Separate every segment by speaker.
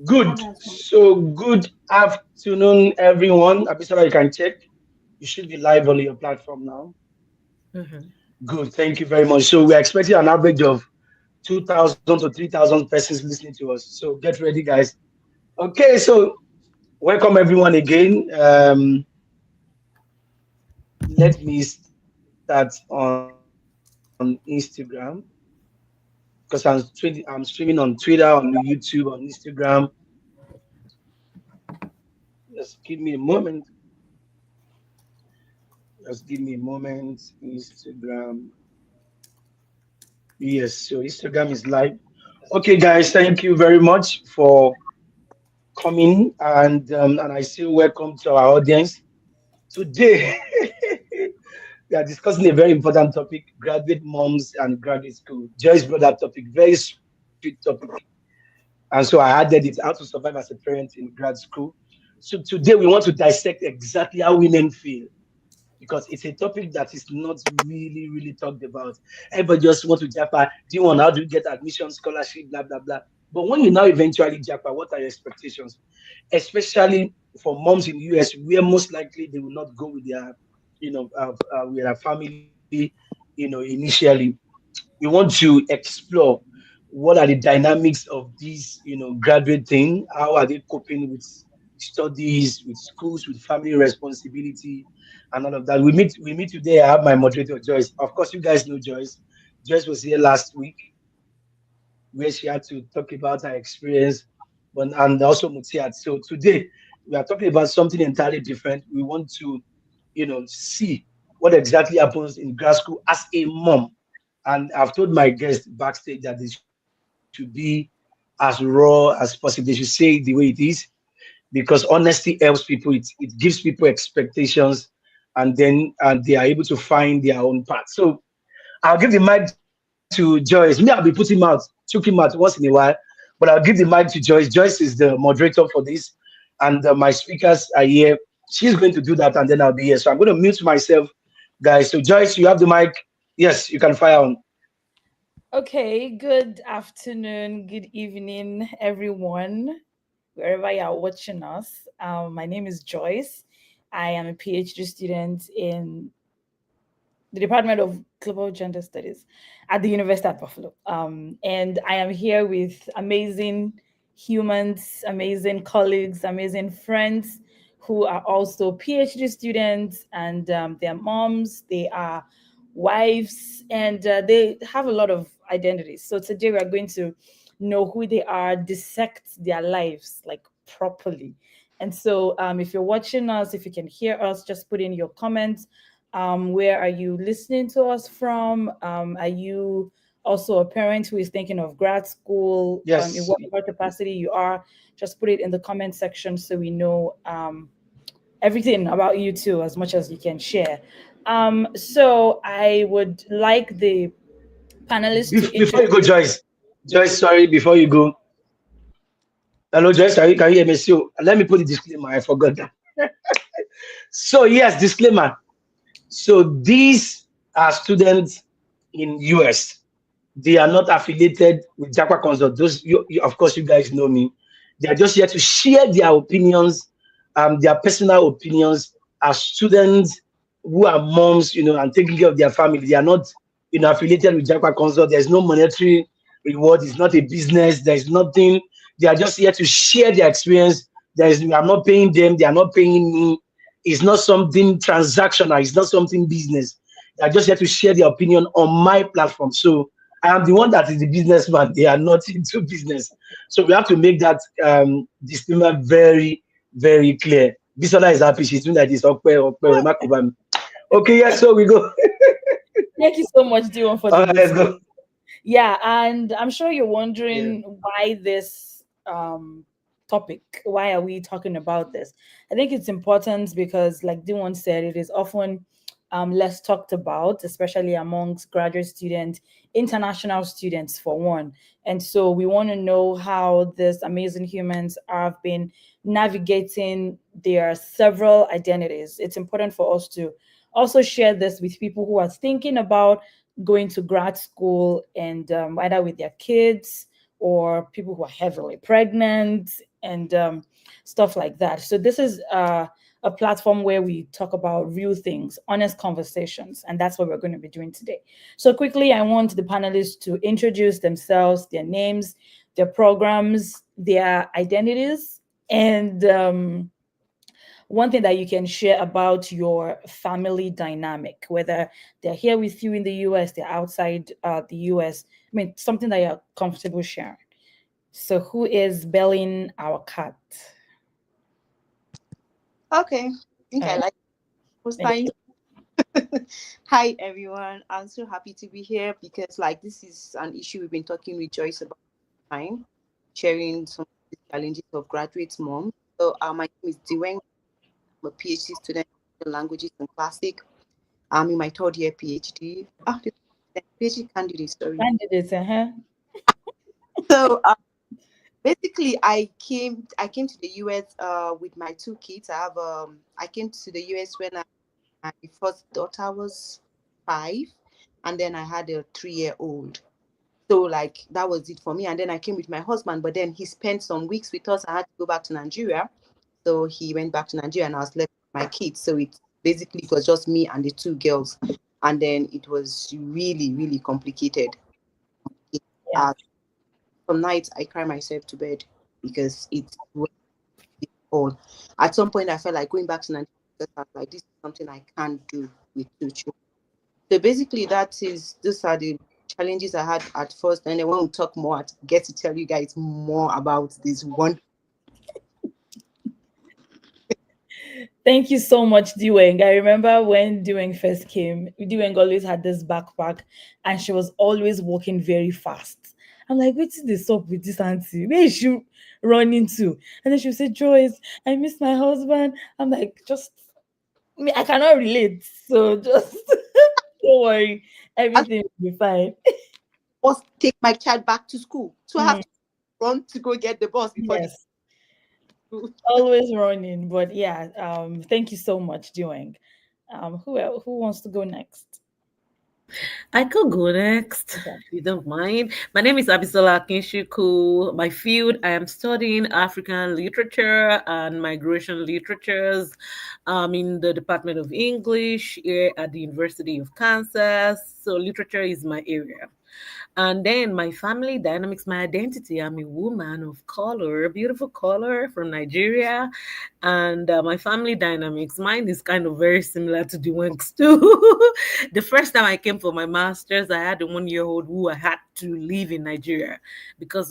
Speaker 1: Good. So good afternoon, everyone. Abisola, you can check. You should be live on your platform now.
Speaker 2: Mhm.
Speaker 1: Good. Thank you very much. So we're expecting an average of 2,000 to 3,000 persons listening to us. So get ready, guys. Okay. So welcome everyone again. Let me start on Instagram because I'm streaming on Twitter, on YouTube, on Instagram. Just give me a moment. Just give me a moment. Instagram. Yes, so Instagram is live. Okay, guys, thank you very much for coming, and I say welcome to our audience today. We are discussing a very important topic: graduate moms and graduate school. Joyce brought that topic, very sweet topic, and so I added it: how to survive as a parent in grad school. So today we want to dissect exactly how women feel because it's a topic that is not really talked about. Everybody just want to japa. Do you want how do you get admission, scholarship, blah blah blah. But when you now eventually japa, what are your expectations? Especially for moms in the US, where most likely they will not go with their, with their family, initially. We want to explore what are the dynamics of this, graduate thing. How are they coping with studies, with schools, with family responsibility, and all of that. We meet today. I have my moderator Joyce. Of course, you guys know Joyce. Joyce was here last week where she had to talk about her experience, and also Mutiat. So today we are talking about something entirely different. We want to, see what exactly happens in grad school as a mom. And I've told my guests backstage that they should be as raw as possible. They should say it the way it is because honesty helps people. It gives people expectations, and they are able to find their own path. So I'll give the mic to Joyce. Me, I'll be putting him out, took him out once in a while, but I'll give the mic to Joyce. Joyce is the moderator for this, and my speakers are here. She's going to do that, and then I'll be here. So I'm going to mute myself, guys. So Joyce, you have the mic. Yes, you can fire on.
Speaker 2: Okay, good afternoon, good evening, everyone, wherever you are watching us. My name is Joyce. I am a PhD student in the Department of Global Gender Studies at the University at Buffalo. And I am here with amazing humans, amazing colleagues, amazing friends who are also PhD students and their moms, they are wives, and they have a lot of identities. So today we are going to know who they are, dissect their lives like properly. And so if you're watching us, if you can hear us, just put in your comments. Where are you listening to us from? Are you also a parent who is thinking of grad school? In
Speaker 1: Yes.
Speaker 2: what capacity you are? Just put it in the comment section so we know everything about you too, as much as you can share. So I would like the panelists to
Speaker 1: Before you go,
Speaker 2: introduce.
Speaker 1: Joyce, sorry, before you go. Hello, Joyce, can you hear me? So let me put the disclaimer. I forgot that. So yes, disclaimer. So these are students in US. They are not affiliated with Japa Consult. Of course, you guys know me. They are just here to share their opinions, their personal opinions as students who are moms, and taking care of their family. They are not, affiliated with Japa Consult. There's no monetary reward. It's not a business. There's nothing. They are just here to share their experience. I'm not paying them. They are not paying me. It's not something transactional. It's not something business. They are just here to share their opinion on my platform. So I am the one that is the businessman. They are not into business. So we have to make that disclaimer very clear. Bisola is happy. She's doing like this. Okay, yes, so we go.
Speaker 2: Thank you so much, Dion, for
Speaker 1: All
Speaker 2: the
Speaker 1: right, let's
Speaker 2: disclaimer.
Speaker 1: go.
Speaker 2: Yeah, and I'm sure you're
Speaker 1: Yeah.
Speaker 2: wondering why this topic. Why are we talking about this? I think it's important because, like Dion said, it is often less talked about, especially amongst graduate students, international students, for one. And so we want to know how these amazing humans have been navigating their several identities. It's important for us to also share this with people who are thinking about going to grad school and either with their kids or people who are heavily pregnant, and stuff like that. So this is a platform where we talk about real things, honest conversations, and that's what we're going to be doing today. So quickly, I want the panelists to introduce themselves, their names, their programs, their identities, and one thing that you can share about your family dynamic, whether they're here with you in the US, they're outside the US. I mean, something that you're comfortable sharing. So, who is belling our cat?
Speaker 3: Okay. I think
Speaker 2: All
Speaker 3: I
Speaker 2: right.
Speaker 3: like was
Speaker 2: Thank
Speaker 3: fine.
Speaker 2: you.
Speaker 3: Hi everyone. I'm so happy to be here because this is an issue we've been talking with Joyce about time, sharing some of the challenges of graduate mom. So my name is Diwen. I'm a PhD student in languages and classic. I'm in my third year PhD. The PhD candidate, sorry.
Speaker 2: Candidates, uh-huh.
Speaker 3: So basically I came to the US with my two kids. I came to the US when my first daughter was 5, and then I had a 3-year-old. So that was it for me. And then I came with my husband, but then he spent some weeks with us. I had to go back to Nigeria. So he went back to Nigeria and I was left with my kids. So it was just me and the two girls. And then it was really, really complicated.
Speaker 2: Yeah.
Speaker 3: Uh, some nights I cry myself to bed because it was all. At some point I felt like going back to Nigeria because I was like, this is something I can't do with two children. So basically, those are the challenges I had at first, and then when we talk more, I get to tell you guys more about this one.
Speaker 2: Thank you so much, Deweng. I remember when Deweng first came, Deweng always had this backpack and she was always walking very fast. I'm like, what's this up with this auntie? Where is she running to? And then she would say, Joyce, I miss my husband. I'm like, just me, I cannot relate. So just don't worry,
Speaker 3: I
Speaker 2: everything will be fine.
Speaker 3: was take my child back to school, so I have
Speaker 2: Mm,
Speaker 3: to run to go get the bus before the
Speaker 2: yes,
Speaker 3: school.
Speaker 2: always running. But yeah, thank you so much, Deweng. Who wants to go next?
Speaker 4: I could go next,
Speaker 2: Okay.
Speaker 4: if you don't mind. My name is Abisola Akinsiku. My field, I am studying African literature and migration literatures in the Department of English here at the University of Kansas. So literature is my area. And then my family dynamics, my identity. I'm a woman of color, beautiful color from Nigeria. And my family dynamics, mine is kind of very similar to the ones too. The first time I came for my master's, I had a 1 year old who I had to live in Nigeria because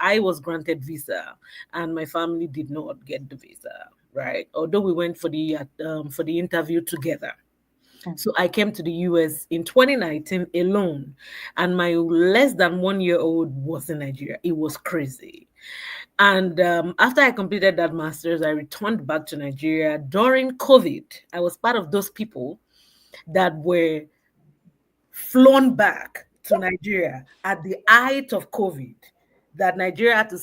Speaker 4: I was granted visa and my family did not get the visa. Right, although we went for the interview together. So I came to the US in 2019 alone, and my less than 1 year old was in Nigeria. It was crazy. And after I completed that master's, I returned back to Nigeria during COVID. I was part of those people that were flown back to Nigeria at the height of COVID, that Nigeria had to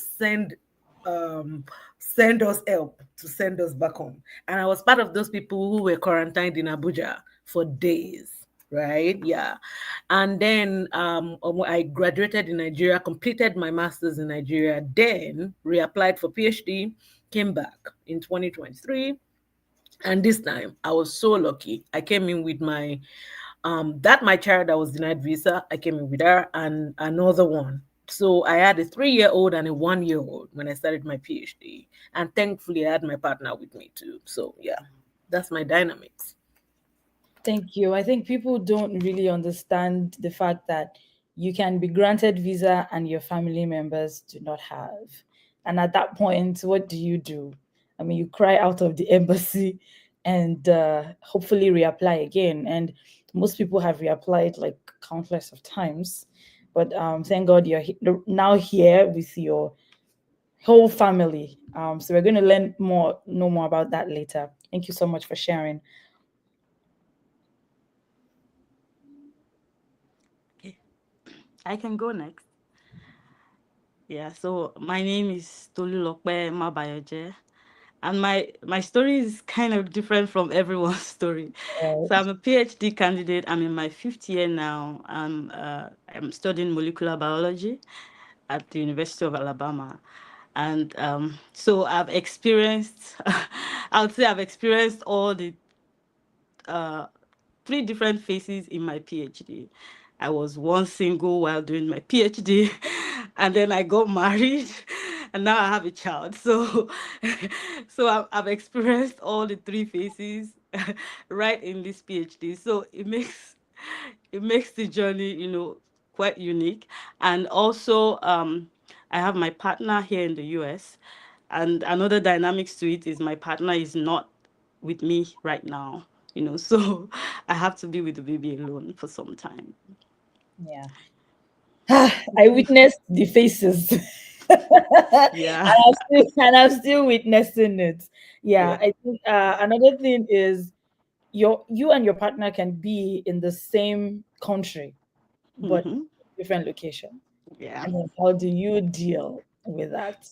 Speaker 4: um, send us help to send us back home. And I was part of those people who were quarantined in Abuja for days. Right, yeah, and then I graduated in Nigeria, completed my master's in Nigeria, then reapplied for PhD, came back in 2023, and this time I was so lucky. I came in with my child that was denied visa. I came in with her and another one. So I had a 3 year old and a 1 year old when I started my PhD. And thankfully I had my partner with me too. So yeah, that's my dynamics.
Speaker 2: Thank you. I think people don't really understand the fact that you can be granted visa and your family members do not have. And at that point, what do you do? I mean, you cry out of the embassy and hopefully reapply again. And most people have reapplied like countless of times. But thank God you're now here with your whole family. So we're going to know more about that later. Thank you so much for sharing.
Speaker 5: Okay, I can go next. Yeah, so my name is Tolulokpe Mabayoje, and my story is kind of different from everyone's story. So I'm a PhD candidate. I'm in my fifth year now. I'm studying molecular biology, at the University of Alabama. And so I've experienced, I would say I've experienced all the uh, three different phases in my PhD. I was one single while doing my PhD, and then I got married, and now I have a child. So, so I've experienced all the three phases right in this PhD. So it makes the journey, quite unique. And also, I have my partner here in the US, and another dynamics to it is my partner is not with me right now, so I have to be with the baby alone for some time.
Speaker 2: Yeah. I witnessed the faces.
Speaker 5: Yeah.
Speaker 2: And I'm still witnessing it. Yeah,
Speaker 5: Yeah.
Speaker 2: I think another thing is you and your partner can be in the same country but
Speaker 5: Hmm.
Speaker 2: different location.
Speaker 5: Yeah.
Speaker 2: And then how do you deal with that?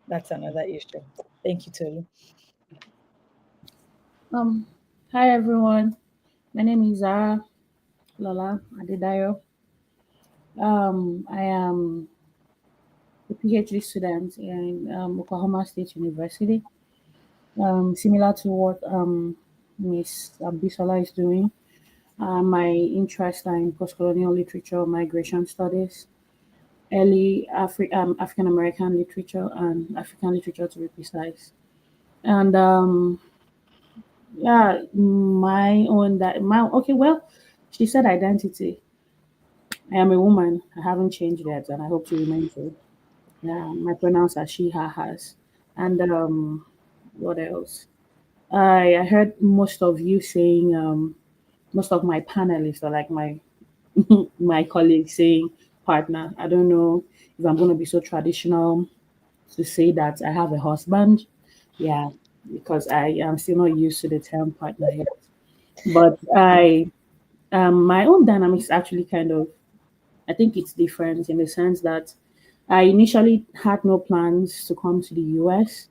Speaker 2: That's another issue. Thank you, Tolu.
Speaker 6: Um, Hi everyone. My name is Zara Lola Adedayo. I am a PhD student in Oklahoma State University. Similar to what Miss Abisola is doing, my interests are in post-colonial literature, migration studies, African American literature, and African literature to be precise. And yeah, my okay. Well, she said identity. I am a woman. I haven't changed that, and I hope to remain so. Yeah, my pronouns are she, her, hers. And what else? I heard most of you saying most of my panelists or like my my colleagues saying partner. I don't know if I'm going to be so traditional to say that I have a husband. Yeah, because I am still not used to the term partner yet. But my own dynamics actually kind of, I think it's different in the sense that I initially had no plans to come to the US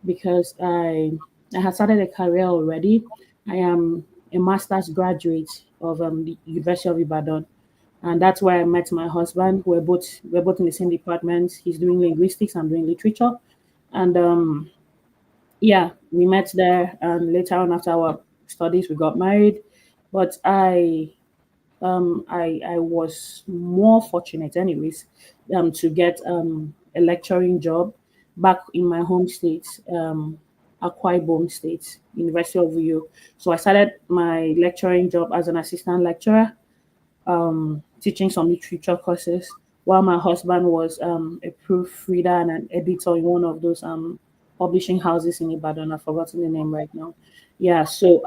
Speaker 6: because I had started a career already. I am a master's graduate of the University of Ibadan, and that's where I met my husband. We're both in the same department. He's doing linguistics, I'm doing literature, and yeah, we met there. And later on, after our studies, we got married. But I was more fortunate, anyways, to get a lecturing job back in my home state, Akwa Ibom State, University of Uyo. So I started my lecturing job as an assistant lecturer, teaching some literature courses, while my husband was a proofreader and an editor in one of those publishing houses in Ibadan. I've forgotten the name right now. Yeah, so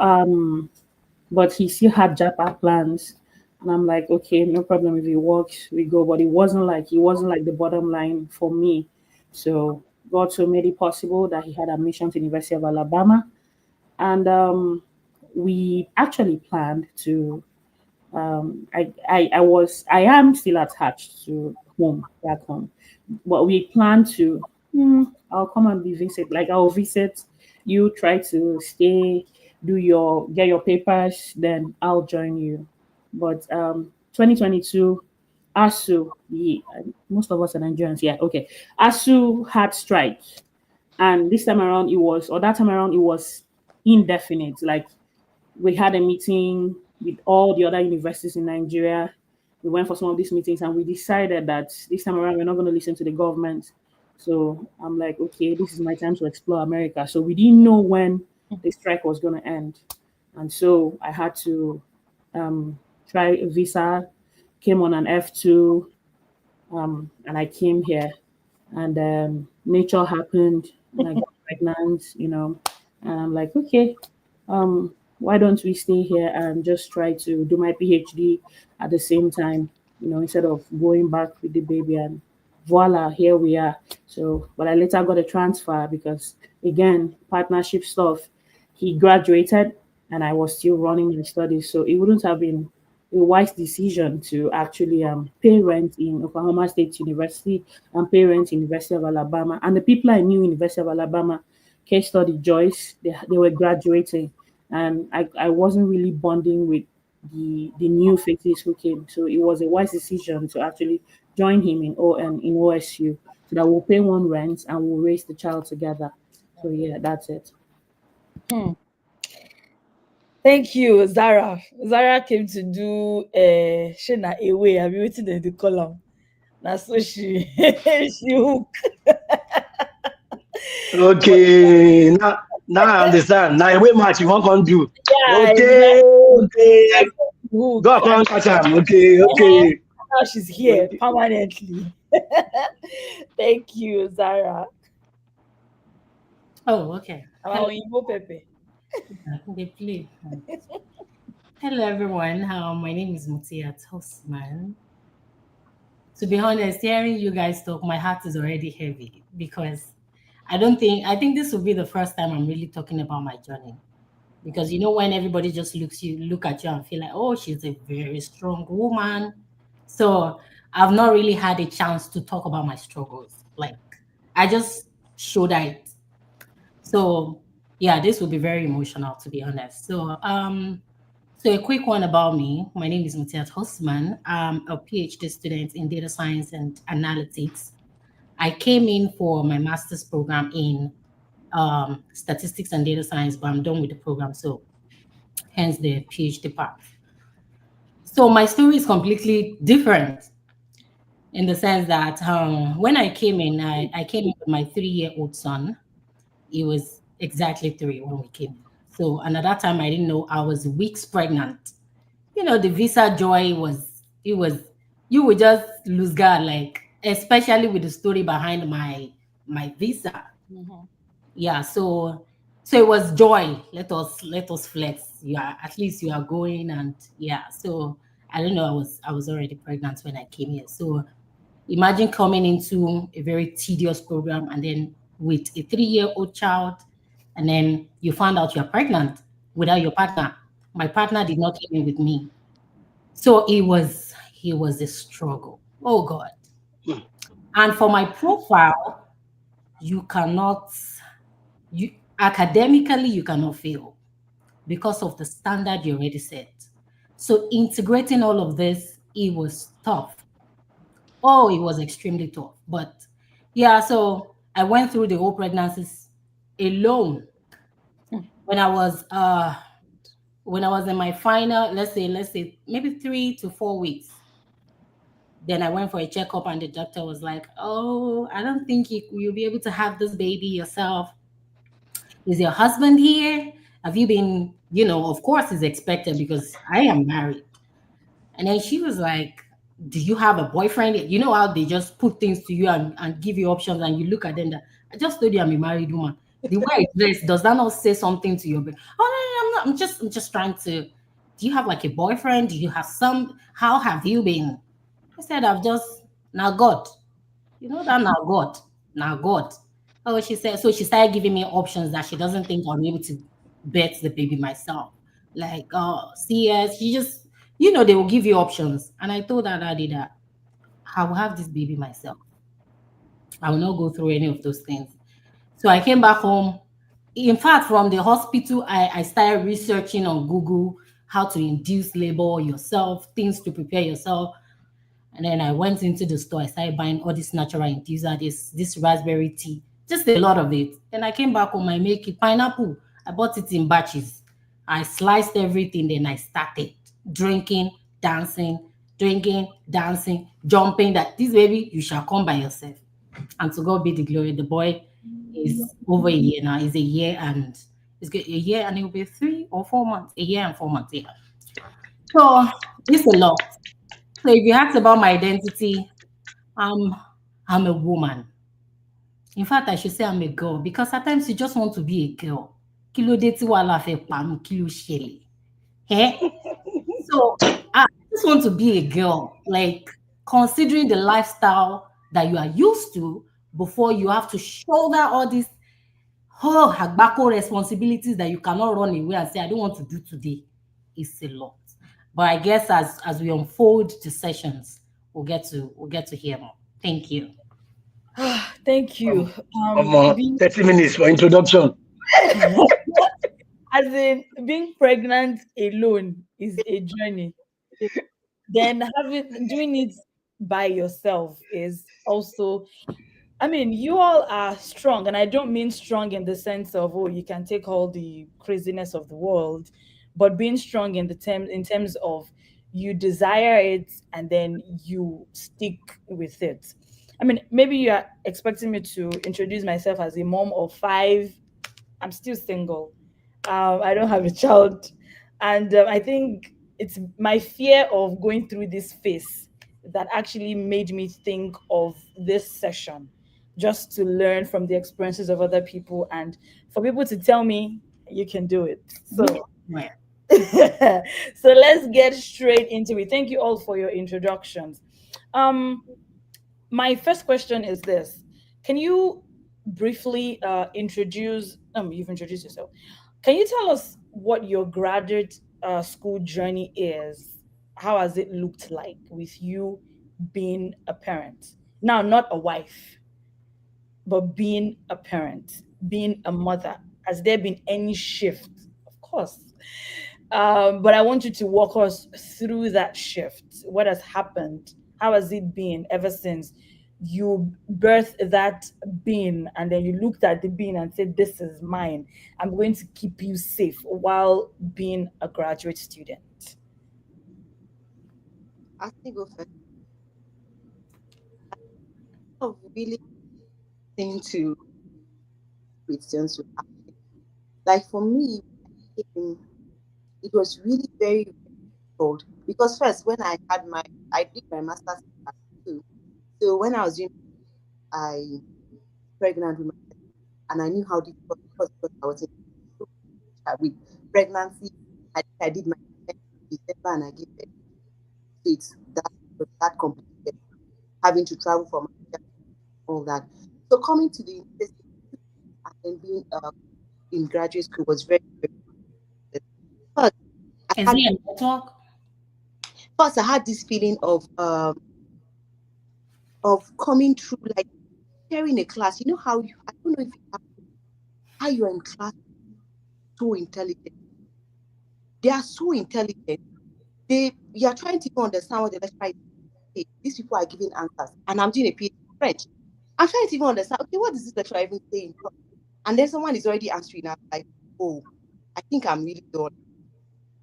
Speaker 6: but he still had Japa plans. And I'm like, okay, no problem. If it works, we go. But it wasn't like the bottom line for me. So God so made it possible that he had admission to the University of Alabama. And we actually planned to I am still attached to home back home, but we plan to. I'll come and be visit. Like I'll visit. You try to stay, get your papers, then I'll join you. But 2022, ASU, most of us are Nigerians. Yeah, okay. ASU had strike, and this time around it was, or that time around it was indefinite. Like we had a meeting with all the other universities in Nigeria. We went for some of these meetings and we decided that this time around we're not going to listen to the government. So I'm like, okay, this is my time to explore America. So we didn't know when the strike was going to end. And so I had to try a visa, came on an F2, and I came here. And nature happened and I got pregnant. And I'm like, okay, why don't we stay here and just try to do my PhD at the same time, instead of going back with the baby, and voila, here we are. So, but I later got a transfer because, again, partnership stuff. He graduated and I was still running my studies. So it wouldn't have been a wise decision to actually pay rent in Oklahoma State University and pay rent in University of Alabama. And the people I knew in University of Alabama, case study Joyce, they were graduating, and I wasn't really bonding with the new faces who came. So it was a wise decision to actually join him in OSU so that we'll pay one rent and we'll raise the child together. So yeah, that's it.
Speaker 2: Hmm. Thank you, Zara. Zara came to do Shena away. I've been waiting in the column. Now so she she hook. But
Speaker 1: Okay, now I understand. Now wait match you want to do.
Speaker 2: yeah,
Speaker 1: Okay,
Speaker 2: exactly.
Speaker 1: okay.
Speaker 2: That's the hook.
Speaker 1: Go
Speaker 2: And
Speaker 1: on catch am. Okay,
Speaker 2: eh,
Speaker 1: okay.
Speaker 2: now she's here
Speaker 1: Okay.
Speaker 2: permanently. Thank you, Zara.
Speaker 7: Oh, okay.
Speaker 2: Our
Speaker 7: Hello,
Speaker 2: Oyinbo Pepe.
Speaker 7: they play. Hello, everyone. My name is Mutia Tosman. To be honest, hearing you guys talk, my heart is already heavy because I think this will be the first time I'm really talking about my journey. Because you know, when everybody just look at you and feel like, oh, she's a very strong woman. So I've not really had a chance to talk about my struggles. Like, I just showed it. So yeah, this will be very emotional to be honest. So a quick one about me. My name is Mutiat Hosman. I'm a PhD student in data science and analytics. I came in for my master's program in statistics and data science, but I'm done with the program, so hence the PhD part. So my story is completely different in the sense that when I came in, I came in with my 3-year-old son. He was exactly 3 when we came in. So, and at that time, I didn't know I was weeks pregnant. You know, the visa joy you would just lose God, like, especially with the story behind my visa.
Speaker 2: Mhm.
Speaker 7: Yeah, so it was joy. Let us flex. Yeah, at least you are going, and yeah. So I don't know. I was already pregnant when I came here. So imagine coming into a very tedious program and then with a 3-year-old child, and then you find out you're pregnant without your partner. My partner did not come in with me. So it was a struggle. Oh God. And for my profile, you cannot you academically you cannot fail because of the standard you already set. So integrating all of this, it was tough. Oh, it was extremely tough. But yeah, so I went through the whole pregnancies alone. When I was in my final, let's say maybe 3 to 4 weeks, then I went for a checkup and the doctor was like, "Oh, I don't think you'll be able to have this baby yourself. Is your husband here? Have you been, of course it's expected because I am married." And then she was like, "Do you have a boyfriend?" You know how they just put things to you and give you options and you look at them that I just told you I'm a married woman. The way I dress, does that not say something to your brain? Oh no, no, I'm not. I'm just trying to. Do you have like a boyfriend? Do you have some? How have you been? I said, I've just now God. You know that now God. Now God. Oh, she said, so she started giving me options that she doesn't think I'll be able to bet the baby myself. Like, CS, she just, they will give you options. And I told her daddy that I will have this baby myself. I will not go through any of those things. So I came back home. In fact, from the hospital, I started researching on Google how to induce labor yourself, things to prepare yourself. And then I went into the store. I started buying all this natural infuser, this raspberry tea, just a lot of it. Then I came back home. I make it pineapple. I bought it in batches. I sliced everything. Then I started drinking, dancing, drinking, dancing, jumping. That this baby, you shall come by yourself. And to God be the glory. The boy is over a year now. He's a year and it's a year and it will be 3 or 4 months. A year and 4 months. Yeah. So it's a lot. So if you ask about my identity, I'm I'm a woman. In fact, I should say I'm a girl because at times you just want to be a girl. Kí ló dé tí wàhálà fẹ́ pa mí? Kí ló ṣẹlẹ̀? Eh? So I just want to be a girl, like considering the lifestyle that you are used to before you have to shoulder all these agbako responsibilities that you cannot run away and say, I don't want to do today. It's a lot. But I guess as we unfold the sessions, we'll get to hear more. Thank you.
Speaker 2: Thank you. Being
Speaker 1: 30 minutes for introduction.
Speaker 2: as in being pregnant alone is a journey. Then having doing it by yourself is also, I mean, you all are strong, and I don't mean strong in the sense of, oh, you can take all the craziness of the world, but being strong in the terms of you desire it and then you stick with it. I mean, maybe you are expecting me to introduce myself as a mom of five. I'm still single. I don't have a child, and I think it's my fear of going through this phase that actually made me think of this session, just to learn from the experiences of other people and for people to tell me you can do it. So,
Speaker 7: Right.
Speaker 2: so let's get straight into it. Thank you all for your introductions. Um, my first question is this: can you briefly introduce? You've introduced yourself. Can you tell us what your graduate school journey is? How has it looked like with you being a parent? Now, not a wife, but being a parent, being a mother. Has there been any shift? Of course. But I want you to walk us through that shift. What has happened? How has it been ever since you birthed that being and then you looked at the being and said, this is mine. I'm going to keep you safe while being a graduate student.
Speaker 3: I think go first. Of really into questions you ask. Like for me, it was really very difficult because first when I did my master's too. So when I was doing, I pregnant with my, and I knew how difficult it was because I was in with pregnancy. I did my December and I gave birth. So it's that complicated, having to travel for my all that. So coming to the university and then being in graduate school was very, very first I
Speaker 7: Is
Speaker 3: had
Speaker 7: it a network?
Speaker 3: first I had this feeling of coming through, like sharing a class. You know how I don't know if you have, how you're in class so intelligent. They are so intelligent. You are trying to even understand what the lecturer is saying. These people are giving answers. And I'm doing a PhD in French. I'm trying to even understand, okay, what is this lecturer even saying? And then someone is already answering. I'm like, oh, I think I'm really done.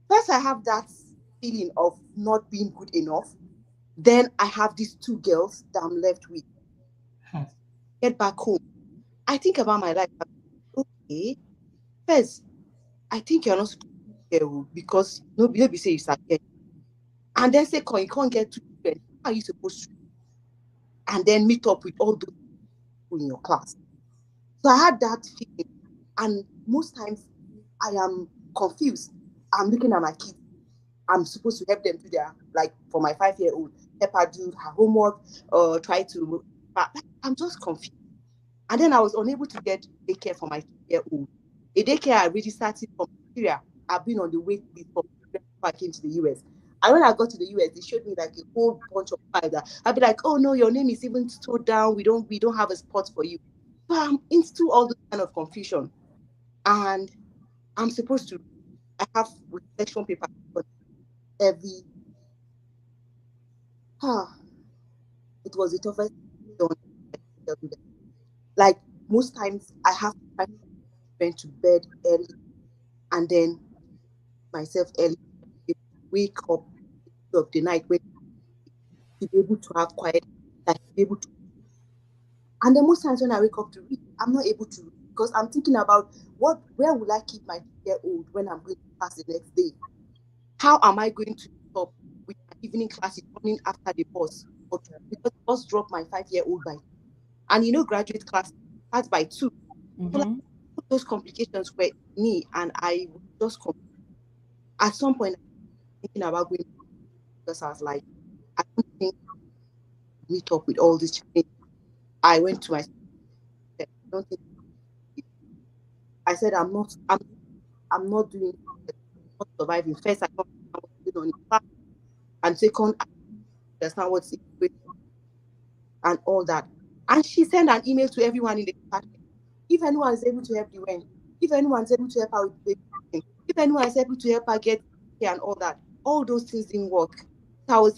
Speaker 3: First, I have that feeling of not being good enough. Then I have these two girls that I'm left with.
Speaker 7: Hmm.
Speaker 3: Get back home. I think about my life. Okay, first, I think you're not supposed to get because nobody say you start getting. And then second, you can't get two children. How are you supposed to? And then meet up with all those people in your class. So I had that feeling. And most times I am confused. I'm looking at my kids. I'm supposed to help them do their, like for my 5-year-old, help her do her homework or try to, but I'm just confused. And then I was unable to get daycare for my 2-year-old. A daycare I registered it from Nigeria. I've been on the wait list for before I came to the US. And when I got to the US, they showed me like a whole bunch of files that I'd be like, oh no, your name is even stored down. We don't have a spot for you. So I'm into all this kind of confusion. And I'm supposed to I have reflection paper for every ah, it was the toughest thing done. Like most times I have to try to went to bed early and then myself early wake up of the night when to be able to have quiet, like to be able to. And then most times when I wake up to read, I'm not able to read because I'm thinking about where will I keep my 2-year-old when I'm going to class the next day? How am I going to stop with my evening classes running after the bus? Because the bus dropped my 5-year-old by, and graduate class starts by 2. So like
Speaker 2: Mm-hmm.
Speaker 3: those complications were me, and I was just at some point thinking about going because I was like, I don't think I meet up with all these challenges. I went to my sister, I don't think I said I'm not doing not surviving. First, I don't understand what's going on in class, and second, I don't understand what's going on and all that. And she sent an email to everyone in the department. If anyone is able to help the rent, if anyone is able to help her with the baby, if anyone is able to help her get here and all that, all those things didn't work. So it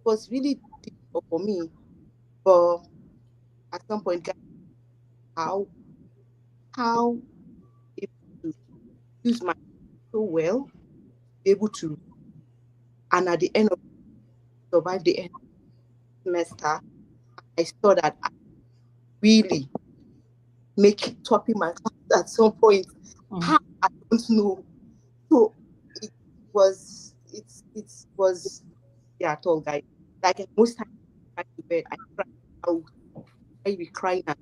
Speaker 3: was really difficult. or for me. But at some point, guys, how how able to use my so well, be able to, and at the end of survive the end of the semester, I saw that I really make topping my class at some point.
Speaker 2: Mm.
Speaker 3: How I don't know. So it it was yeah at all, guys. Like most times I go to bed, I cry out, I be crying out.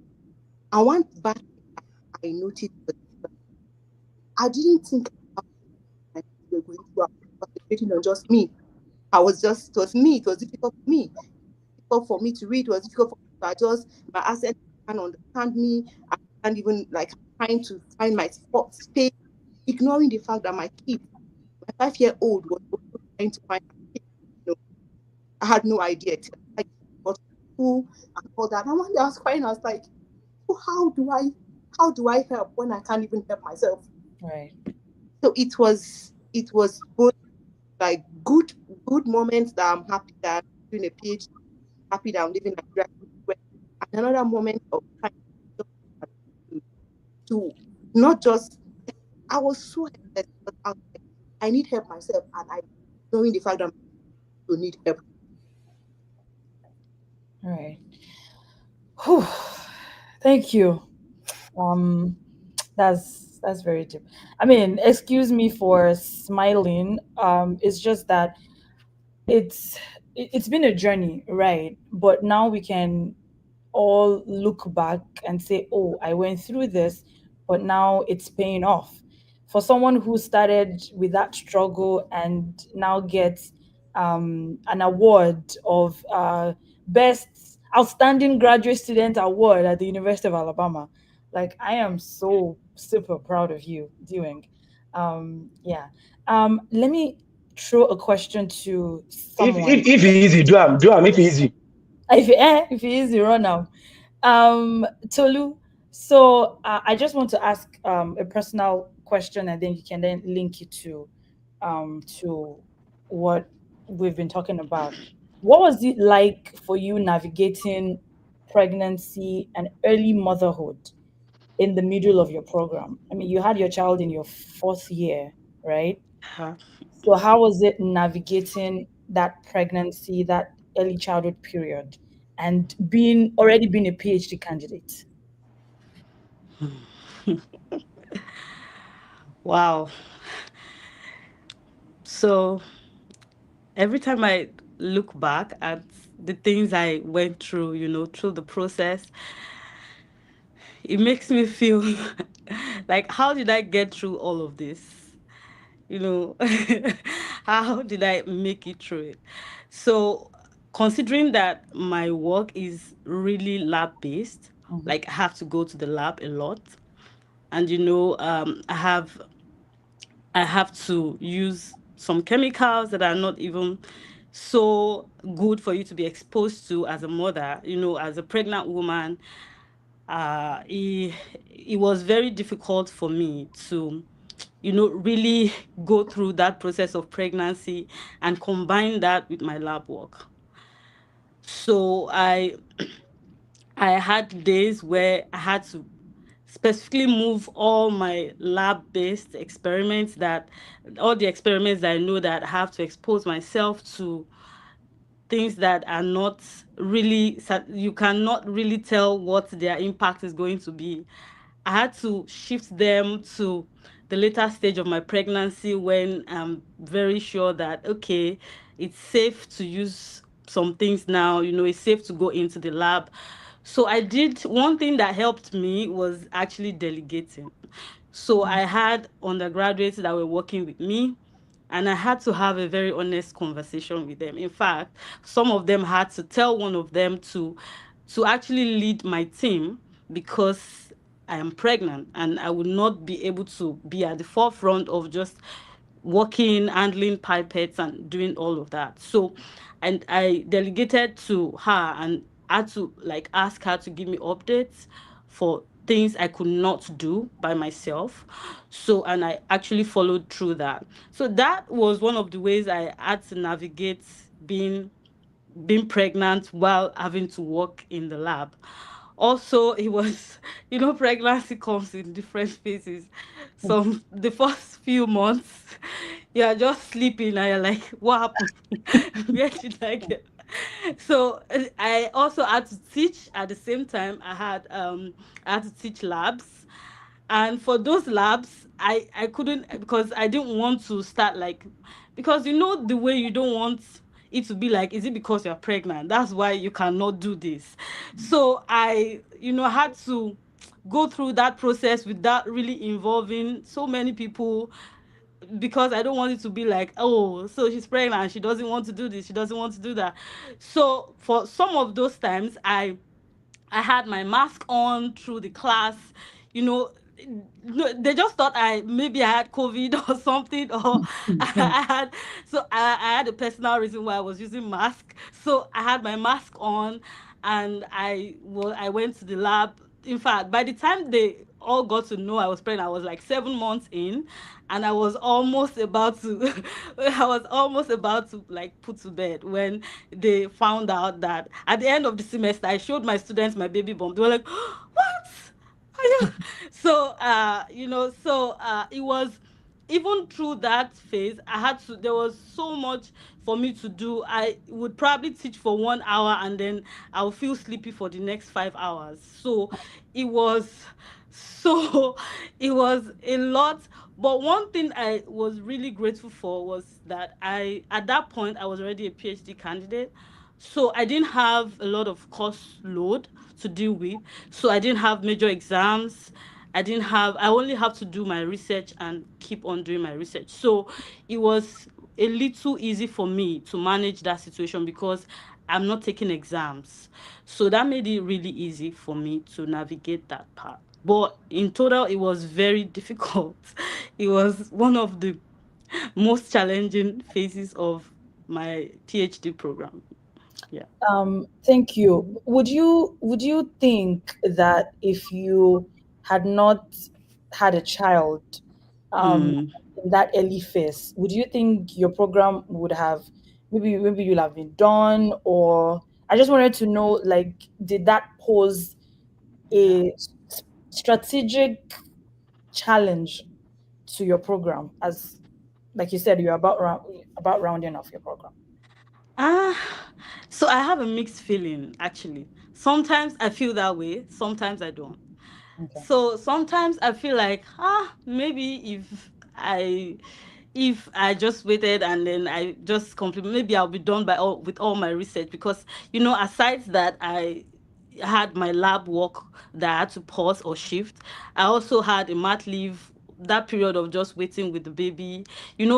Speaker 3: And one bad thing that I noticed was I didn't think about my were going through. I was concentrating on just me. I was just it was me. It was difficult for me. Difficult for me to read. It was difficult for me to adjust. My accent can't understand me. I can't even like trying to find my spot space, ignoring the fact that my kid, my 5-year-old, was also trying to find my kid. You know, I had no idea till I got to school and all that. And one day I was crying. I was like, so how do I help when I can't even help myself?
Speaker 2: Right.
Speaker 3: So it was both like good moments that I'm happy that I'm doing a PhD, happy that I'm living Nigeria, and another moment of trying to, to not just I was so helpless because I was like, I need help myself, and I knowing the fact that I need help.
Speaker 2: Right. Whew. Thank you. Um, that's very deep. I mean, excuse me for smiling. It's just that it's been a journey, right? But now we can all look back and say, oh, I went through this, but now it's paying off. For someone who started with that struggle and now gets an award of best outstanding graduate student award at the University of Alabama, like I am so super proud of you doing. Yeah. Let me throw a question to someone.
Speaker 1: If easy, do am if easy.
Speaker 2: If it is, you run now. Tolu, so I just want to ask a personal question, and then you can then link it to what we've been talking about. What was it like for you navigating pregnancy and early motherhood in the middle of your program? I mean, you had your child in your fourth year, right?
Speaker 5: Uh,
Speaker 2: So how was it navigating that pregnancy, that early childhood period, and being a PhD candidate?
Speaker 5: wow. So every time I look back at the things I went through, through the process, it makes me feel like, how did I get through all of this? You know, how did I make it through it? So, considering that my work is really lab based,
Speaker 2: Mhm.
Speaker 5: like I have to go to the lab a lot, and I have to use some chemicals that are not even so good for you to be exposed to as a mother, as a pregnant woman. It was very difficult for me to, really go through that process of pregnancy and combine that with my lab work. So I had days where I had to specifically move all my lab-based experiments, that all the experiments that I know that I have to expose myself to things that are not really, you cannot really tell what their impact is going to be. I had to shift them to the later stage of my pregnancy when I'm very sure that, okay, it's safe to use some things now, it's safe to go into the lab. So I did one thing that helped me was actually delegating. So I had undergraduates that were working with me, and I had to have a very honest conversation with them. In fact, some of them had to tell one of them to actually lead my team, because I am pregnant and I would not be able to be at the forefront of just working, handling pipettes and doing all of that. So, and I delegated to her and had to like ask her to give me updates for things I could not do by myself. So, and I actually followed through that. So that was one of the ways I had to navigate being being pregnant while having to work in the lab. Also, it was, pregnancy comes in different phases. Some the first few months, you are just sleeping and you're like, what happened? Where did I get? So I also had to teach at the same time. I had to teach labs, and for those labs I couldn't, because I didn't want to start like, because the way you don't want it to be like, is it because you're pregnant, that's why you cannot do this? So I had to go through that process without really involving so many people, because I don't want it to be like, oh, so she's pregnant, she doesn't want to do this, she doesn't want to do that. So for some of those times, I had my mask on through the class. You know, no, they just thought maybe I had COVID or something, or I had, so I had a personal reason why I was using mask. So I had my mask on, and I went to the lab. In fact, by the time they all got to know I was pregnant, I was like 7 months in, and I was almost about to, I was almost about to like put to bed when they found out that at the end of the semester, I showed my students my baby bump. They were like, "What? Are you?" So, it was, even through that phase, there was so much for me to do. I would probably teach for 1 hour, and then I'll feel sleepy for the next 5 hours. So it was, so it was a lot. But one thing I was really grateful for was that at that point, I was already a PhD candidate. So I didn't have a lot of course load to deal with. So I didn't have major exams. I only have to do my research and keep on doing my research. So it was a little easy for me to manage that situation, because I'm not taking exams. So that made it really easy for me to navigate that part. But in total, it was very difficult. It was one of the most challenging phases of my PhD program. Yeah.
Speaker 2: Thank you. Would you think that if you had not had a child um
Speaker 5: Mm.
Speaker 2: in that early phase, would you think your program would have, maybe you'll have been done? Or I just wanted to know, like, did that pose a strategic challenge to your program, as like you said, you're about rounding off your program?
Speaker 5: Ah, so I have a mixed feeling actually. Sometimes I feel that way, sometimes I don't.
Speaker 2: Okay.
Speaker 5: So sometimes I feel like, maybe if I just waited and then I just complete, maybe I'll be done with all my research, because aside that I had my lab work that I had to pause or shift. I also had a mat leave, that period of just waiting with the baby.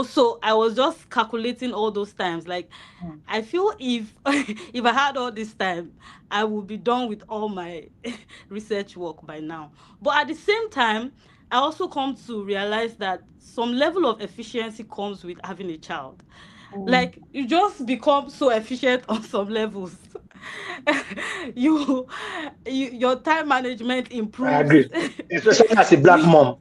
Speaker 5: So I was just calculating all those times. Like,
Speaker 2: Mm.
Speaker 5: I feel if if I had all this time, I would be done with all my research work by now. But at the same time, I also come to realize that some level of efficiency comes with having a child.
Speaker 2: Mm.
Speaker 5: Like, you just become so efficient on some levels. you, your time management
Speaker 1: I
Speaker 5: improves.
Speaker 1: agree, especially as a black
Speaker 5: you
Speaker 1: mom.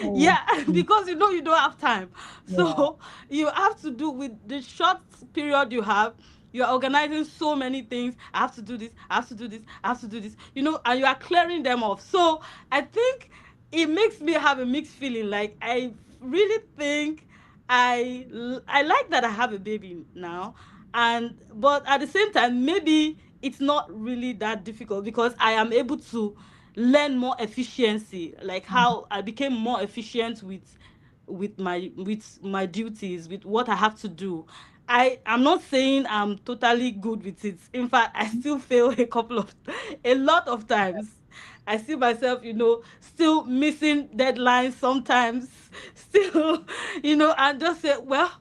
Speaker 2: Mm.
Speaker 5: Yeah, because you don't have time.
Speaker 2: Yeah.
Speaker 5: So you have to do with the short period you have. You're organizing so many things. I have to do this, I have to do this, I have to do this, and you are clearing them off. So I think it makes me have a mixed feeling. Like, I really think I like that I have a baby now, and but at the same time, maybe it's not really that difficult, because I am able to learn more efficiency, like how I became more efficient with my duties, with what I have to do. I'm not saying I'm totally good with it. In fact, I still fail a lot of times. I see myself, still missing deadlines sometimes, still, and just say, well,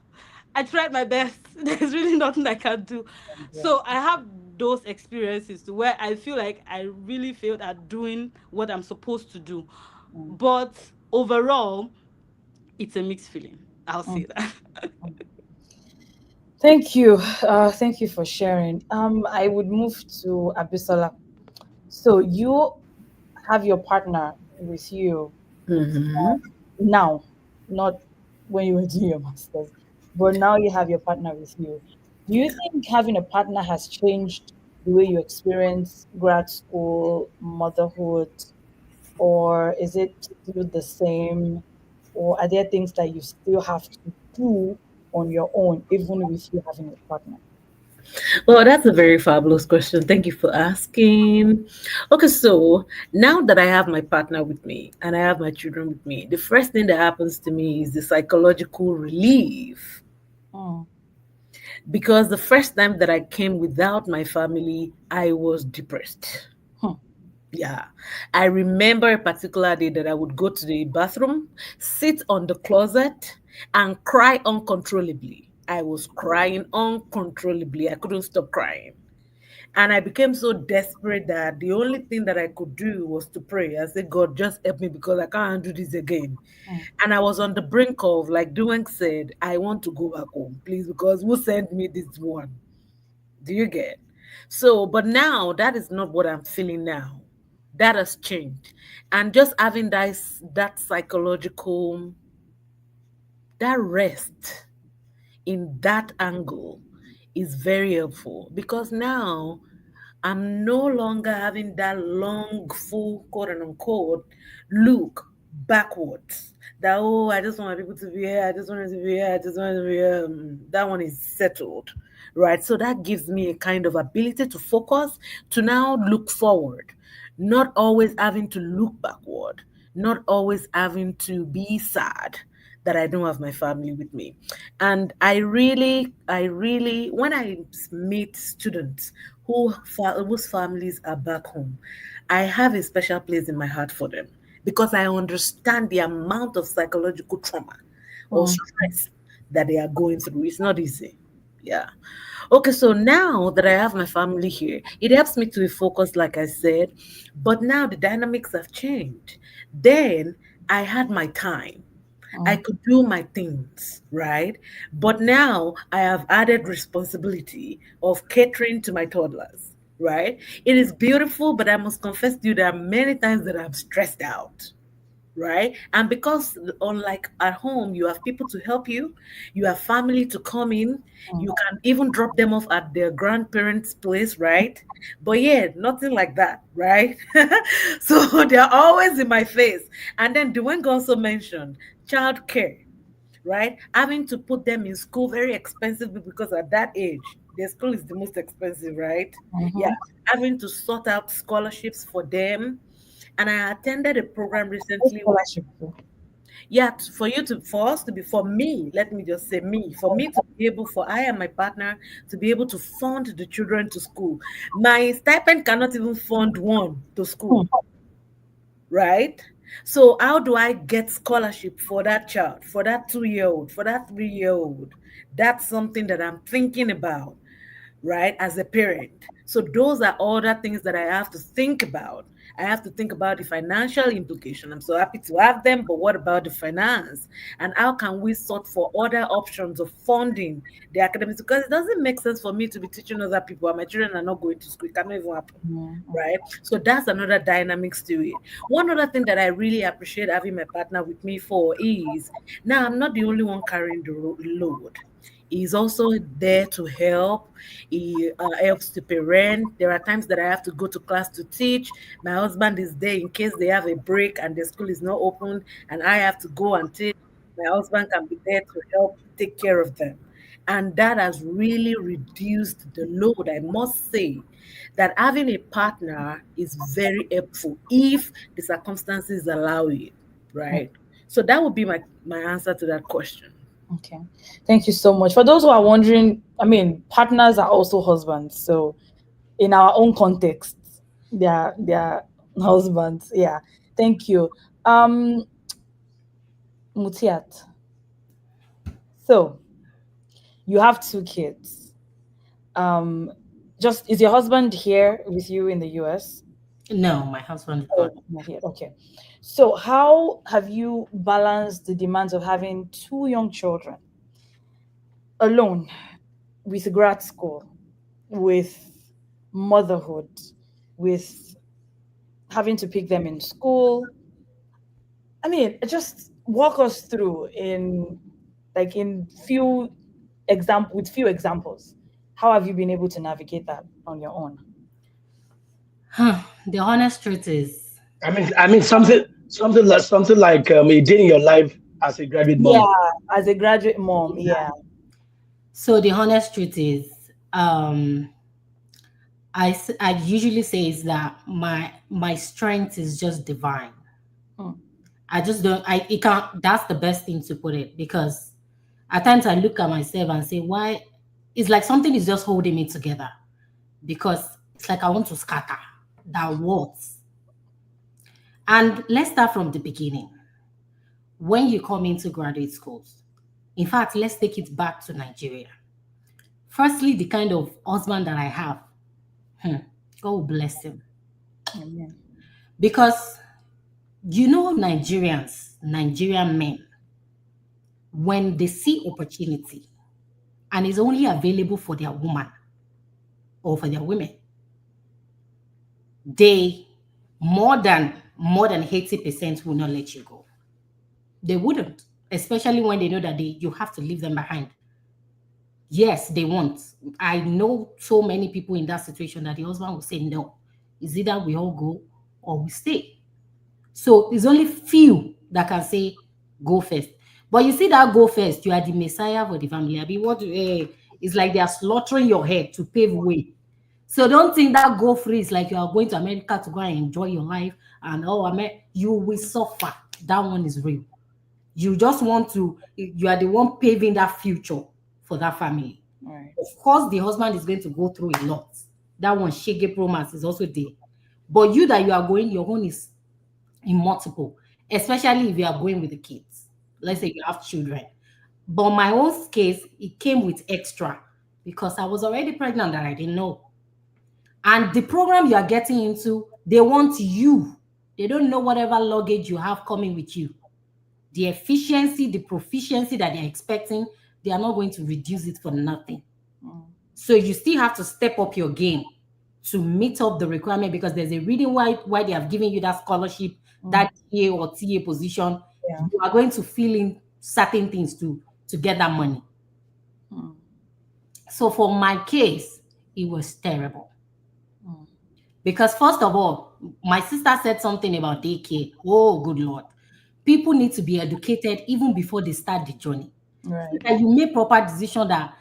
Speaker 5: I tried my best. There's really nothing I can do.
Speaker 2: Yeah.
Speaker 5: So I have those experiences to where I feel like I really failed at doing what I'm supposed to do.
Speaker 2: Mm.
Speaker 5: But overall, it's a mixed feeling. I'll
Speaker 2: Mm.
Speaker 5: say that.
Speaker 2: Thank you. Thank you for sharing. I would move to Abisola. So you have your partner with you
Speaker 7: Mm-hmm.
Speaker 2: now, not when you were doing your masters, but now you have your partner with you. Do you think having a partner has changed the way you experience grad school, motherhood, or is it still the same? Or are there things that you still have to do on your own, even with you having a partner?
Speaker 4: Well, that's a very fabulous question. Thank you for asking. Okay, so now that I have my partner with me and I have my children with me, the first thing that happens to me is the psychological relief.
Speaker 2: Mm,
Speaker 4: Because the first time that I came without my family, I was depressed.
Speaker 2: hmm,
Speaker 4: Yeah. I remember a particular day that I would go to the bathroom, sit on the closet, and cry uncontrollably. I was crying uncontrollably. I couldn't stop crying. And I became so desperate that the only thing that I could do was to pray. I said, God, just help me because I can't do this again.
Speaker 2: hmm,
Speaker 4: And I was on the brink of, like Dueng said, I want to go back home, please, because who sent me this one? Do you get? So, but now that is not what I'm feeling now. That has changed. And just having that psychological, that rest in that angle is very helpful because now I'm no longer having that long, full, quote and unquote, look backwards. That, oh, I just want people to be here. I just want it to be here. I just want it to be here. That one is settled, right? So that gives me a kind of ability to focus, to now look forward, not always having to look backward, not always having to be sad that I don't have my family with me. And when I meet students whose families are back home, I have a special place in my heart for them because I understand the amount of psychological trauma or
Speaker 2: hmm.
Speaker 4: stress that they are going through. It's not easy. Yeah. Okay, so now that I have my family here, it helps me to be focused, like I said. But now the dynamics have changed. Then I had my time. I
Speaker 2: Mm,
Speaker 4: could do my things, right? But now I have added responsibility of catering to my toddlers, right? It is beautiful, but I must confess to you there are many times that I'm stressed out, right? And because unlike at home, you have people to help you, you have family to come in,
Speaker 2: mm,
Speaker 4: you can even drop them off at their grandparents' place, right? But yeah, nothing like that, right? So they're always in my face. And then Dwayne also mentioned childcare, right? Having to put them in school very expensive because at that age, their school is the most expensive, right? Yeah,
Speaker 2: mhm.
Speaker 4: having to sort out scholarships for them. And I attended a program
Speaker 2: What
Speaker 4: recently where,
Speaker 2: scholarship too?
Speaker 4: yeah, for us to be, for me, let me just say me, for me to be able, for I and my partner to be able to fund the children to school. My stipend cannot even fund one to
Speaker 2: Hmm,
Speaker 4: school, right? So how do I get scholarship for that child, for that 2 year old, for that 3 year old? That's something that I'm thinking about, right, as a parent. So those are all the things that I have to think about. I have to think about the financial implication. I'm so happy to have them, but what about the finance? And how can we sort for other options of funding the academics? Because it doesn't make sense for me to be teaching other people and my children are not going to school. It cannot even happen.
Speaker 2: mm, mm,
Speaker 4: Right. So that's another dynamics to it. One other thing that I really appreciate having my partner with me for is now I'm not the only one carrying the load. He's also there to help. He helps to parent. There are times that I have to go to class to teach. My husband is there in case they have a break and the school is not open, and I have to go and teach. My husband can be there to help take care of them. And that has really reduced the load. I must say that having a partner is very helpful if the circumstances allow it,
Speaker 2: mm.
Speaker 4: right? So that would be my answer to that question.
Speaker 2: Okay. Thank you so much. For those who are wondering, I mean, partners are also husbands. So in our own context, they are husbands. Yeah. Thank you. Um, Mutiat. So you have two kids. Um, just is your husband here with you in the US?
Speaker 7: No, my husband is not.
Speaker 2: Oh, not here. Okay. So how have you balanced the demands of having two young children alone with grad school, with motherhood, with having to pick them in school? I mean, just walk us through in few examples. How have you been able to navigate that on your own?
Speaker 7: The honest truth is,
Speaker 1: I mean something like a day in your life as a graduate
Speaker 2: Yeah,
Speaker 1: mom.
Speaker 2: as a graduate mom, yeah.
Speaker 7: so the honest truth is, I usually say is that my strength is just divine.
Speaker 2: Mm,
Speaker 7: I just don't, it can't, that's the best thing to put it, because at times I look at myself and say, why? It's like something is just holding me together, because it's like I want to scatter that words. And let's start from the beginning. When you come into graduate schools, in fact, let's take it back to Nigeria. Firstly, the kind of husband that I have, hmm, God will bless him.
Speaker 2: amen.
Speaker 7: Because Nigerian men, when they see opportunity and it's only available for their woman or for their women, they more than 80% will not let you go. They wouldn't, especially when they know that you have to leave them behind. Yes, they won't. I know so many people in that situation that the husband will say no. It's either we all go or we stay. So it's only few that can say go first. But you see that go first, you are the messiah for the family. I mean, it's like they are slaughtering your head to pave way. So don't think that go free is like you are going to America to go and enjoy your life and you will suffer. That one is real. You just want to, you are the one paving that future for that family.
Speaker 2: All right.
Speaker 7: Of course, the husband is going to go through a lot. That one, Shege Promise, is also there. But you that you are going, your own is in multiple, especially if you are going with the kids. Let's say you have children. But my own case, it came with extra because I was already pregnant that I didn't know. And the program you are getting into, they want you. They don't know whatever luggage you have coming with you. The efficiency, the proficiency that they're expecting, they are not going to reduce it for nothing.
Speaker 2: Mm,
Speaker 7: So you still have to step up your game to meet up the requirement, because there's a reason why they have given you that scholarship, that TA or TA position.
Speaker 2: yeah.
Speaker 7: You are going to fill in certain things to get that money.
Speaker 2: Mm,
Speaker 7: So for my case, it was terrible.
Speaker 2: mm,
Speaker 7: Because first of all, my sister said something about daycare. Oh, good Lord. People need to be educated even before they start the journey. So
Speaker 2: right.
Speaker 7: that you make proper decision. That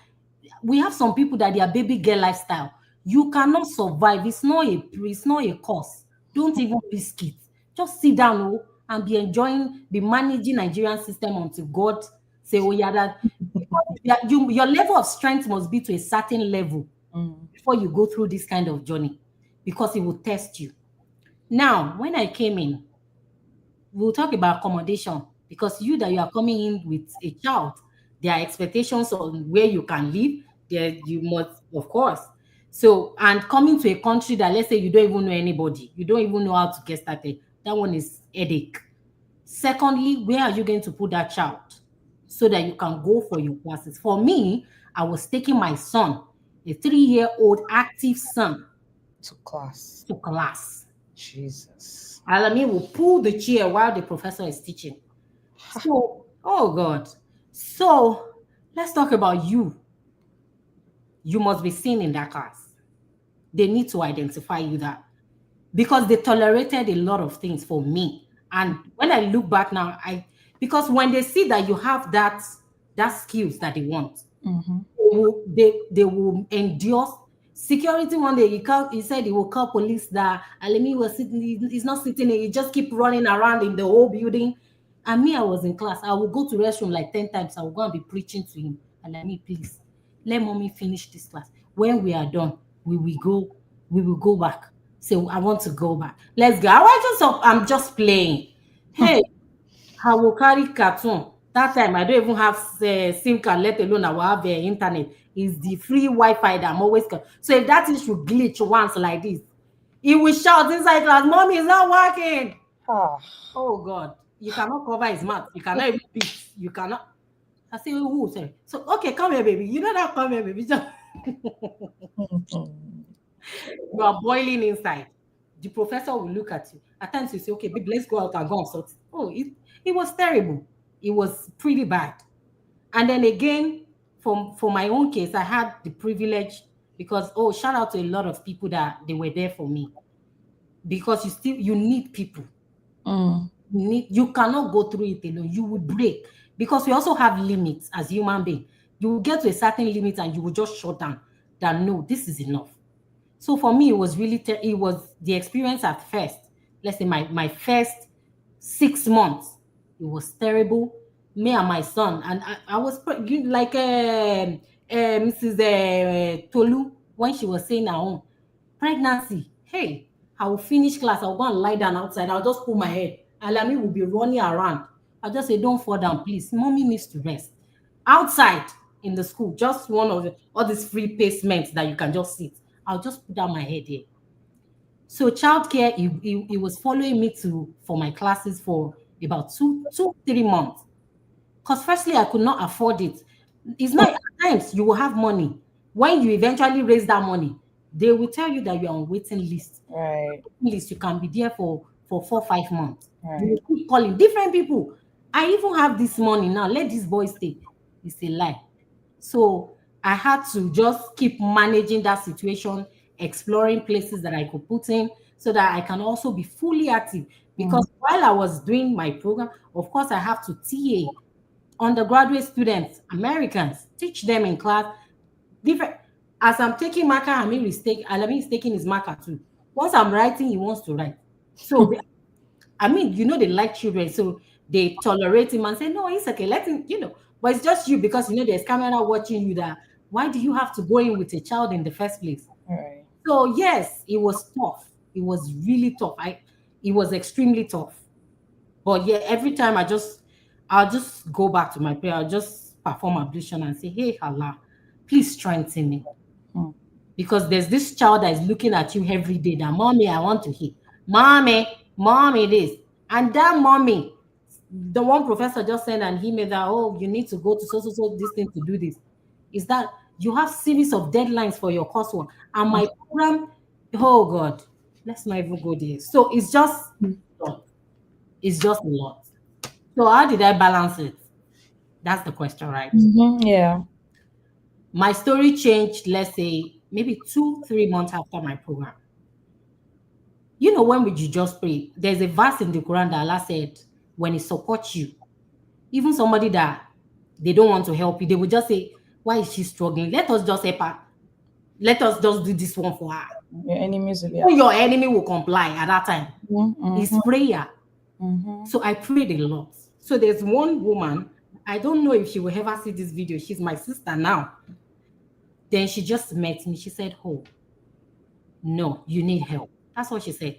Speaker 7: we have some people that their baby girl lifestyle, you cannot survive. It's not a course. Don't even risk it. Just sit down, and be enjoying, be managing Nigerian system until God say, oh yeah, that your level of strength must be to a certain level
Speaker 2: Mm,
Speaker 7: before you go through this kind of journey, because it will test you. Now, when I came in, we'll talk about accommodation, because you are coming in with a child, there are expectations on where you can live. There you must, of course. So, and coming to a country that, let's say, you don't even know anybody, you don't even know how to get started, that one is headache. Secondly, where are you going to put that child so that you can go for your classes? For me, I was taking my son, a 3-year-old active son,
Speaker 2: to class.
Speaker 7: to class.
Speaker 2: Jesus.
Speaker 7: Alami will pull the chair while the professor is teaching. So, oh God. So let's talk about you. You must be seen in that class. They need to identify you, that because they tolerated a lot of things for me. And when I look back now, because when they see that you have that skills that they want,
Speaker 2: Mm-hmm.
Speaker 7: they will endure. Security one day he said he will call police that Alemi was sitting, he's not sitting, he just keep running around in the whole building. And me, I was in class. I will go to restroom like 10 times. I will go and be preaching to him. Alemi, please, let mommy finish this class. When we are done, we will go back. So I want to go back. Let's go. I'm just playing. Hey, I will carry cartoon. That time I don't even have SIM card, let alone I will have internet. It's the free Wi-Fi that I'm always. So if that thing should glitch once like this, he will shout inside class, "Mommy, it's not working."
Speaker 2: Ah.
Speaker 7: Oh God, you cannot cover his mouth. You cannot even beat. You cannot. I say, who? Sorry. So okay, come here, baby. You know that, come here, baby. Just
Speaker 2: Mm,
Speaker 7: you are boiling inside. The professor will look at you. At times you say, okay, babe, let's go out and go and sort. Oh, it was terrible. It was pretty bad. And then again, for my own case, I had the privilege because oh, shout out to a lot of people that they were there for me, because you need people.
Speaker 2: Mm.
Speaker 7: You cannot go through it alone. You will break, because we also have limits as human being. You will get to a certain limit and you will just shut down. That no, this is enough. So for me, it was really it was the experience at first. Let's say my first 6 months, it was terrible. Me and my son, and I was like Mrs. Tolu, when she was saying her own pregnancy. Hey, I will finish class. I'll go and lie down outside. I'll just pull my head. Alami will be running around. I'll just say, "Don't fall down, please. Mommy needs to rest." Outside in the school, just one of all these free placements that you can just sit. I'll just put down my head here. So childcare, he was following me to for my classes for about 3 months. Because firstly, I could not afford it. It's not at times you will have money. When you eventually raise that money, they will tell you that you're on waiting list.
Speaker 2: Right.
Speaker 7: List, you can be there for 4 5 months. You
Speaker 2: Right.
Speaker 7: will keep calling different people. I even have this money now. Let this boy stay. It's a lie. So I had to just keep managing that situation, exploring places that I could put in so that I can also be fully active. Because while I was doing my program, of course, I have to TA undergraduate students, Americans, teach them in class. Different. As I'm taking marker, Alami is taking his marker too. Once I'm writing, he wants to write. So I mean, they like children, so they tolerate him and say, no, it's okay, let him. But it's just you because there's camera watching you. That why do you have to go in with a child in the first place?
Speaker 2: Right.
Speaker 7: So yes, it was tough. It was really tough. It was extremely tough. But yeah, every time I'll just go back to my prayer. I'll just perform ablution and say, hey, Allah, please strengthen me.
Speaker 2: Hmm.
Speaker 7: Because there's this child that is looking at you every day that, mommy, I want to hit. Mommy, this. And that mommy, the one professor just sent an email that, oh, you need to go to so this thing to do this. Is that you have series of deadlines for your coursework. And my program, oh God, let's not even go there. So it's just a lot. It's just a lot. So how did I balance it? That's the question, right?
Speaker 2: Yeah.
Speaker 7: My story changed, let's say, maybe 2 3 months after my program. When would you just pray? There's a verse in the Quran that Allah said, when He supports you, even somebody that they don't want to help you, they will just say, why is she struggling? Let us just help her. Let us just do this one for her.
Speaker 2: Your enemies will be
Speaker 7: Even your enemy will comply at that time. It's
Speaker 2: Mm-hmm.
Speaker 7: prayer.
Speaker 2: Mm-hmm.
Speaker 7: So I prayed a lot. So there's one woman, I don't know if she will ever see this video. She's my sister now. Then she just met me. She said, oh, no, you need help. That's what she said.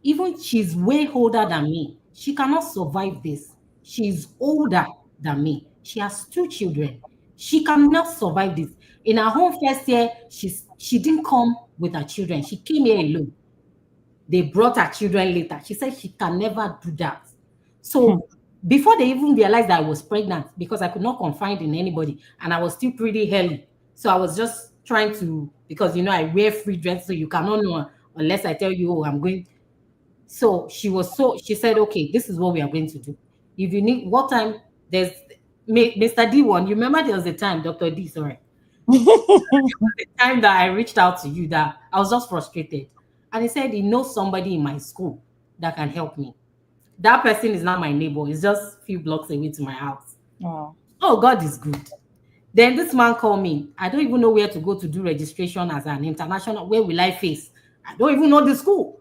Speaker 7: Even she's way older than me. She cannot survive this. She's older than me. She has 2 children. She cannot survive this. In her home first year, she didn't come with her children. She came here alone. They brought her children later. She said she can never do that. So before they even realized that I was pregnant, because I could not confide in anybody, and I was still pretty early. So I was just trying to, because I wear free dress, so you cannot know unless I tell you, oh, I'm going. So she said, okay, this is what we are going to do. If you need what time, there's Mr. D1. You remember there was a time, Dr. D, sorry, the time that I reached out to you that I was just frustrated. And he said he knows somebody in my school that can help me. That person is not my neighbor, it's just a few blocks away to my house.
Speaker 2: Wow.
Speaker 7: Oh, God is good. Then this man called me. I don't even know where to go to do registration as an international. Where will I face? I don't even know the school.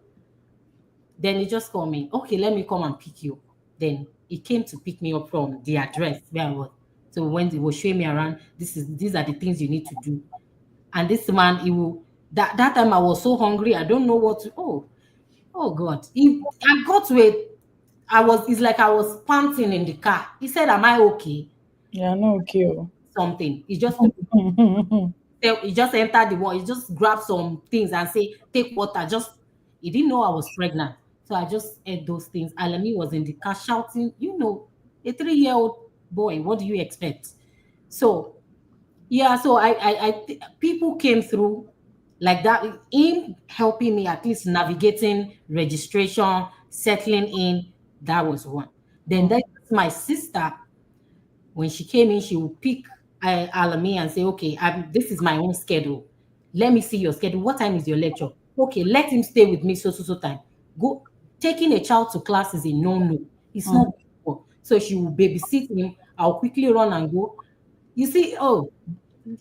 Speaker 7: Then he just called me. Okay, let me come and pick you. Then he came to pick me up from the address where I was. So when he was showing me around, these are the things you need to do. And this man, he will that time I was so hungry, I don't know what to. Oh God. I got to it. It's like I was panting in the car. He said, am I okay?
Speaker 2: Yeah, no, okay.
Speaker 7: Something. He just entered the wall. He just grabbed some things and say, take water. He didn't know I was pregnant. So I just ate those things. Alami was in the car shouting, a 3-year-old boy, what do you expect? So yeah, so people came through like that, him helping me at least navigating registration, settling in. That was one. Then that's my sister. When she came in, she would pick Alami and say, okay, this is my own schedule. let me see your schedule. What time is your lecture? Okay, let him stay with me so time. Go. Taking a child to class is a no-no. It's not good for. So she will babysit him. I'll quickly run and go. You see, oh,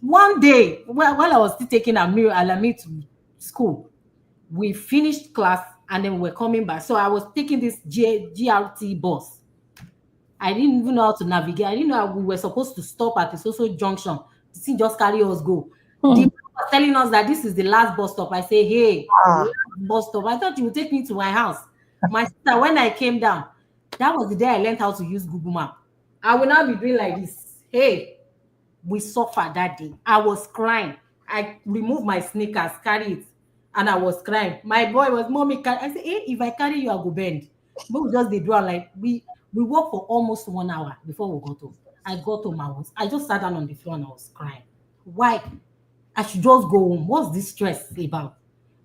Speaker 7: one day while I was still taking Alami to school, we finished class and then we were coming back. So I was taking this GRT bus. I didn't even know how to navigate. I didn't know how we were supposed to stop at the social junction. The thing just carry us go. The man was telling us that this is the last bus stop. I say, hey,
Speaker 2: Ah.
Speaker 7: last bus stop. I thought you would take me to my house. My sister, when I came down, that was the day I learned how to use Google Map. I will now be doing like this. Hey, we suffered that day. I was crying. I removed my sneakers, carry it, and I was crying. My boy was, mommy, I said, hey, if I carry you, I go bend. But we just did like we walked for almost 1 hour before we got home. I got home, I just sat down on the floor and I was crying. Why? I should just go home. What's this stress about?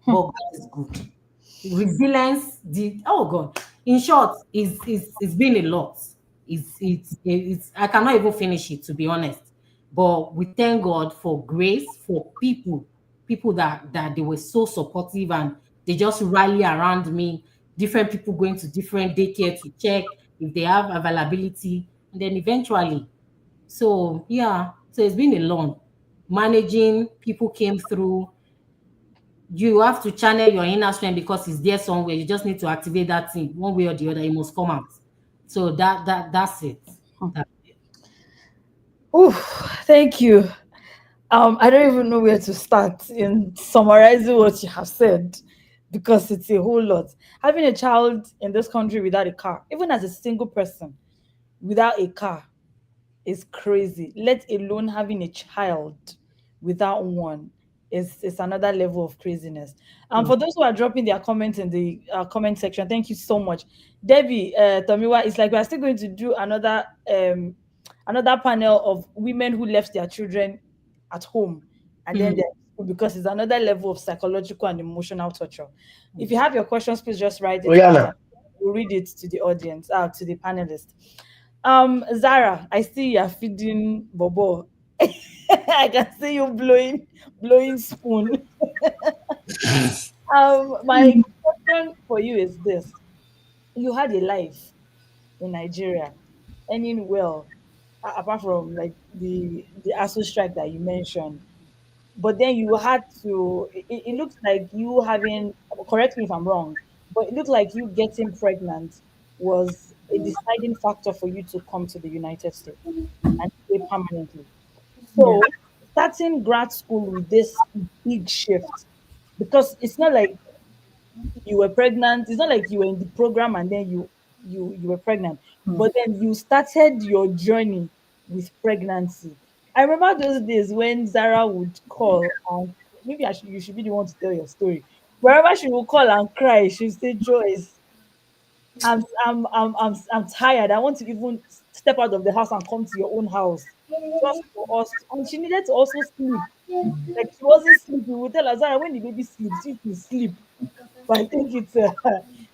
Speaker 7: But God is good. Resilience, oh God. In short, it's been a lot. It's I cannot even finish it, to be honest. But we thank God for grace, for people that they were so supportive and they just rally around me. Different people going to different daycare to check if they have availability, and then eventually. So yeah, so it's been a long managing. People came through. You have to channel your inner strength because it's there somewhere. You just need to activate that thing one way or the other. It must come out. So that's it. That's it.
Speaker 2: Ooh, thank you. I don't even know where to start in summarizing what you have said because it's a whole lot. Having a child in this country without a car, even as a single person without a car, is crazy. Let alone having a child without one is another level of craziness. For those who are dropping their comments in the comment section, thank you so much. Debbie, Tomiwa, it's like we are still going to do another panel of women who left their children at home and then because it's another level of psychological and emotional torture. If you have your questions, please just write it down.
Speaker 1: Oyana,
Speaker 2: We'll read it to the audience, to the panelists. Zara, I see you're feeding Bobo. I can see you blowing spoon. My question for you is this: you had a life in Nigeria, earning well, apart from like the ASU strike that you mentioned. But then you had to. It looks like you having. Correct me if I'm wrong, but it looked like you getting pregnant was a deciding factor for you to come to the United States and stay permanently.
Speaker 6: Yeah.
Speaker 2: So starting grad school with this big shift, because it's not like you were pregnant, it's not like you were in the program and then you were pregnant, but then you started your journey with pregnancy. I remember those days when Zara would call and maybe you should be the one to tell your story. Wherever she would call and cry, she would say, Joyce, I'm tired. I want to even step out of the house and come to your own house just for us. And she needed to also sleep. Like she wasn't sleeping. We would tell her, Zara, when the baby sleeps, you to sleep. But I think it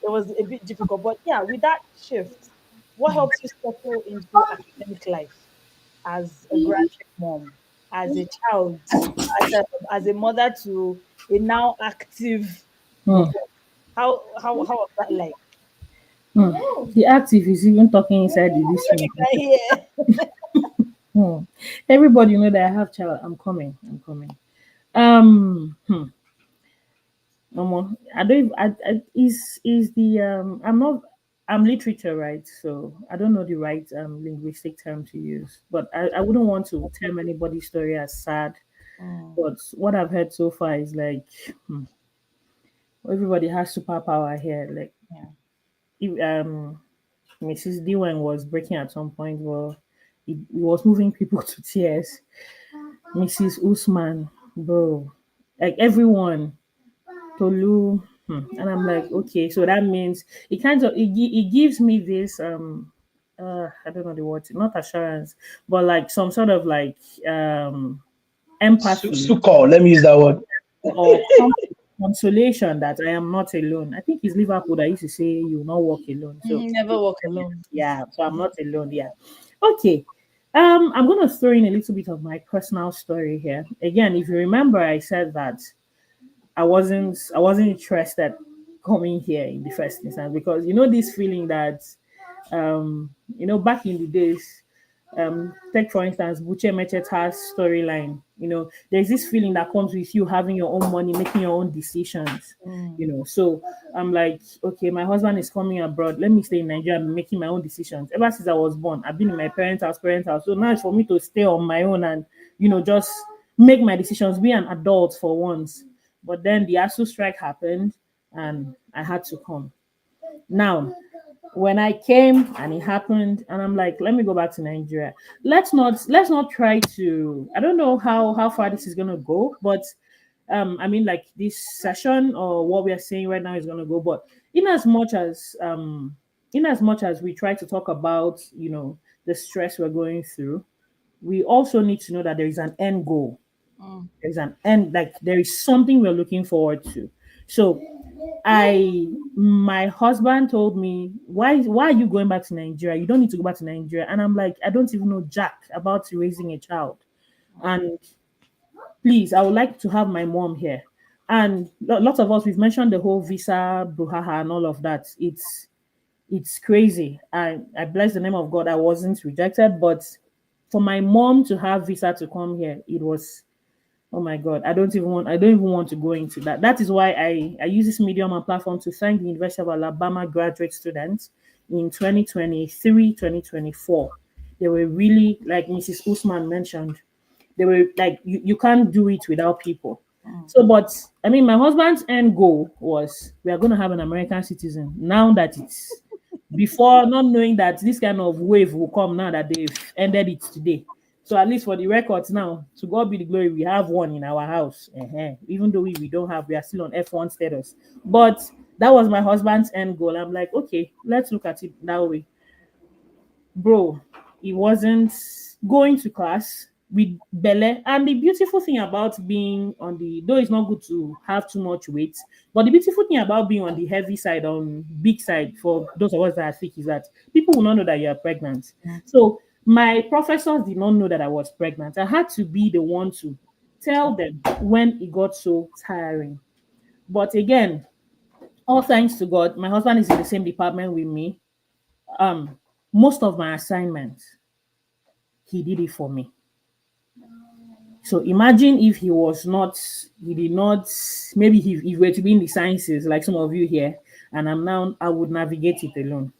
Speaker 2: was a bit difficult. But yeah, with that shift, what helps you settle into academic life as a graduate mom, as a child, as a mother to a now active
Speaker 6: Hmm.
Speaker 2: Bobo? How was that like?
Speaker 6: Hmm. The active is even talking inside this
Speaker 2: You
Speaker 6: room.
Speaker 2: can hear.
Speaker 6: Hmm. Everybody know that I have child. I'm coming. I'm coming. Hmm. I don't. Is the I'm not. I'm literature, right? So I don't know the right linguistic term to use, but I wouldn't want to term anybody's story as sad.
Speaker 2: Mm,
Speaker 6: But what I've heard so far is like everybody has superpower here. Like
Speaker 2: yeah.
Speaker 6: if, Mrs. Dillon was breaking at some point. Well, it was moving people to tears. Mrs. Usman, bro, like everyone, Tolu, and I'm like, okay, so that means it kind of it gives me this I don't know the word, not assurance, but like some sort of like empathy
Speaker 1: Sukkot, let me use that word.
Speaker 6: or consolation that I am not alone. I think it's Liverpool that used to say you will not walk alone. So
Speaker 2: Never walk alone.
Speaker 6: yeah, so I'm not alone. Yeah. Okay. I'm gonna throw in a little bit of my personal story here. Again, if you remember, I said that I wasn't interested coming here in the first instance because this feeling that back in the days, take for instance Buche Mecheta's storyline. There's this feeling that comes with you having your own money, making your own decisions. So I'm like, okay, my husband is coming abroad. Let me stay in Nigeria and be making my own decisions. Ever since I was born, I've been in my parents' house. So now it's for me to stay on my own and just make my decisions, be an adult for once. But then the ASU strike happened and I had to come. Now, when I came and it happened, and I'm like, let me go back to Nigeria. Let's not try to. I don't know how far this is gonna go, but I mean, like this session or what we are saying right now is gonna go. But in as much as we try to talk about the stress we're going through, we also need to know that there is an end goal. There's an end, like there is something we're looking forward to. So my husband told me, why are you going back to Nigeria? You don't need to go back to Nigeria. And I'm like, I don't even know jack about raising a child. And please, I would like to have my mom here. And lots of us, we've mentioned the whole visa brouhaha and all of that. It's crazy. I bless the name of God, I wasn't rejected, but for my mom to have visa to come here, it was, oh my God, I don't even want to go into that. That is why I use this medium and platform to thank the University of Alabama graduate students in 2023, 2024. They were really, like Mrs. Usman mentioned, they were like, you can't do it without people. So, but I mean, my husband's end goal was we are going to have an American citizen. Now that it's before, not knowing that this kind of wave will come now that they've ended it today. So at least for the records now, to God be the glory, we have one in our house. Even though we don't have, we are still on F1 status. But that was my husband's end goal. I'm like, okay, let's look at it that way. Bro, he wasn't going to class with Bele. And the beautiful thing about being on the, though it's not good to have too much weight, but the beautiful thing about being on the heavy side, on big side, for those of us that are thick, is that people will not know that you are pregnant. So my professors did not know that I was pregnant. I had to be the one to tell them when it got so tiring. But again, all thanks to God, my husband is in the same department with me. Um, most of my assignments, he did it for me. So imagine if he did not, maybe if he were to be in the sciences like some of you here, and I would navigate it alone.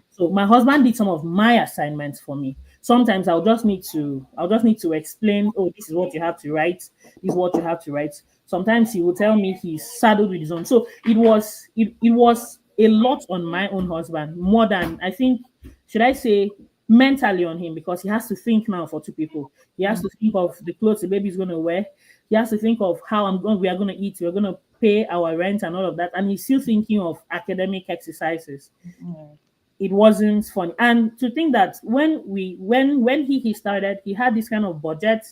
Speaker 6: So my husband did some of my assignments for me. Sometimes I'll just need to explain, oh, this is what you have to write, this is what you have to write. Sometimes he will tell me he's saddled with his own. So it was a lot on my own husband, more than I think, should I say, mentally on him, because he has to think now for two people. He has to think of the clothes the baby's gonna wear. He has to think of how we are gonna eat, we're gonna pay our rent and all of that. And he's still thinking of academic exercises. It wasn't fun. And to think that when he started, he had this kind of budget,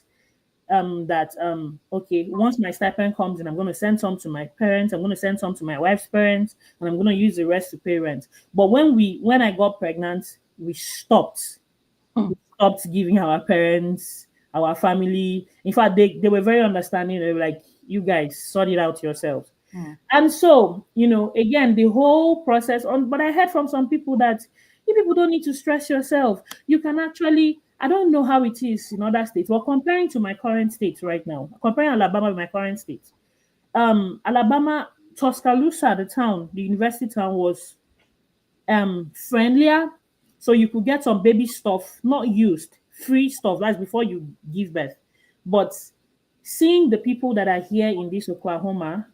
Speaker 6: that okay, once my stipend comes in, I'm going to send some to my parents, I'm going to send some to my wife's parents, and I'm going to use the rest to pay rent. But when I got pregnant, we stopped giving our parents, our family. In fact, they were very understanding. They were like, you guys sort it out yourselves. And so, again, the whole process on, but I heard from some people that you people don't need to stress yourself. You can actually, I don't know how it is in other states. Well, comparing to my current state right now, comparing Alabama with my current state, Alabama, Tuscaloosa, the town, the university town, was friendlier. So you could get some baby stuff, not used, free stuff. That's before you give birth. But seeing the people that are here in this Oklahoma,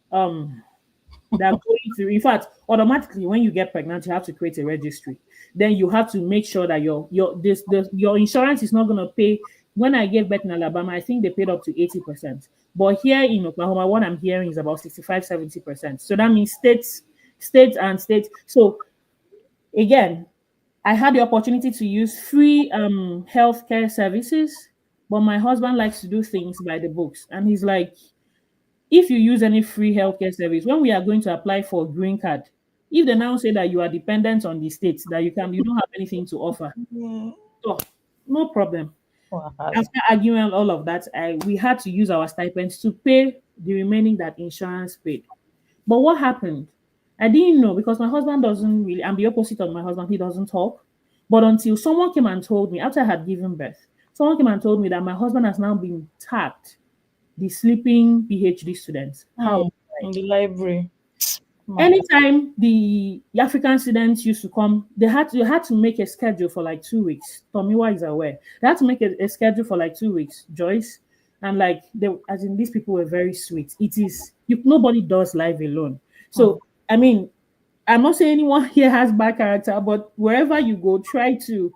Speaker 6: um they're going through, in fact, automatically when you get pregnant, you have to create a registry. Then you have to make sure that your insurance is not going to pay. When I gave birth in Alabama, I think they paid up to 80%. But here in Oklahoma, what I'm hearing is about 65, 70%. So that means states and states. So again, I had the opportunity to use free healthcare services, but my husband likes to do things by the books. And he's like, if you use any free healthcare service, when we are going to apply for a green card, if they now say that you are dependent on the state, that you don't have anything to offer. So No problem.
Speaker 2: Wow.
Speaker 6: After arguing all of that, we had to use our stipends to pay the remaining that insurance paid. But what happened? I didn't know because my husband doesn't really, I'm the opposite of my husband, he doesn't talk. But until someone came and told me, after I had given birth, someone came and told me that my husband has now been tagged the sleeping PhD students. How?
Speaker 2: In the library. My God.
Speaker 6: Anytime the African students used to come, they had to make a schedule for like 2 weeks. Tomiwa is aware. They had to make a schedule for like 2 weeks, Joyce. And like they as in these people were very sweet. It is you nobody does life alone. So I mean, I'm not saying anyone here has bad character, but wherever you go, try to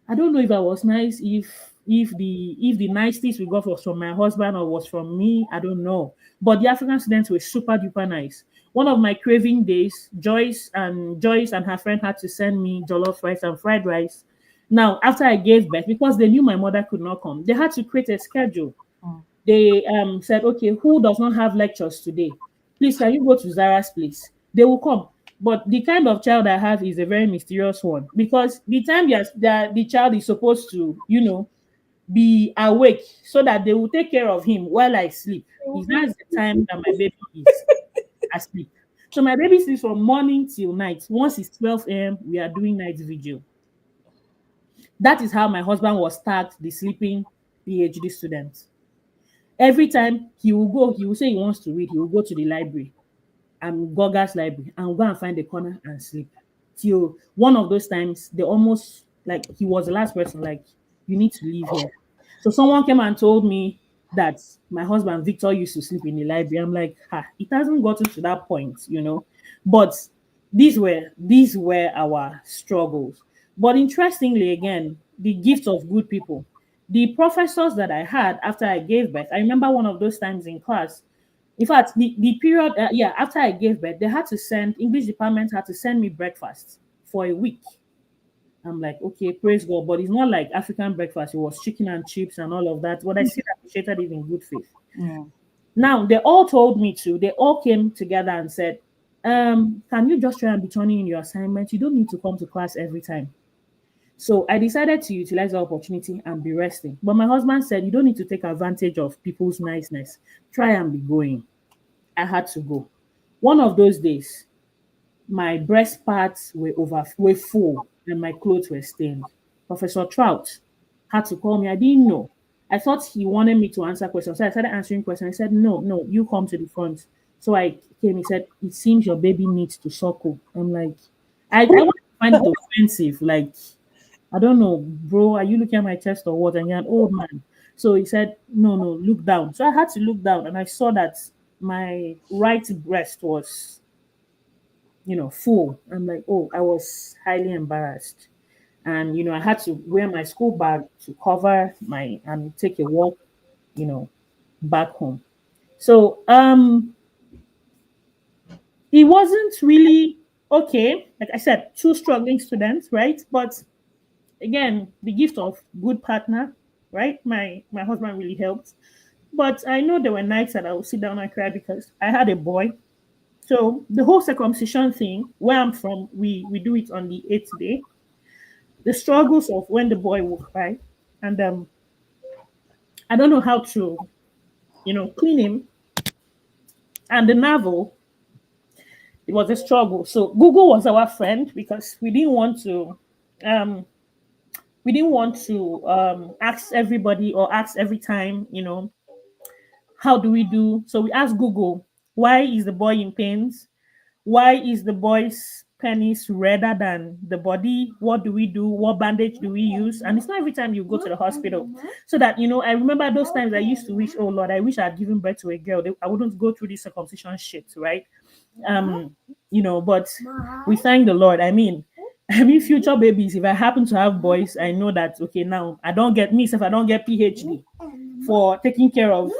Speaker 6: I don't know if I was nice, if the niceties we got was from my husband or was from me. I don't know. But the African students were super duper nice. One of my craving days, Joyce and her friend had to send me jollof rice and fried rice. Now, after I gave birth, because they knew my mother could not come, they had to create a schedule. They said, okay, who does not have lectures today? Please, can you go to Zara's place? They will come. But the kind of child I have is a very mysterious one because the time the child is supposed to, be awake so that they will take care of him while I sleep. Is that's the time that my baby is asleep. So my baby sleeps from morning till night. Once it's 12 a.m., we are doing night vigil. That is how my husband was tagged the sleeping PhD student. Every time he will say he wants to read, he will go to the library and Goga's library and go and find a corner and sleep. Till one of those times, they almost like he was the last person, like, you need to leave here. So someone came and told me that my husband Victor used to sleep in the library. I'm like, it hasn't gotten to that point. But these were our struggles. But interestingly, again, the gift of good people. The professors that I had after I gave birth, I remember one of those times in class. In fact, the period, after I gave birth, English department had to send me breakfast for a week. I'm like, okay, praise God. But it's not like African breakfast. It was chicken and chips and all of that. But I still appreciated it in good faith. Now, they all told me to. They all came together and said, can you just try and be turning in your assignment? You don't need to come to class every time. So I decided to utilize the opportunity and be resting. But my husband said, you don't need to take advantage of people's niceness. Try and be going. I had to go. One of those days, my breast parts were full and my clothes were stained. Professor Trout had to call me. I didn't know. I thought he wanted me to answer questions. So I started answering questions. I said, no, no, you come to the front. So I came. He said, it seems your baby needs to suckle. I'm like, I want to find it offensive. Like, I don't know, bro, are you looking at my chest or what? And you're an old man. So he said, no, no, look down. So I had to look down and I saw that my right breast was, full. I'm like, oh, I was highly embarrassed. And, I had to wear my school bag to cover and take a walk, you know, back home. So it wasn't really okay. Like I said, two struggling students, right? But again, the gift of good partner, right? My husband really helped. But I know there were nights that I would sit down and cry because I had a boy. So the whole circumcision thing, where I'm from, we do it on the 8th day. The struggles of when the boy will cry, and I don't know how to, clean him. And the navel, it was a struggle. So Google was our friend because um, ask everybody or ask every time, how do we do? So we asked Google, why is the boy in pains? Why is the boy's penis redder than the body? What do we do? What bandage do we use? And it's not every time you go to the hospital. So that, I remember those times I used to wish, oh Lord, I wish I had given birth to a girl. I wouldn't go through this circumcision shit, right? But we thank the Lord. I mean, future babies, if I happen to have boys, I know that, okay, now I don't get me, if I don't get PhD for taking care of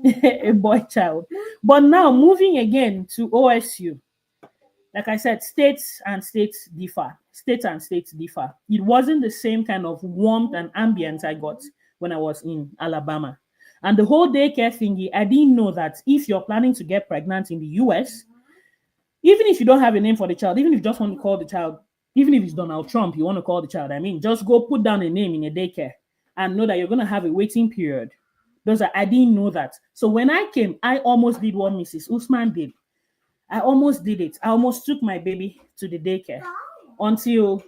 Speaker 6: a boy child. But now moving again to OSU, like I said, states and states differ. States and states differ. It wasn't the same kind of warmth and ambience I got when I was in Alabama. And the whole daycare thingy, I didn't know that if you're planning to get pregnant in the US, even if you don't have a name for the child, even if you just want to call the child, even if it's Donald Trump, you want to call the child, just go put down a name in a daycare. and know that you're gonna have a waiting period. I didn't know that. So when I came, I almost did what Mrs. Usman did. I almost did it. I almost took my baby to the daycare until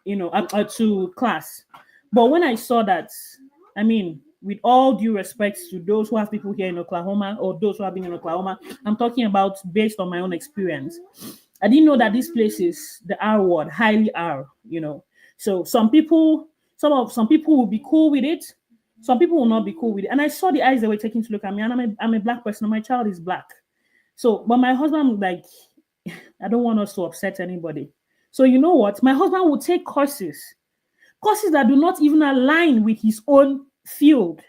Speaker 6: to class. But when I saw that, I mean, with all due respect to those who have people here in Oklahoma or those who have been in Oklahoma, I'm talking about based on my own experience. I didn't know that this place is the R word, highly R. So some people will be cool with it, some people will not be cool with it. And I saw the eyes they were taking to look at me, and I'm a black person, and my child is black. So, but my husband, like, I don't want us to upset anybody. So you know what? My husband will take courses that do not even align with his own field,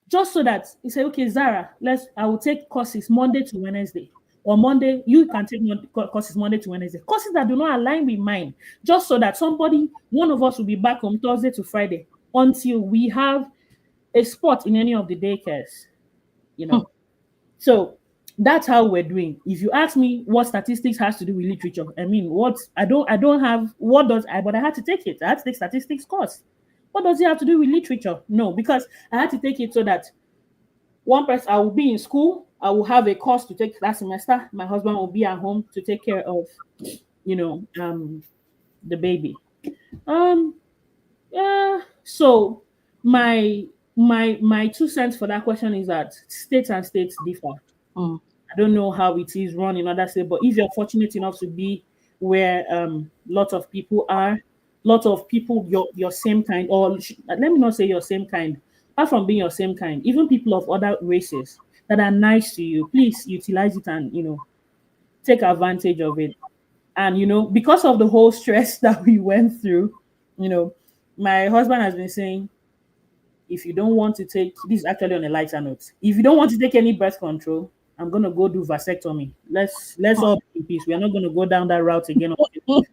Speaker 6: just so that he said, okay, Zara, I will take courses Monday to Wednesday. Or Monday, you can take courses Monday to Wednesday. Courses that do not align with mine, just so that one of us will be back on Thursday to Friday until we have a spot in any of the daycares. So that's how we're doing. If you ask me what statistics has to do with literature, I mean, I don't have what does I but I had to take it. I had to take statistics course. What does it have to do with literature? No, because I had to take it so that one person, I will be in school, I will have a course to take that semester. My husband will be at home to take care of, the baby. Yeah. So my 2 cents for that question is that states and states differ. I don't know how it is run in other states, but if you're fortunate enough to be where lots of people are, lots of people your same kind, or let me not say your same kind, apart from being your same kind, even people of other races that are nice to you, please utilize it and take advantage of it. And because of the whole stress that we went through, my husband has been saying, if you don't want to take this is actually on a lighter note, if you don't want to take any birth control, I'm gonna go do vasectomy. Let's all be in peace. We are not gonna go down that route again until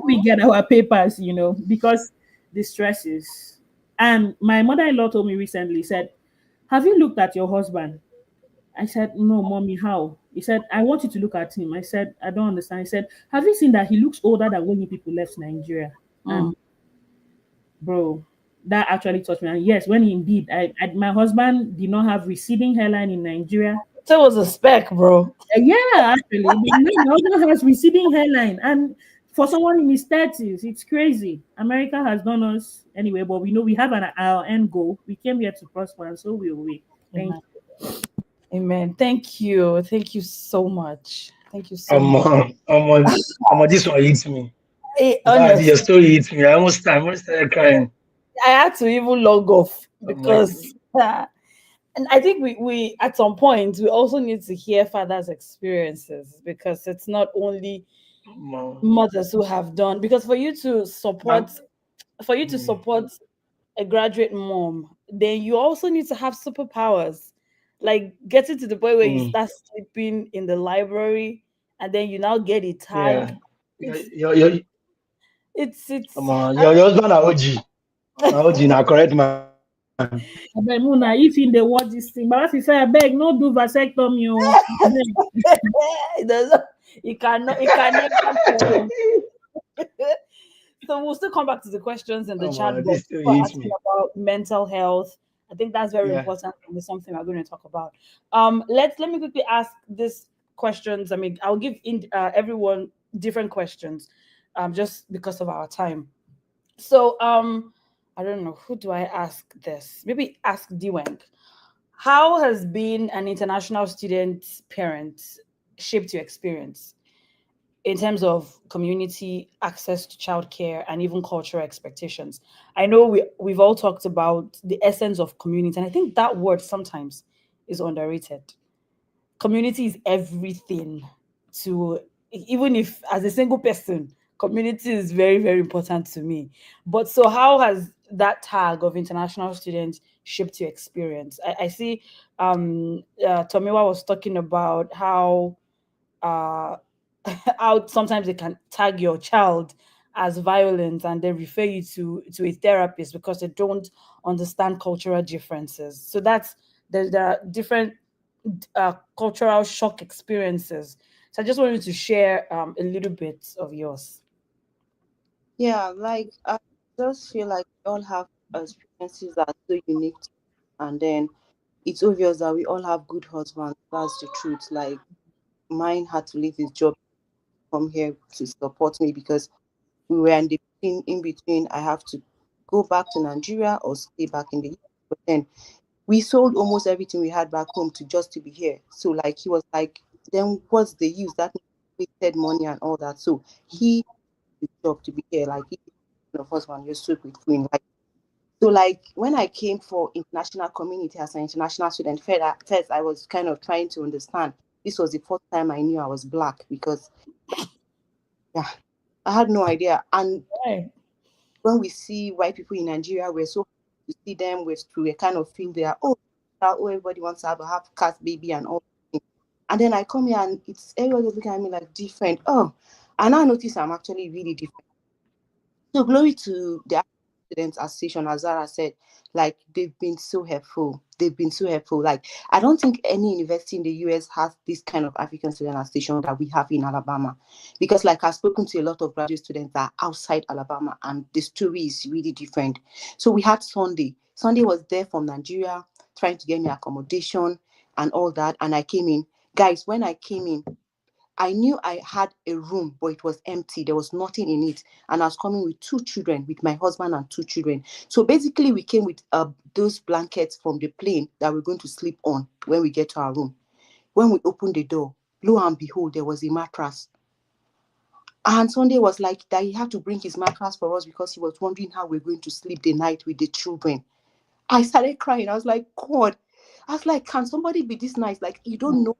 Speaker 6: we get our papers, because the stress is. And my mother-in-law told me recently, said, have you looked at your husband? I said, no, mommy, how? He said, I want you to look at him. I said, I don't understand. He said, have you seen that he looks older than when you people left Nigeria? And bro, that actually touched me. And yes, when indeed, my husband did not have receding hairline in Nigeria.
Speaker 2: So it was a spec, bro.
Speaker 6: Yeah, actually, but now my husband has receding hairline, and for someone in his 30s, it's crazy. America has done us anyway, but we know we have our end goal. We came here to prosper, and so will we. Thank you.
Speaker 2: Amen. Thank you. Thank you so much. Thank you so much.
Speaker 1: This one hits me. That your
Speaker 2: Honestly,
Speaker 1: story hits me. I almost started crying.
Speaker 2: I had to even log off
Speaker 1: Like,
Speaker 2: because, and I think we at some point we also need to hear fathers' experiences, because it's not only mothers who have done. Because for you to support a graduate mom, then you also need to have superpowers, like getting to the point where you start sleeping in the library, and then you now get a tag.
Speaker 1: yeah.
Speaker 2: It's
Speaker 1: Your husband are OG. Now OG, now correct man.
Speaker 6: I beg Muna, if in the watch this thing, but if you say I beg, no do vasectomy.
Speaker 2: it doesn't. It cannot. It can never. So we'll still come back to the questions in the chat box
Speaker 1: This still
Speaker 2: for
Speaker 1: hits
Speaker 2: asking
Speaker 1: me.
Speaker 2: about mental health. I think that's very
Speaker 1: Yeah.
Speaker 2: important and it's something we're going to talk about. Let me quickly ask these questions. I mean, I'll give everyone different questions, just because of our time. So I don't know, who do I ask this? Maybe ask Dwang. How has being an international student parent shaped your experience in terms of community access to childcare and even cultural expectations? I know we've all talked about the essence of community, and I think that word sometimes is underrated. Community is everything to, even if as a single person, community is very, very important to me. But so how has that tag of international students shaped your experience? I see Tomiwa was talking about how uh how sometimes they can tag your child as violent and then refer you to a therapist because they don't understand cultural differences. So there are different cultural shock experiences. So I just wanted to share a little bit of yours.
Speaker 3: Yeah, like just feel like we all have experiences that are so unique, and then it's obvious that we all have good husbands. That's the truth. Like mine had to leave his job, come here to support me because we were in between. I have to go back to Nigeria or stay back in the US. But then we sold almost everything we had back home to just to be here. So like he was like, then what's the use? That wasted money and all that. So he the job to be here. Like he of husband, you're so grateful. Like so like when I came for international community as an international student, first I was kind of trying to understand. This was the first time I knew I was black because yeah, I had no idea. And
Speaker 2: Right.
Speaker 3: when we see white people in Nigeria, we're so happy to see them. We kind of feel they are everybody wants to have a half caste baby and all. And then I come here and it's everybody looking at me like different. Oh, and I notice I'm actually really different. So glory to the Students Association, as Zara said, like they've been so helpful. They've been so helpful. Like I don't think any university in the US has this kind of African Student Association that we have in Alabama, because like I've spoken to a lot of graduate students that are outside Alabama, and the story is really different. So we had Sunday. Sunday was there from Nigeria, trying to get me accommodation and all that, and I came in. Guys, when I came in, I knew I had a room, but it was empty. There was nothing in it. And I was coming with two children, with my husband and two children. So basically, we came with those blankets from the plane that we're going to sleep on when we get to our room. When we opened the door, lo and behold, there was a mattress. And Sunday was like that he had to bring his mattress for us because he was wondering how we're going to sleep the night with the children. I started crying. I was like, God, I was like, can somebody be this nice? Like, you don't know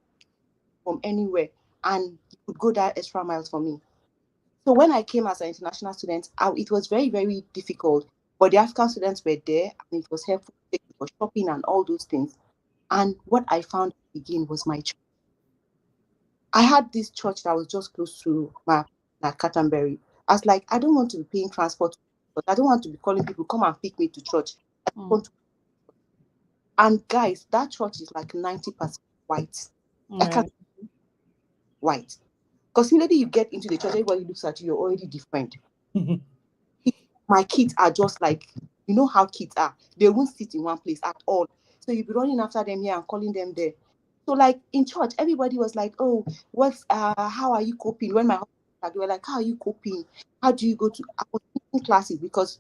Speaker 3: from anywhere. And you could go that extra miles for me. So when I came as an international student, it was very, very difficult. But the African students were there, and it was helpful for shopping and all those things. And what I found again was my church. I had this church that was just close to my Cattenberry. I was like, I don't want to be paying transport, but I don't want to be calling people come and pick me to church. I just want to. And guys, that church is like 90% white. I
Speaker 2: Yeah.
Speaker 3: can't white. Because immediately you get into the church, everybody looks at you, you're already different. My kids are just like, you know how kids are. They won't sit in one place at all. So you'll be running after them here and calling them there. So like in church, everybody was like, oh, how are you coping? When my husband, they were like, how are you coping? How do you go to I was taking classes because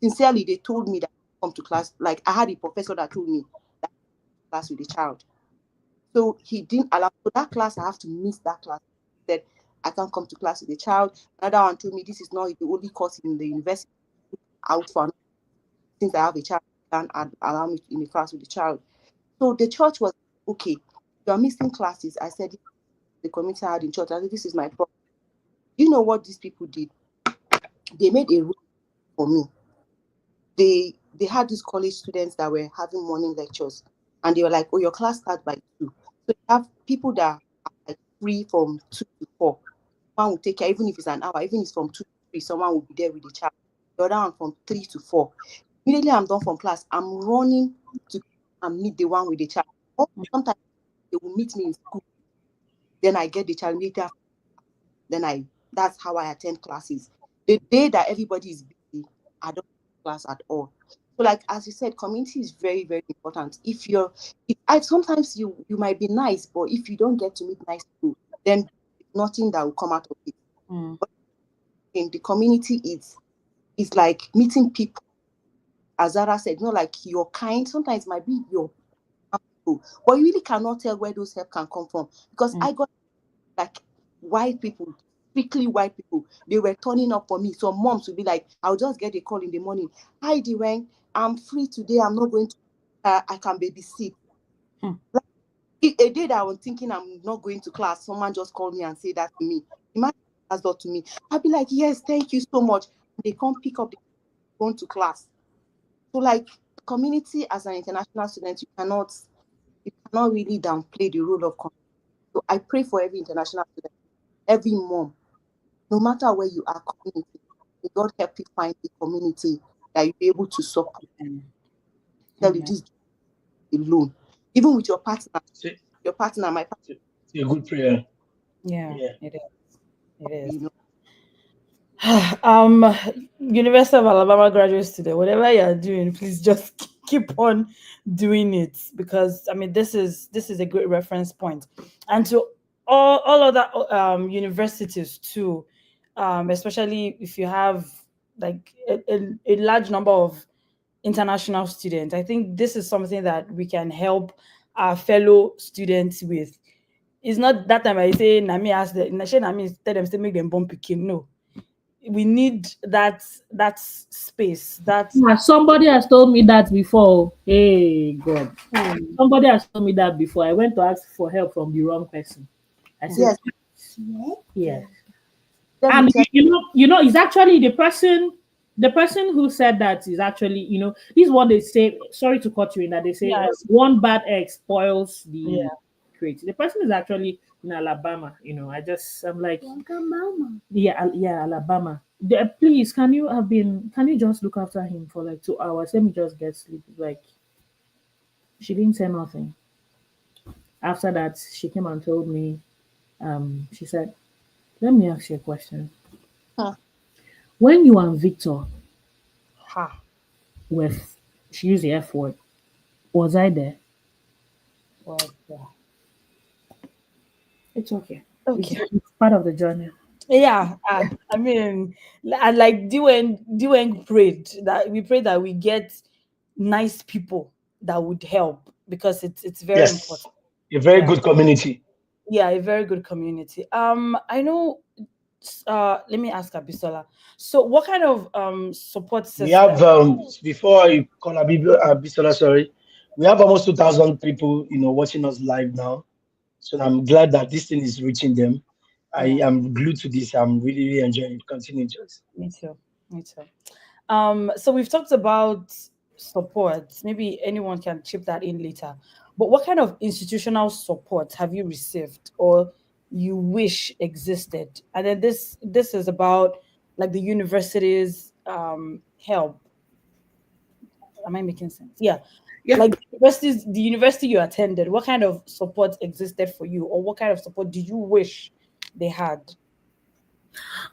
Speaker 3: sincerely they told me that I come to class. Like I had a professor that told me that I class with the child. So he didn't allow so that class. I have to miss that class. He said I can't come to class with the child. Another one told me this is not the only course in the university out for since I have a child, can allow me in the class with the child. So the church was okay. You're missing classes. I said the committee had in church. I said this is my problem. You know what these people did? They made a rule for me. They had these college students that were having morning lectures, and they were like, "Oh, your class starts by 2." So you have people that are like free from 2 to 4. One will take care, even if it's an hour, even if it's from 2 to 3, someone will be there with the child. The other one from 3 to 4. Immediately I'm done from class, I'm running to and meet the one with the child. Or sometimes they will meet me in school. Then I get the child immediately after. That's how I attend classes. The day that everybody is busy, I don't class at all. So like as you said, community is very, very important. Sometimes you might be nice, but if you don't get to meet nice people, then nothing that will come out of it. But in the community is like meeting people. As Zara said, like your kind, sometimes might be your people, but you really cannot tell where those help can come from. Because I got like white people, strictly white people, they were turning up for me. So moms would be like, I'll just get a call in the morning. Hi, Dwayne, I'm free today. I'm not going to, I can babysit. Like, a day that I was thinking I'm not going to class, someone just called me and said that to me. Imagine that's not to me. I'll be like, yes, thank you so much. They come pick up, going to class. So like community as an international student, you cannot really downplay the role of community. So I pray for every international student, every mom, no matter where you are, community. May God help you find a community that you'll be able to support. Tell you this alone. Even with your partner,
Speaker 1: Say,
Speaker 3: my partner,
Speaker 1: say a good prayer.
Speaker 2: Yeah,
Speaker 1: Yeah.
Speaker 2: it is. It is.
Speaker 3: you know.
Speaker 2: um University of Alabama graduate student, whatever you're doing, please just keep on doing it, because I mean this is a great reference point. And to all other universities too, especially if you have like a large number of international students. I think this is something that we can help our fellow students with. It's not that time I say Nami ask the Nami tell them say make them born pikin. No, we need that space. That
Speaker 6: Yeah, somebody has told me that before. Hey God.
Speaker 2: hmm,
Speaker 6: Somebody has told me that before. I went to ask for help from the wrong person. I said,
Speaker 3: Yes,
Speaker 6: yeah.
Speaker 3: let me
Speaker 6: And
Speaker 3: tell
Speaker 6: it's actually the person who said that is actually, this is what they say. Sorry to cut you in that they say
Speaker 2: yes,
Speaker 6: one bad egg spoils
Speaker 2: yeah,
Speaker 6: the crate. The person is actually in Alabama. I'm like, yeah, yeah, Alabama. Please, can you just look after him for like 2 hours? Let me just get sleep. Like, she didn't say nothing. After that, she came and told me, she said, let me ask you a question.
Speaker 3: Huh.
Speaker 6: When you and Victor
Speaker 2: ha,
Speaker 6: with she used the F word. Was I there?
Speaker 2: well, yeah.
Speaker 6: It's okay. It's,
Speaker 2: Okay,
Speaker 6: it's part of the journey.
Speaker 2: yeah. I mean, and like Dwayne prayed that we get nice people that would help, because it's very
Speaker 1: Yes,
Speaker 2: important.
Speaker 1: a very
Speaker 2: Yeah,
Speaker 1: good community.
Speaker 2: yeah, a very good community. I know. Let me ask Abisola. So, what kind of support
Speaker 1: We have
Speaker 2: system?
Speaker 1: before you call Abisola, sorry, we have almost 2,000 people, watching us live now. So I'm glad that this thing is reaching them. I
Speaker 2: Yeah,
Speaker 1: am glued to this. I'm really, really enjoying it. Continue, Joyce.
Speaker 2: me too. Me too. So we've talked about support. Maybe anyone can chip that in later. But what kind of institutional support have you received or you wish existed? And then this is about like the university's help. Am I making sense? Yeah.
Speaker 4: Yeah.
Speaker 2: Like the university you attended, what kind of support existed for you, or what kind of support do you wish they had?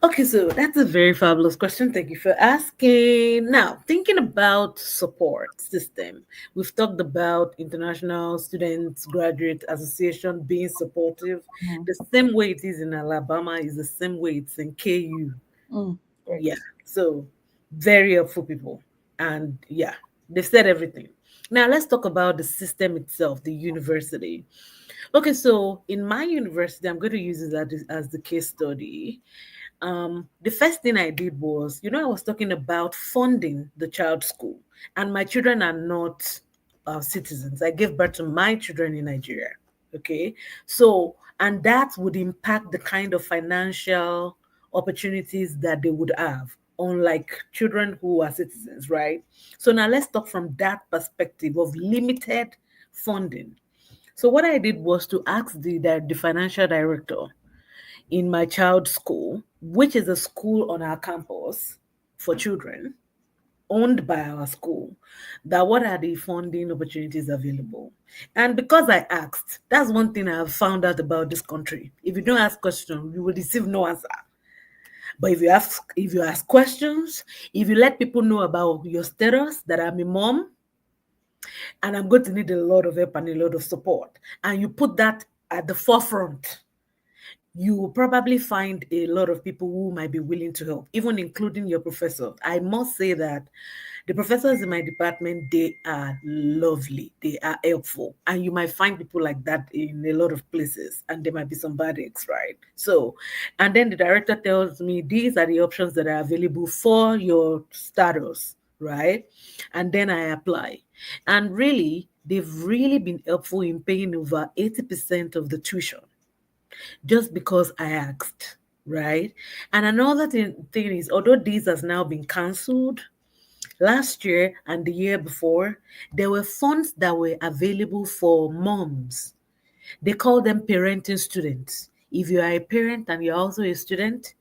Speaker 4: Okay, so that's a very fabulous question. Thank you for asking. Now, thinking about support system, we've talked about International Students Graduate Association being supportive.
Speaker 2: Mhm.
Speaker 4: The same way it is in Alabama is the same way it's in KU.
Speaker 2: Mm,
Speaker 4: Yeah,
Speaker 2: great.
Speaker 4: so very helpful people. And yeah, they've said everything. Now, let's talk about the system itself, the university. Okay, so in my university, I'm going to use it as the case study. The first thing I did was, I was talking about funding the child's school, and my children are not citizens. I gave birth to my children in Nigeria. Okay, so and that would impact the kind of financial opportunities that they would have, unlike children who are citizens, right? So now let's talk from that perspective of limited funding. So what I did was to ask the financial director in my child's school, which is a school on our campus for children owned by our school, that what are the funding opportunities available. And because I asked, that's one thing I've found out about this country. If you don't ask questions, you will receive no answer. But if you ask questions, if you let people know about your status, that I'm a mom and I'm going to need a lot of help and a lot of support, and you put that at the forefront, you will probably find a lot of people who might be willing to help, even including your professor. I must say that the professors in my department, they are lovely, they are helpful, and you might find people like that in a lot of places, and there might be some bad eggs, right? So, and then the director tells me these are the options that are available for your status, right? And then I apply. And really, they've really been helpful in paying over 80% of the tuition just because I asked, right? And another thing is, although this has now been cancelled, last year and the year before, there were funds that were available for moms. They call them parenting students. If you are a parent and you're also a student,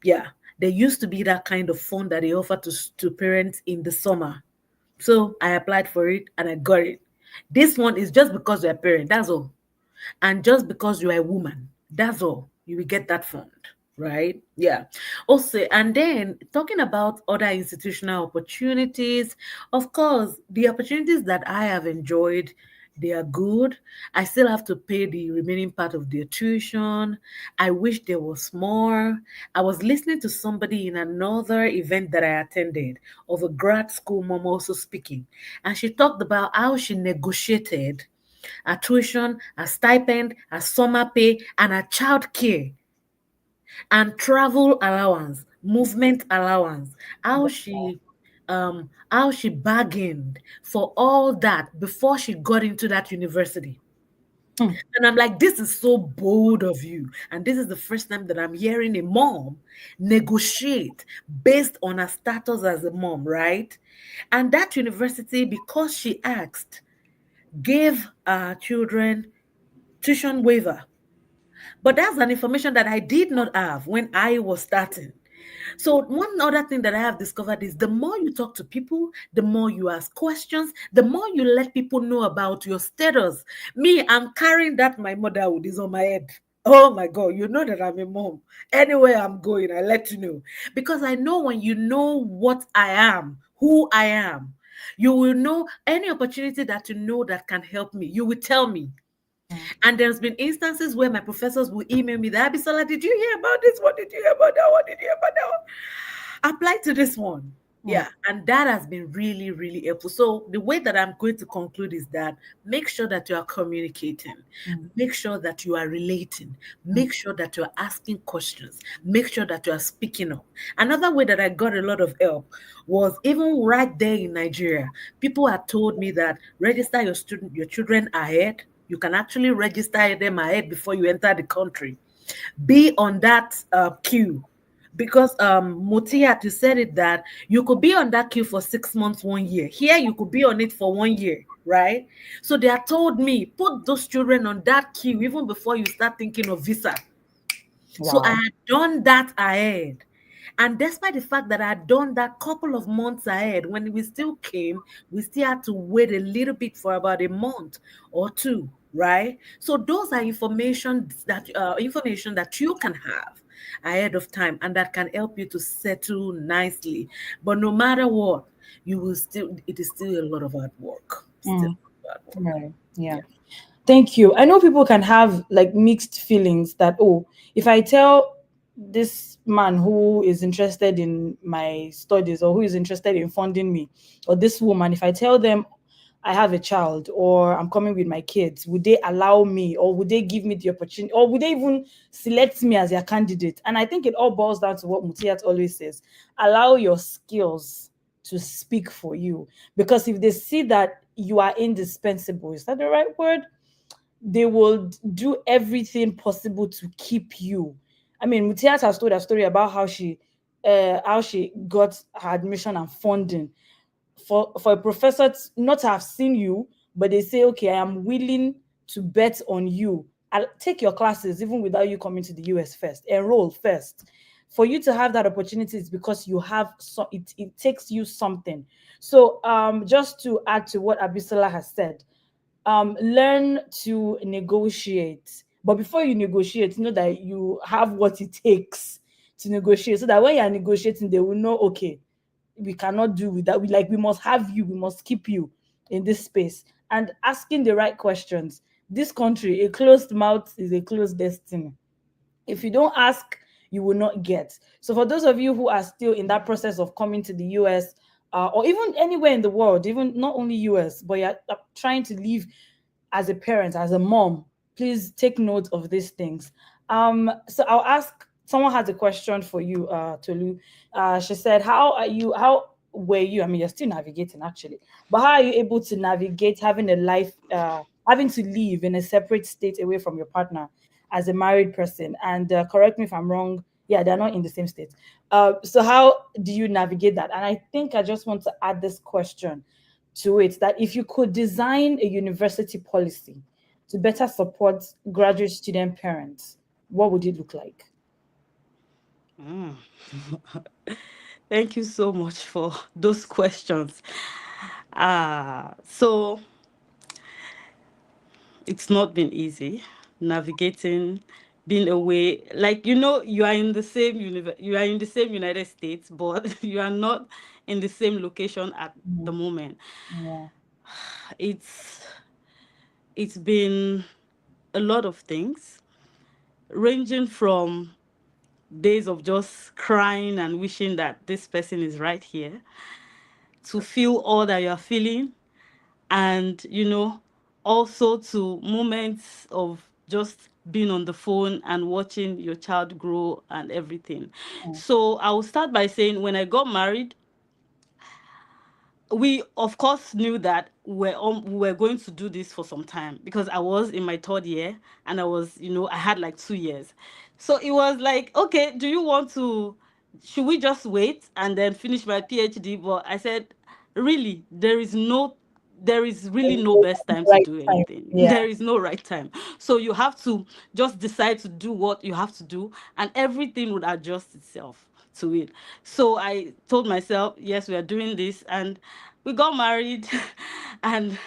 Speaker 4: yeah, there used to be that kind of fund that they offer to parents in the summer. So I applied for it and I got it. This one is just because you're a parent, that's all. And just because you're a woman, that's all. You will get that fund. right? Yeah. Also, and then talking about other institutional opportunities, of course, the opportunities that I have enjoyed, they are good. I still have to pay the remaining part of the tuition. I wish there was more. I was listening to somebody in another event that I attended of a grad school mom also speaking, and she talked about how she negotiated a tuition, a stipend, a summer pay, and a child care and travel allowance, movement allowance, how she bargained for all that before she got into that university.
Speaker 6: Hmm.
Speaker 4: And I'm like, this is so bold of you. And this is the first time that I'm hearing a mom negotiate based on her status as a mom, right? And that university, because she asked, gave our children tuition waiver. But that's an information that I did not have when I was starting. So one other thing that I have discovered is the more you talk to people, the more you ask questions, the more you let people know about your status. Me, I'm carrying that my motherhood is on my head. Oh my God, you know that I'm a mom. Anywhere I'm going, I let you know. Because I know when you know what I am, who I am, you will know any opportunity that you know that can help me. You will tell me. And there's been instances where my professors will email me that, Abisola, did you hear about this? What did you hear about that? What did you hear about that one? Apply to this one. Yeah, and that has been really, really helpful. So the way that I'm going to conclude is that make sure that you are communicating, make sure that you are relating, make sure that you are asking questions, make sure that you are speaking up. Another way that I got a lot of help was even right there in Nigeria. People had told me that register your children ahead. You can actually register them ahead before you enter the country. Be on that queue because Motiat, you said it that you could be on that queue for 6 months, 1 year. Here you could be on it for 1 year, right? So they are told me put those children on that queue even before you start thinking of visa. So I
Speaker 6: Wow.
Speaker 4: had done that ahead. And despite the fact that I had done that couple of months ahead, when we still came, we still had to wait a little bit for about a month or two, right? So those are information that you can have ahead of time and that can help you to settle nicely. But no matter what, you will still it is still a lot of hard work. Still
Speaker 6: Mm.
Speaker 4: a lot of hard work.
Speaker 2: Right. Yeah.
Speaker 4: Yeah.
Speaker 2: Thank you. I know people can have like mixed feelings that, oh, if I tell this man who is interested in my studies or who is interested in funding me, or this woman, if I tell them I have a child or I'm coming with my kids, would they allow me or would they give me the opportunity or would they even select me as their candidate? And I think it all boils down to what Mutiat always says: allow your skills to speak for you. Because if they see that you are indispensable, is that the right word? They will do everything possible to keep you. I mean, Mutiat has told a story about how she got her admission and funding for a professor not to have seen you, but they say, okay, I am willing to bet on you. I'll take your classes even without you coming to the US first. Enroll first. For you to have that opportunity is because you have it takes you something. So just to add to what Abisola has said, learn to negotiate. But before you negotiate, know that you have what it takes to negotiate. So that when you are negotiating, they will know, okay, we cannot do without we must have you, we must keep you in this space. And asking the right questions. This country, a closed mouth is a closed destiny. If you don't ask, you will not get. So for those of you who are still in that process of coming to the US, or even anywhere in the world, even not only US, but you're trying to live as a parent, as a mom, please take note of these things. So I'll ask, someone has a question for you, Tolu. She said, how were you? I mean, you're still navigating actually, but how are you able to navigate having a life, having to live in a separate state away from your partner as a married person? And correct me if I'm wrong. Yeah, they're not in the same state. So how do you navigate that? And I think I just want to add this question to it, that if you could design a university policy to better support graduate student parents, what would it look like?
Speaker 5: Mm. Thank you so much for those questions. So it's not been easy navigating being away. Like, you are in the same you are in the same United States, but you are not in the same location at the
Speaker 6: Mm,
Speaker 5: moment.
Speaker 6: yeah.
Speaker 5: It's it's been a lot of things, ranging from days of just crying and wishing that this person is right here, to feel all that you're feeling, and also to moments of just being on the phone and watching your child grow and everything.
Speaker 6: Mm,
Speaker 5: So I will start by saying, when I got married, we of course knew that we were going to do this for some time, because I was in my third year, and I had like 2 years. So it was like, okay, do you want to, should we just wait and then finish my PhD? But I said, really, there is really no best time to
Speaker 6: right
Speaker 5: do
Speaker 6: time.
Speaker 5: anything.
Speaker 6: Yeah.
Speaker 5: There is no right time. So you have to just decide to do what you have to do, and everything would adjust itself to it. So I told myself, yes, we are doing this, and we got married. And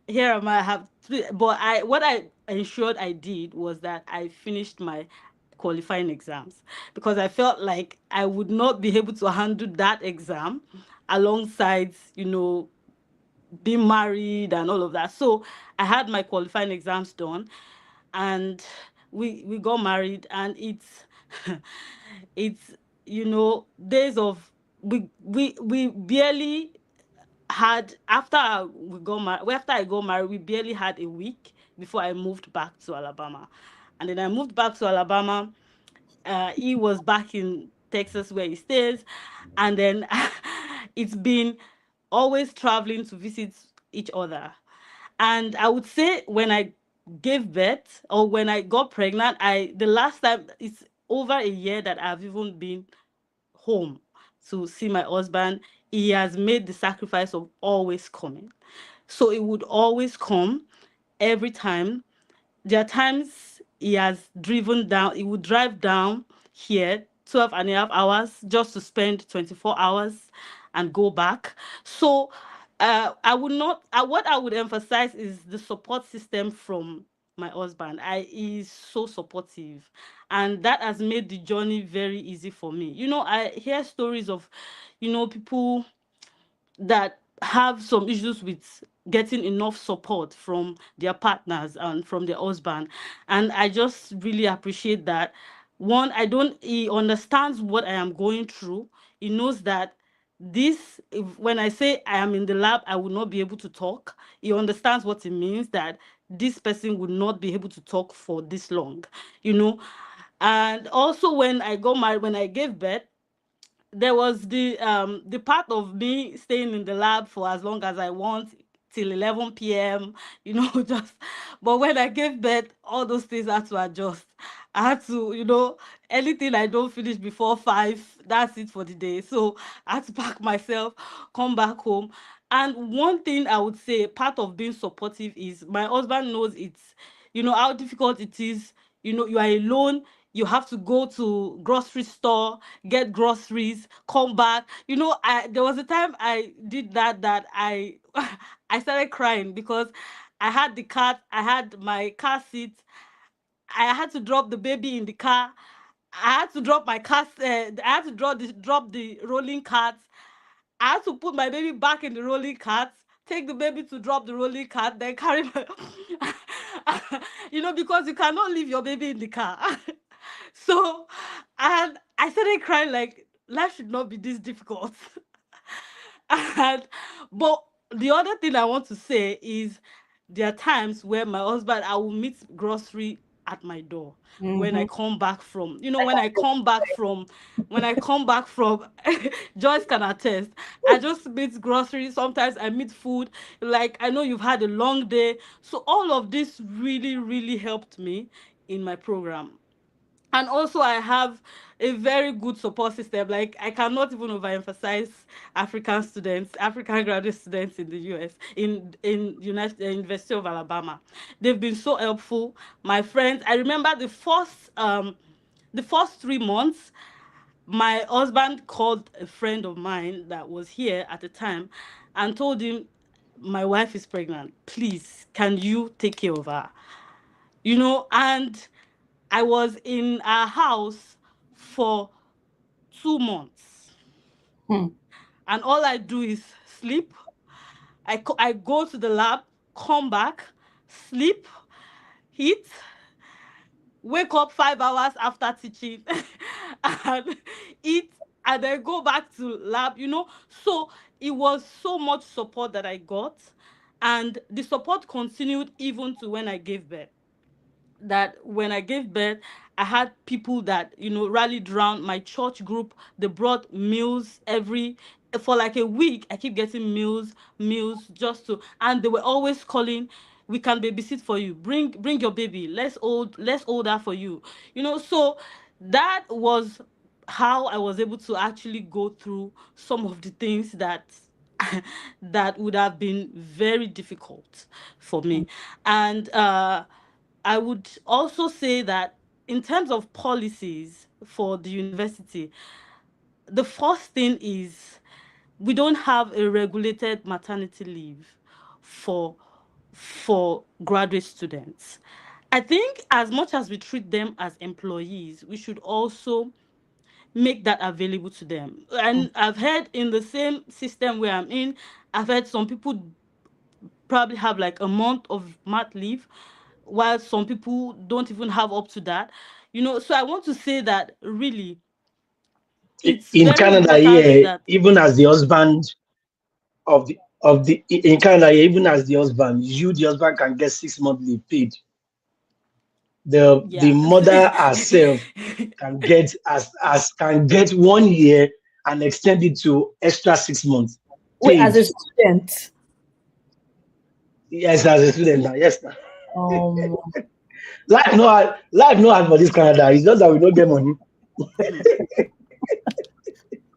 Speaker 5: here am I, have three, but I what I ensured I did was that I finished my qualifying exams, because I felt like I would not be able to handle that exam alongside, being married and all of that. So I had my qualifying exams done, and we got married, and it's days of, we barely had, after I got married, we barely had a week before I moved back to Alabama. And then I moved back to Alabama. He was back in Texas where he stays. And then it's been always traveling to visit each other. And I would say, when I gave birth, or when I got pregnant, the last time, it's over a year that I've even been home to see my husband. He has made the sacrifice of always coming. So it would always come every time. There are times he would drive down here 12 and a half hours just to spend 24 hours and go back. So I would not, what I would emphasize is the support system from my husband. He is so supportive, and that has made the journey very easy for me. I hear stories of, people that have some issues with getting enough support from their partners and from their husband. And I just really appreciate that. One, he understands what I am going through. He knows that when I say I am in the lab, I will not be able to talk. He understands what it means, that this person would not be able to talk for this long, you know. And also, when I got married, when I gave birth, there was the part of me staying in the lab for as long as I want, till 11 p.m. Just, but when I gave birth, all those things had to adjust. I had to, anything I don't finish before 5, that's it for the day. So I had to pack myself, come back home. And one thing I would say, part of being supportive, is my husband knows how difficult it is. You are alone, you have to go to grocery store, get groceries, come back. There was a time I did that I I started crying, because I had my car seat. I had to drop the baby in the car. I had to drop my car. I had to drop the rolling cart. I had to put my baby back in the rolling cart, take the baby to drop the rolling cart, then carry my because you cannot leave your baby in the car. So, and I started crying, like, life should not be this difficult. And but the other thing I want to say is, there are times where my husband, I will meet grocery at my door when I
Speaker 6: Mm-hmm.
Speaker 5: come back from, when I come back from Joyce can attest. I just meet groceries. Sometimes I meet food. Like, I know you've had a long day. So all of this really, really helped me in my program. And also, I have a very good support system. Like, I cannot even overemphasize African graduate students in the US, in University of Alabama. They've been so helpful. My friends, I remember the first 3 months, my husband called a friend of mine that was here at the time, and told him, my wife is pregnant, please, can you take care of her? And I was in our house for 2 months,
Speaker 6: Hmm.
Speaker 5: and all I do is sleep. I go to the lab, come back, sleep, eat, wake up 5 hours after teaching, and eat, and then go back to lab. So it was so much support that I got, and the support continued even to when I gave birth. That when I gave birth, I had people that rallied around my church group. They brought meals every for like a week. I keep getting meals just to, and they were always calling. We can babysit for you. Bring your baby. Let's hold her for you. So that was how I was able to actually go through some of the things that that would have been very difficult for me. And I would also say that in terms of policies for the university, the first thing is we don't have a regulated maternity leave for graduate students. I think as much as we treat them as employees, we should also make that available to them.
Speaker 6: Hmm.
Speaker 5: And I've heard in the same system where I'm in, I've heard some people probably have like a month of mat leave, while some people don't even have up to that. So I want to say that really it's
Speaker 1: In
Speaker 5: very
Speaker 1: Canada,
Speaker 5: important
Speaker 1: yeah,
Speaker 5: that
Speaker 1: even as the husband of the in Canada, yeah, even as the husband, the husband can get 6 months leave paid. The
Speaker 5: yeah.
Speaker 1: mother herself can get as can get 1 year and extend it to extra 6 months
Speaker 2: Wait, as
Speaker 1: paid.
Speaker 2: a student.
Speaker 1: Yes, as a student now. Yes, now.
Speaker 2: Um,
Speaker 1: Life no hard for this Canada. It's just that we don't get money.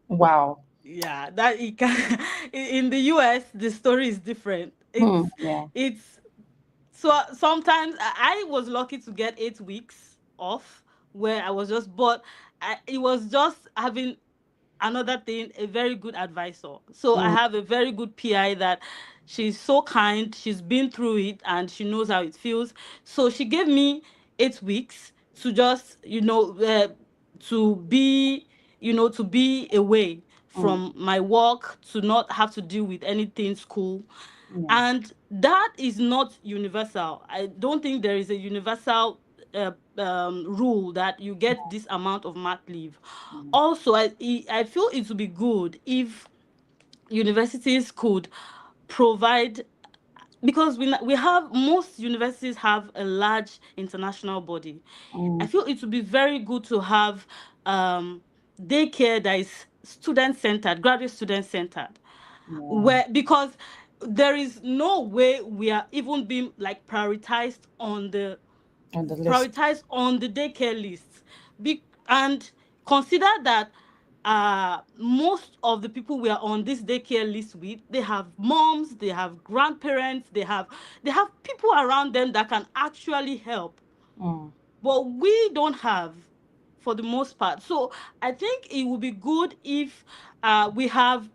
Speaker 2: wow.
Speaker 5: Yeah, that it can. In the US the story is different.
Speaker 6: Hmm.
Speaker 5: it's
Speaker 6: Yeah.
Speaker 5: it's so sometimes I was lucky to get 8 weeks off, where I was just, but it was just having another thing, a very good advisor. So I
Speaker 6: Hmm.
Speaker 5: have a very good PI that she's so kind, she's been through it and she knows how it feels. So she gave me 8 weeks to just to be away
Speaker 6: Hmm.
Speaker 5: from my work, to not have to deal with anything school.
Speaker 6: Yeah.
Speaker 5: And that is not universal. I don't think there is a universal rule that you get this amount of mat leave.
Speaker 6: Hmm.
Speaker 5: Also, I feel it would be good if universities could provide, because we have, most universities have a large international body.
Speaker 6: Hmm.
Speaker 5: I feel it would be very good to have daycare that is student centered, graduate student centered,
Speaker 6: Yeah.
Speaker 5: where, because there is no way we are even being like
Speaker 6: On the list.
Speaker 5: prioritized on the daycare list. And consider that most of the people we are on this daycare list with, they have moms, they have grandparents, they have people around them that can actually help,
Speaker 6: Hmm.
Speaker 5: but we don't have, for the most part. So I think it would be good if we have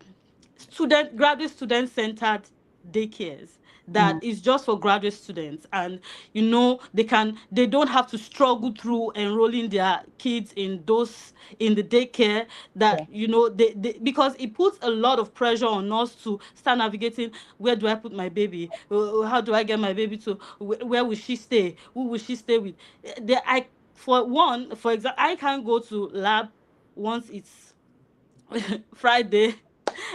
Speaker 5: graduate student centered daycares
Speaker 6: Hmm.
Speaker 5: that is just for graduate students, and they don't have to struggle through enrolling their kids in the daycare, that
Speaker 6: Yeah.
Speaker 5: because it puts a lot of pressure on us to start navigating. Where do I put my baby? How do I get my baby to, where will she stay? Who will she stay with? I For one, for example, I can't go to lab once it's Friday,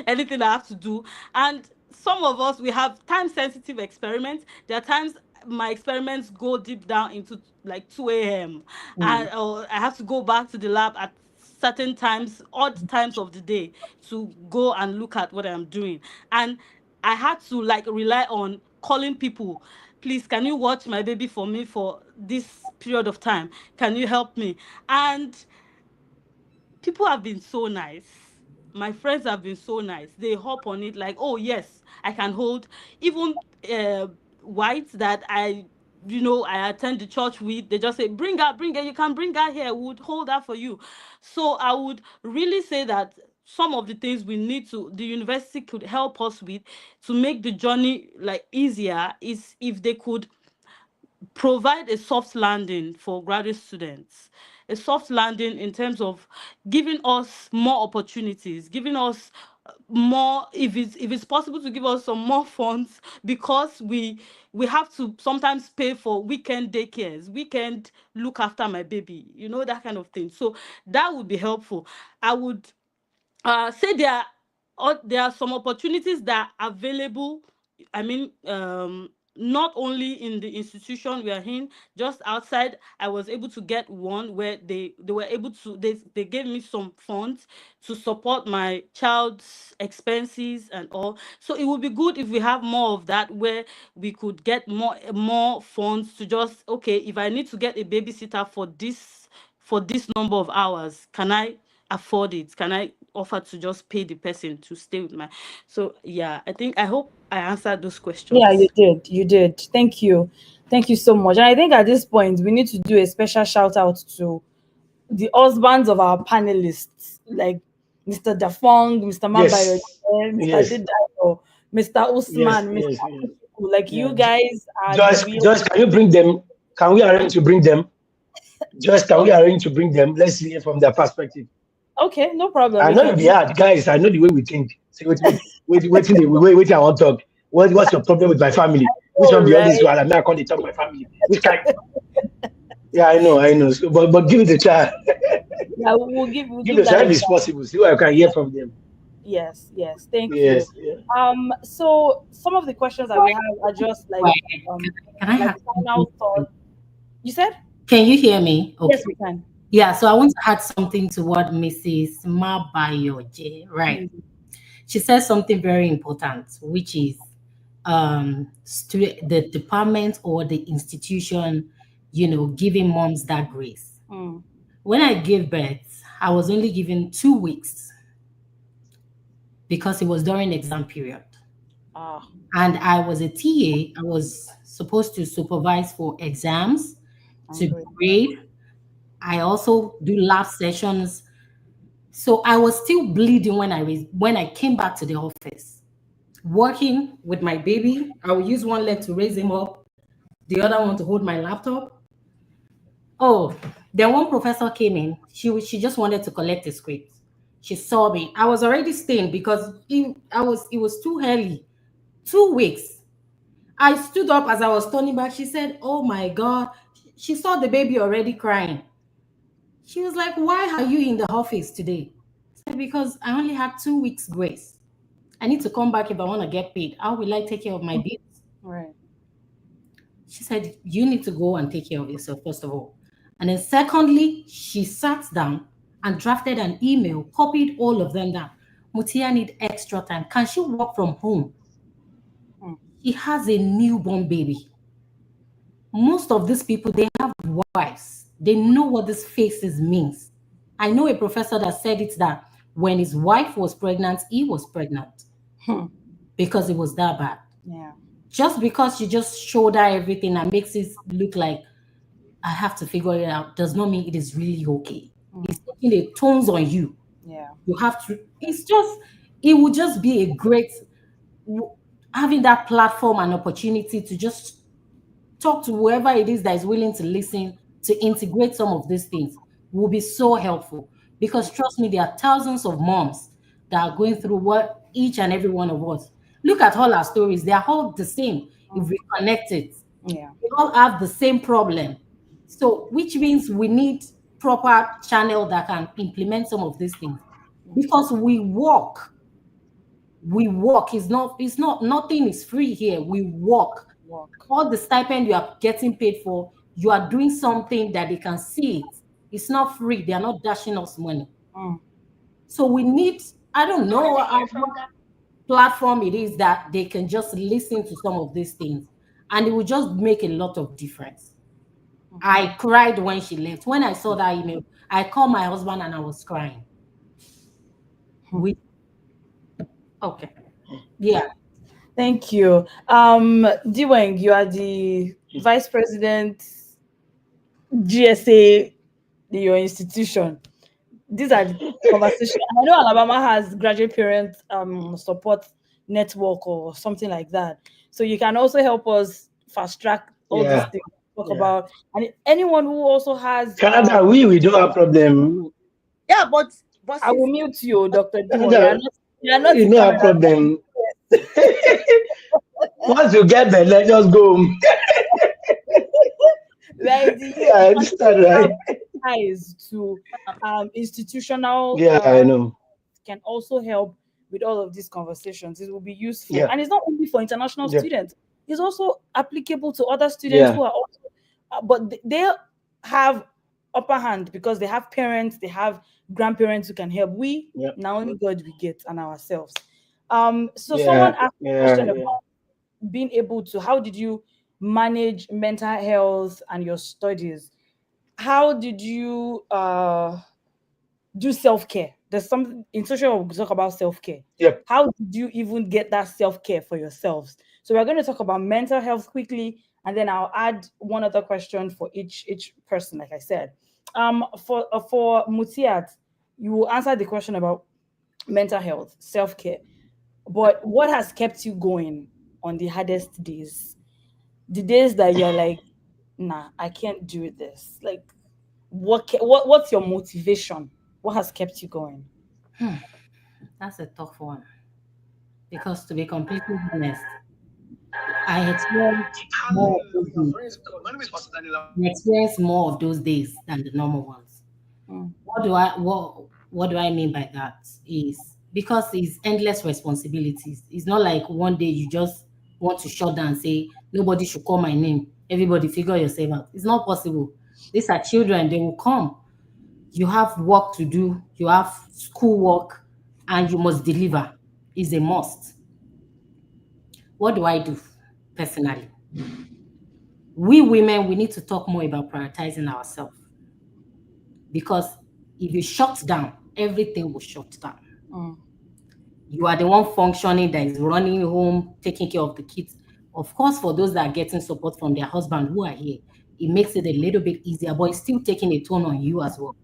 Speaker 5: anything I have to do. And some of us, we have time sensitive experiments. There are times my experiments go deep down into like 2 a.m.
Speaker 6: Hmm.
Speaker 5: and or I have to go back to the lab at certain times, odd times of the day, to go and look at what I'm doing. And I had to like rely on calling people. Please, can you watch my baby for me for this period of time? Can you help me? And people have been so nice. My friends have been so nice. They hop on it like, oh yes, I can hold. Even whites that I attend the church with, they just say, bring her, you can bring her here, we would hold her for you. So I would really say that some of the things the university could help us with to make the journey like easier, is if they could provide a soft landing for graduate students, a soft landing in terms of giving us more opportunities, giving us more, if it's possible to give us some more funds, because we have to sometimes pay for weekend daycares, weekend look after my baby, that kind of thing. So that would be helpful. I would say there are some opportunities that are available. I mean, not only in the institution we are in, just outside. I was able to get one where they were able to, they gave me some funds to support my child's expenses and all. So it would be good if we have more of that, where we could get more funds to just, okay, if I need to get a babysitter for this number of hours, can I afford it? Can I offer to just pay the person to stay with my? So yeah, I hope I answered those
Speaker 2: Yeah, you
Speaker 5: questions.
Speaker 2: did. You did. Thank you. Thank you so much. And I think at this point, we need to do a special shout out to the husbands of our panelists, like Mr. Dafong, Mr. Mabayo,
Speaker 1: Yes,
Speaker 2: Mr.
Speaker 1: yes,
Speaker 2: Didayo, Mr.
Speaker 1: yes,
Speaker 2: Usman, Mr.
Speaker 1: yes, yes.
Speaker 2: Akinsiku. Like,
Speaker 1: Yeah.
Speaker 2: you guys are the
Speaker 1: Just,
Speaker 2: real.
Speaker 1: just can you bring them? Can we arrange to bring them? Just can we arrange to bring them? Let's hear from their perspective.
Speaker 2: Okay, no problem.
Speaker 1: I
Speaker 2: We
Speaker 1: know it'll
Speaker 2: can
Speaker 1: be
Speaker 2: do.
Speaker 1: hard, guys. I know the way we think. Say, wait, I want to talk. What's your problem with my family? Which
Speaker 2: All
Speaker 1: one be all this
Speaker 2: right.
Speaker 1: while I'm not calling the talk my family? Which kind? Yeah, I know. So, but give it a try.
Speaker 2: Yeah, we'll
Speaker 1: Give
Speaker 2: give
Speaker 1: it a
Speaker 2: that
Speaker 1: try
Speaker 2: a
Speaker 1: if it's
Speaker 2: try.
Speaker 1: possible. See what I can hear from them.
Speaker 2: Yes, yes. Thank you.
Speaker 1: Yes, yeah.
Speaker 2: So some of the questions that we have are just
Speaker 7: Quiet.
Speaker 2: um
Speaker 7: Can I
Speaker 2: like
Speaker 7: have something?
Speaker 2: final thought. You said?
Speaker 7: Can you hear me?
Speaker 2: Yes,
Speaker 7: Okay.
Speaker 2: we can.
Speaker 7: Yeah, so I want to add something to what Mrs. Mabayoje, right?
Speaker 2: Mm.
Speaker 7: She says something very important, which is the department or the institution, giving moms that grace.
Speaker 2: Mm.
Speaker 7: When I gave birth, I was only given 2 weeks because it was during exam period.
Speaker 2: Ah,
Speaker 7: And I was a TA. I was supposed to supervise for exams,
Speaker 2: I'm
Speaker 7: to
Speaker 2: good.
Speaker 7: grade. I also do lab sessions. So I was still bleeding when I came back to the office, working with my baby. I would use one leg to raise him up, the other one to hold my laptop. Oh, then one professor came in. She just wanted to collect the script. She saw me. I was already staying because it was too early. 2 weeks. I stood up as I was turning back. She said, "Oh my God." She saw the baby already crying. She was like, "Why are you in the office today?" I said, "Because I only had 2 weeks grace. I need to come back if I want to get paid. How will I take care of my bills?"
Speaker 2: Right.
Speaker 7: She said, "You need to go and take care of yourself, first of all." And then, secondly, she sat down and drafted an email, copied all of them down. "Mutia need extra time. Can she work from home?
Speaker 2: Mm.
Speaker 7: She has a newborn baby." Most of these people, they have wives. They know what these faces means. I know a professor that said it that when his wife was pregnant, he was pregnant
Speaker 2: Hmm.
Speaker 7: because it was that bad.
Speaker 2: Yeah.
Speaker 7: Just because you just showed her everything and makes it look like I have to figure it out does not mean it is really okay. It's taking the tones on you.
Speaker 2: Yeah.
Speaker 7: You have to, it would just be a great, having that platform and opportunity to just talk to whoever it is that is willing to listen, to integrate some of these things will be so helpful. Because trust me, there are thousands of moms that are going through what each and every one of us. Look at all our stories, they are all the same if we connect it.
Speaker 2: Yeah.
Speaker 7: We all have the same problem. So, which means we need proper channel that can implement some of these things. Because we work. It's not nothing is free here. We work.
Speaker 2: Work.
Speaker 7: All the stipend you are getting paid for, you are doing something that they can see it. It's not free. They are not dashing us money.
Speaker 2: Mm.
Speaker 7: So we need, I don't know what platform it is that they can just listen to some of these things, and it will just make a lot of difference. I cried when she left. When I saw that email, I called my husband and I was crying. We okay. Yeah.
Speaker 2: Thank you. Diwang, you are the vice president GSA in your institution. These are the conversations. I know Alabama has graduate parent support network or something like that. So you can also help us fast track all these
Speaker 1: Yeah.
Speaker 2: things. talk
Speaker 1: Yeah.
Speaker 2: about, and anyone who also has
Speaker 1: Canada, we don't have problem.
Speaker 3: Yeah, but
Speaker 2: I will
Speaker 3: since
Speaker 2: mute you, Dr. Dimo.
Speaker 1: Canada,
Speaker 2: You are not
Speaker 1: we
Speaker 2: in
Speaker 1: don't have
Speaker 2: Canada.
Speaker 1: problem. Once you get there, let's just go home.
Speaker 2: We are in the
Speaker 1: Yeah, I
Speaker 2: US.
Speaker 1: understand,
Speaker 2: Have
Speaker 1: right?
Speaker 2: ties to institutional
Speaker 1: Yeah, I know.
Speaker 2: can also help with all of these conversations. It will be useful.
Speaker 1: Yeah,
Speaker 2: And it's not only for international
Speaker 1: yeah,
Speaker 2: students, it's also applicable to other students
Speaker 1: yeah,
Speaker 2: who are also, but they have upper hand because they have parents, they have grandparents who can help. We,
Speaker 1: yeah,
Speaker 2: now only God we get and ourselves. So someone
Speaker 1: yeah,
Speaker 2: asked a
Speaker 1: yeah,
Speaker 2: question
Speaker 1: yeah.
Speaker 2: about being able to, how did you manage mental health and your studies? How did you do self-care? There's something in social work we talk about self-care.
Speaker 1: Yep.
Speaker 2: How did you even get that self-care for yourselves? So we're going to talk about mental health quickly, and then I'll add one other question for each person, like I said. For Mutiat, you will answer the question about mental health, self-care. But what has kept you going on the hardest days? The days that you're like, nah, I can't do this. Like, what's your motivation? What has kept you going?
Speaker 7: Hmm, that's a tough one because to be completely honest, I experienced more of those days. I experienced more of those days than the normal ones.
Speaker 2: Mm,
Speaker 7: What do I mean by that is because it's endless responsibilities. It's not like one day you just want to shut down and say nobody should call my name. Everybody figure yourself out. It's not possible. These are children, they will come. You have work to do, you have school work, and you must deliver. Is a must. What do I do personally? We women, we need to talk more about prioritizing ourselves because if you shut down, everything will shut down.
Speaker 2: mm,
Speaker 7: You are the one functioning that is running home, taking care of the kids. Of course, for those that are getting support from their husband who are here, it makes it a little bit easier, but it's still taking a toll on you as well.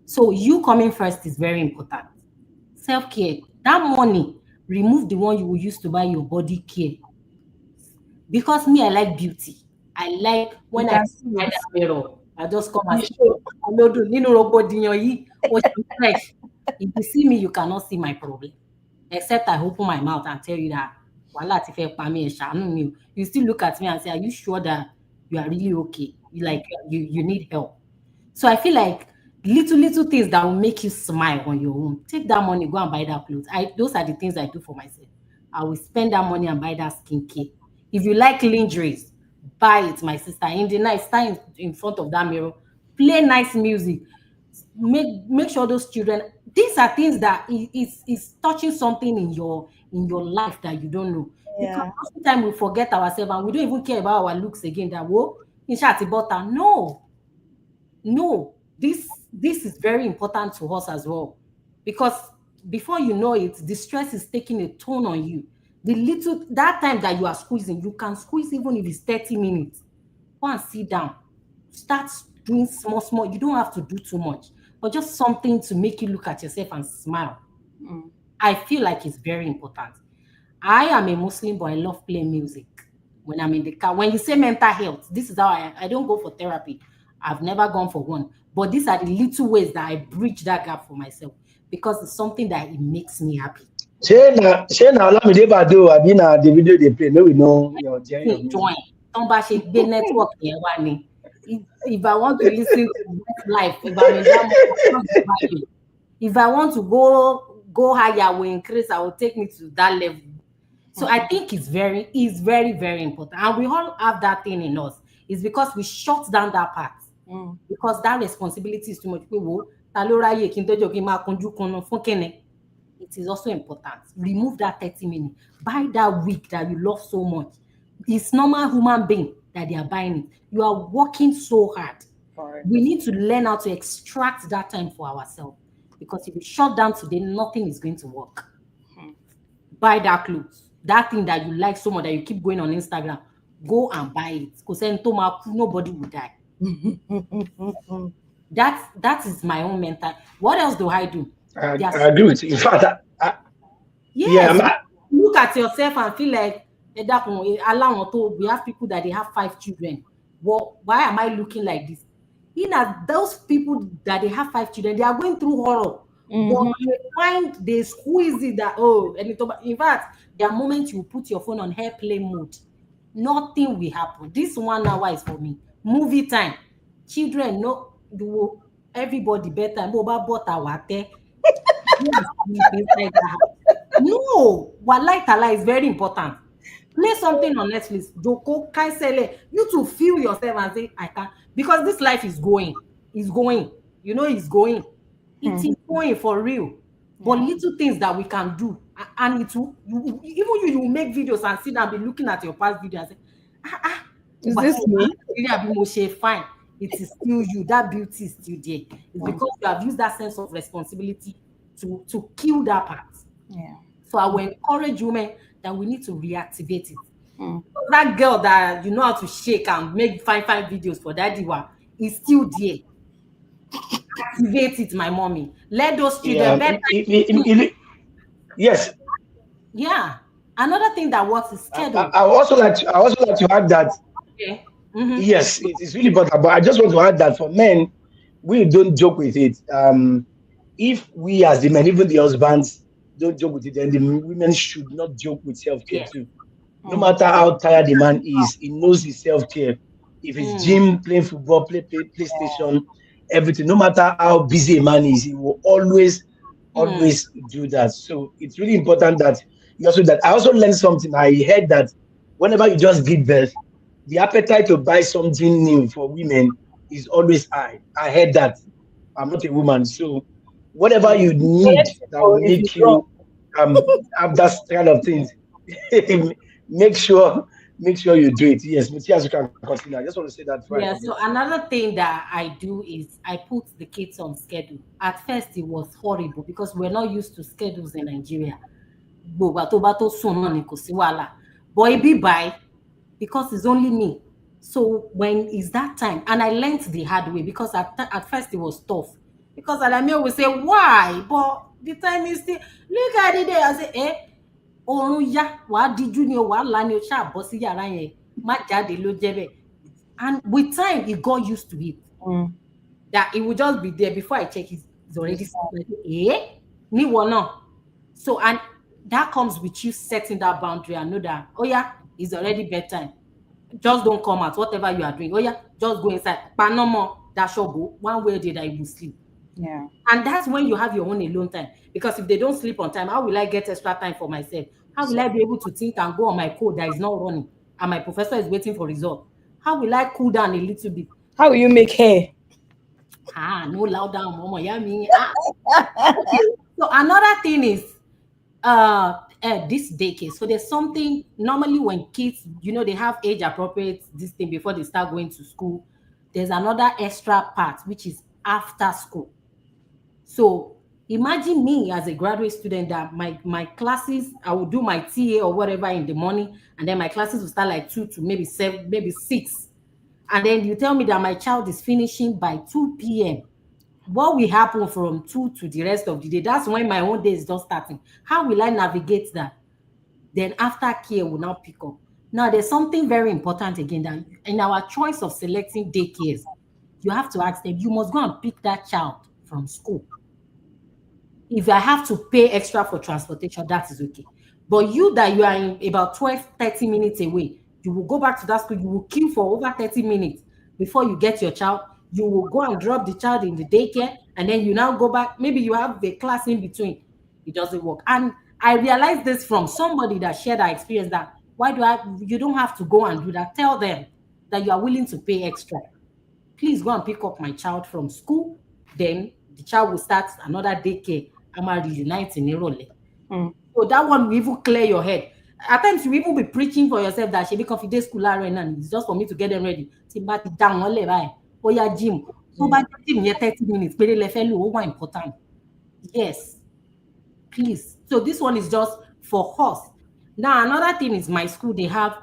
Speaker 7: So you coming first is very important. Self-care, that money, remove the one you will use to buy your body care. Because me, I like beauty. I like
Speaker 2: we
Speaker 7: when I
Speaker 2: can
Speaker 7: see
Speaker 2: see it.
Speaker 7: that mirror, I just come and
Speaker 2: You
Speaker 7: say,
Speaker 2: should.
Speaker 7: "Olodo, nínú rògbòdìyàn yìí, ó ṣe fresh." If you see me, you cannot see my problem. Except I open my mouth and tell you that wàhálà ti fẹ́ pa mí, ẹ ṣàánú mi o. You still look at me and say, "Are you sure that you are really okay? You like you need help?" So I feel like little things that will make you smile on your own. Take that money, go and buy that clothes. Those are the things I do for myself. I will spend that money and buy that skincare. If you like lingeries, buy it, my sister. In the night, stand in front of that mirror, play nice music. Make sure those children. These are things that is touching something in your life that you don't know. Because
Speaker 2: Yeah.
Speaker 7: sometimes we forget ourselves and we don't even care about our looks again. That whoa, in short, butter. No, this is very important to us as well because before you know it, the stress is taking a toll on you. The little that time that you are squeezing, you can squeeze even if it's 30 minutes. Go and sit down, start doing small. You don't have to do too much, but just something to make you look at yourself and smile.
Speaker 2: Mm,
Speaker 7: I feel like it's very important. I am a Muslim, but I love playing music when I'm in the car. When you say mental health, this is how I don't go for therapy. I've never gone for one. But these are the little ways that I bridge that gap for myself because it's something that it makes me happy.
Speaker 1: Ṣé na Olamide Bado àbí na Davido dey play make we know your genre of music?
Speaker 7: Join. Tán bá ṣe gbé network yẹn wá ni. If I want to listen to life, if I'm in that mood, I'm not vibing. If I want to go higher, will increase, I will take me to that level. So I think it's very, very important. And we all have that thing in us. It's because we shut down that part.
Speaker 2: mm,
Speaker 7: Because that responsibility is too much. Pé wo, ta ló ráyè kí n tọ́jú kí n máa kunjú kunnu fún kíni? It is also important. Remove that 30 minutes. Buy that wig that you love so much. It's normal human being that they are buying it. You are working so hard.
Speaker 2: for it.
Speaker 7: We need to learn how to extract that time for ourselves. Because if we shut down today, nothing is going to work. Buy that clothes. That thing that you like so much that you keep going on Instagram, go and buy it. Because nobody will die. That is my own mental. What else do I do?
Speaker 1: I
Speaker 7: There's
Speaker 1: agree with you. In fact, yeah,
Speaker 7: yes, look at yourself and feel like we have people that they have 5 children. well, why am I looking like this? In as those people that they have 5 children, they are going through horror. But they find they squeeze it that and in fact, there are moments you put your phone on airplane mode. Nothing will happen. This 1 hour is for me. Movie time. Children, no, you will, everybody bedtime. Boba bota wate. Go and sleep inside the house. No, wallahi tala is very important. Play something on Netflix, Joko, Kaisele, you to feel yourself and say, I can, because this life is going, it's going, you know, it's going, it is going for real. But little things that we can do, and it will, even you will make videos and sit down and be looking at your past video and say,
Speaker 2: Is
Speaker 7: but
Speaker 2: this me?
Speaker 7: fine, it is still you, that beauty is still there. It's because you have used that sense of responsibility to kill that part.
Speaker 2: Yeah.
Speaker 7: So I will encourage women that we need to reactivate it. That girl that you know how to shake and make fine videos for daddy is still there. Activate it, my mommy. Let those children
Speaker 1: Yeah.
Speaker 7: better.
Speaker 1: Yes.
Speaker 7: Yeah. Another thing that works is schedule.
Speaker 1: I also like to add that
Speaker 7: Okay. Mm-hmm.
Speaker 1: yes, it is really important. But I just want to add that for men, we don't joke with it. If we as the men, even the husbands, don't joke with it, then the women should not joke with self care
Speaker 7: Yes.
Speaker 1: too. No matter how tired the man is, he knows his self care. If it's gym, playing football, PlayStation, everything. No matter how busy a man is, he will always do that. So it's really important that you also that. I also learned something. I heard that whenever you just give birth, the appetite to buy something new for women is always high. I heard that. I'm not a woman, so whatever you need that will
Speaker 2: If you
Speaker 1: make
Speaker 2: don't.
Speaker 1: you have that kind of things, make sure you do it. Yes, Matthias, you can continue. I just want to say that before I
Speaker 7: Yeah,
Speaker 1: forget.
Speaker 7: so another thing that I do is I put the kids on schedule. At first, it was horrible because we're not used to schedules in Nigeria. Gbogbo ìgbà tó bá tó sùn náà ni kò sí wàhálà. But it be by because it's only me. So when is that time? And I learned the hard way because at first it was tough. Because Alamio will say, why? But the time is still, look at it there. I say, oorun yá, wàá díjú ni o, wàá là ni o, ṣáà bọ́ sí yàrá yẹn, má jáde ló jẹ́ bẹ́ẹ̀. And with time, he got used to it. That it would just be there before I check, he's already like, me wanna. So, and that comes with you setting that boundary and know that, oh yeah, it's already bedtime. Just don't come out, whatever you are doing. Oh yeah, just go inside. But no more, that shall go. One way or the other, you will sleep.
Speaker 2: Yeah.
Speaker 7: And that's when you have your own alone time. Because if they don't sleep on time, how will I get extra time for myself? How will I be able to think and go on my code that is not running and my professor is waiting for result? How will I cool down a little bit?
Speaker 2: How will you make hair?
Speaker 7: No loud down, mama. Yeah, me. Okay. So another thing is this decade. So there's something normally when kids, you know, they have age appropriate this thing before they start going to school. There's another extra part which is after school. So imagine me as a graduate student that my classes, I will do my TA or whatever in the morning, and then my classes will start like 2 to maybe 7, maybe 6. And then you tell me that my child is finishing by 2 p.m. What will happen from 2 to the rest of the day? That's when my own day is just starting. How will I navigate that? Then after care will now pick up. Now there's something very important again that in our choice of selecting daycares, you have to ask them, you must go and pick that child from school. If I have to pay extra for transportation, that is okay. But you that you are in about 12, 30 minutes away, you will go back to that school, you will queue for over 30 minutes before you get your child. You will go and drop the child in the daycare, and then you now go back. Maybe you have the class in between. It doesn't work. And I realized this from somebody that shared that experience that you don't have to go and do that. Tell them that you are willing to pay extra. Please go and pick up my child from school. Then the child will start another daycare. I'm a reunite in Irole. So that one will even clear your head. At times you even be preaching for yourself that she be confident school and it's just for me to get them ready. See, but down one level. Oh yeah, gym. So by gym 30 minutes, very level important. Yes. Please. So this one is just for us. Now another thing is my school, they have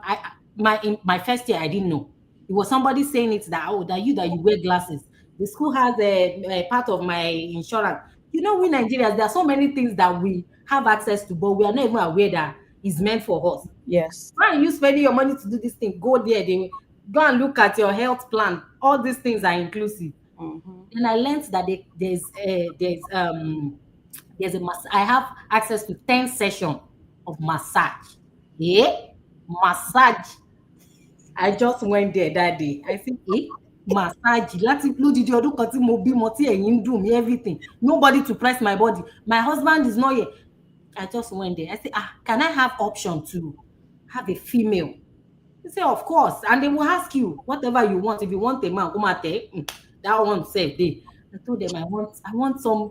Speaker 7: in my first year I didn't know. It was somebody saying it that that you wear glasses. The school has a part of my insurance. You know, we Nigerians, there are so many things that we have access to, but we are not even aware that it's meant for us.
Speaker 2: Yes.
Speaker 7: Why are you spending your money to do this thing? Go there. Go and look at your health plan. All these things are inclusive.
Speaker 2: Mm-hmm.
Speaker 7: And I learned that there's a I have access to 10 sessions of massage. Yeah, massage. I just went there that day. I said, massage. Láti lódidi ọdún kan tí mo bímọ tí ẹ̀yìn ń dùn mí everything. Nobody to press my body. My husband is not here. I just went there. I said, can I have option to have a female? They say, of course. And they will ask you whatever you want. If you want a man, come out there. That one said they. I told them I want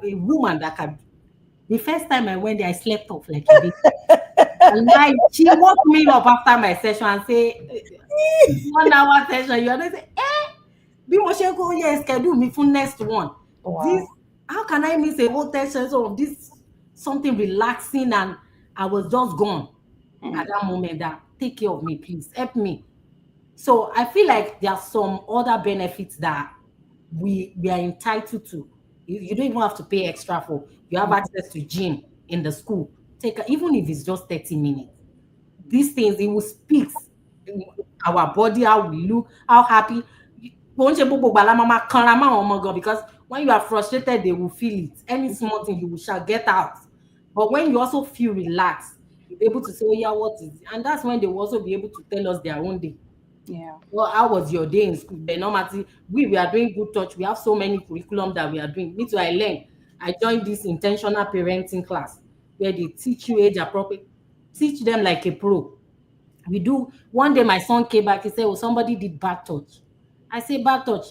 Speaker 7: a woman that can. The first time I went there, I slept off like a baby. And she woke me up after my session and say, 1 hour session. You are not say, bí mo ṣe kó yẹ schedule me for next one. This,
Speaker 2: Wow.
Speaker 7: how can I miss a whole session of this something relaxing? And I was just gone at that moment. That take care of me, please help me. So I feel like there are some other benefits that we are entitled to. You don't even have to pay extra for. You have access to gym in the school. Even if it's just 30 minutes. These things it will speak our body, how we look, how happy. Because when you are frustrated, they will feel it. Any small thing you shall get out. But when you also feel relaxed, you'll be able to say, oh yeah, what is it? And that's when they will also be able to tell us their own day.
Speaker 2: Yeah.
Speaker 7: Well, how was your day in school? Then normally we are doing good touch. We have so many curriculum that we are doing. Me too, I learned. I joined this intentional parenting class where they teach you age appropriate, teach them like a pro. We do. One day my son came back, he said, oh, somebody did bad touch. I say, bad touch.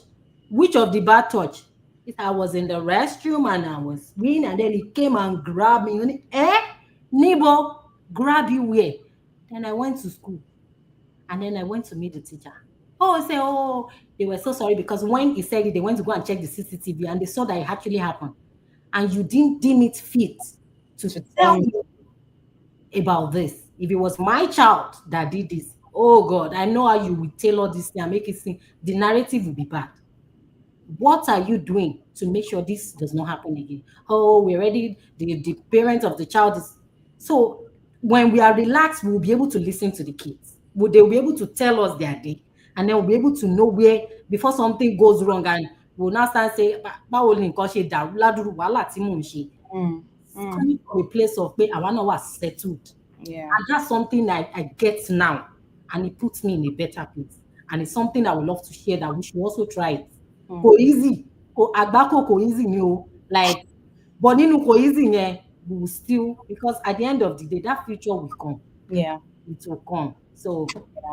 Speaker 7: Which of the bad touch? He said, I was in the restroom and I was weaning, and then he came and grabbed me. Neighbor, grab you where? Then I went to school. And then I went to meet the teacher. Oh, I say, oh, they were so sorry because when he said it, they went to go and check the CCTV and they saw that it actually happened. And you didn't deem it fit to
Speaker 2: To
Speaker 7: tell
Speaker 2: tell me.
Speaker 7: me about this. If it was my child that did this, oh God, I know how you will tailor this thing and make it seem the narrative will be bad. What are you doing to make sure this does not happen again? Oh, we're ready. The parent of the child is so when we are relaxed, we'll be able to listen to the kids. Will they will be able to tell us their day, and then we'll be able to know where before something goes wrong, and we'll now start saying, báwo ni nǹkan ṣe dàrú ládùúrú wàhálà tí mò ń ṣe.
Speaker 2: Mm.
Speaker 7: Coming from a place of pé àwa náà wà settled.
Speaker 2: Yeah.
Speaker 7: And that's something I get now, and it puts me in a better place. And it's something I would love to share that we should also try it. Kò easy, àgbákò kò easy ni o, like, but nínú kò easy yẹn, we will still, because at the end of the day, that future will come.
Speaker 2: Yeah.
Speaker 7: It will come. So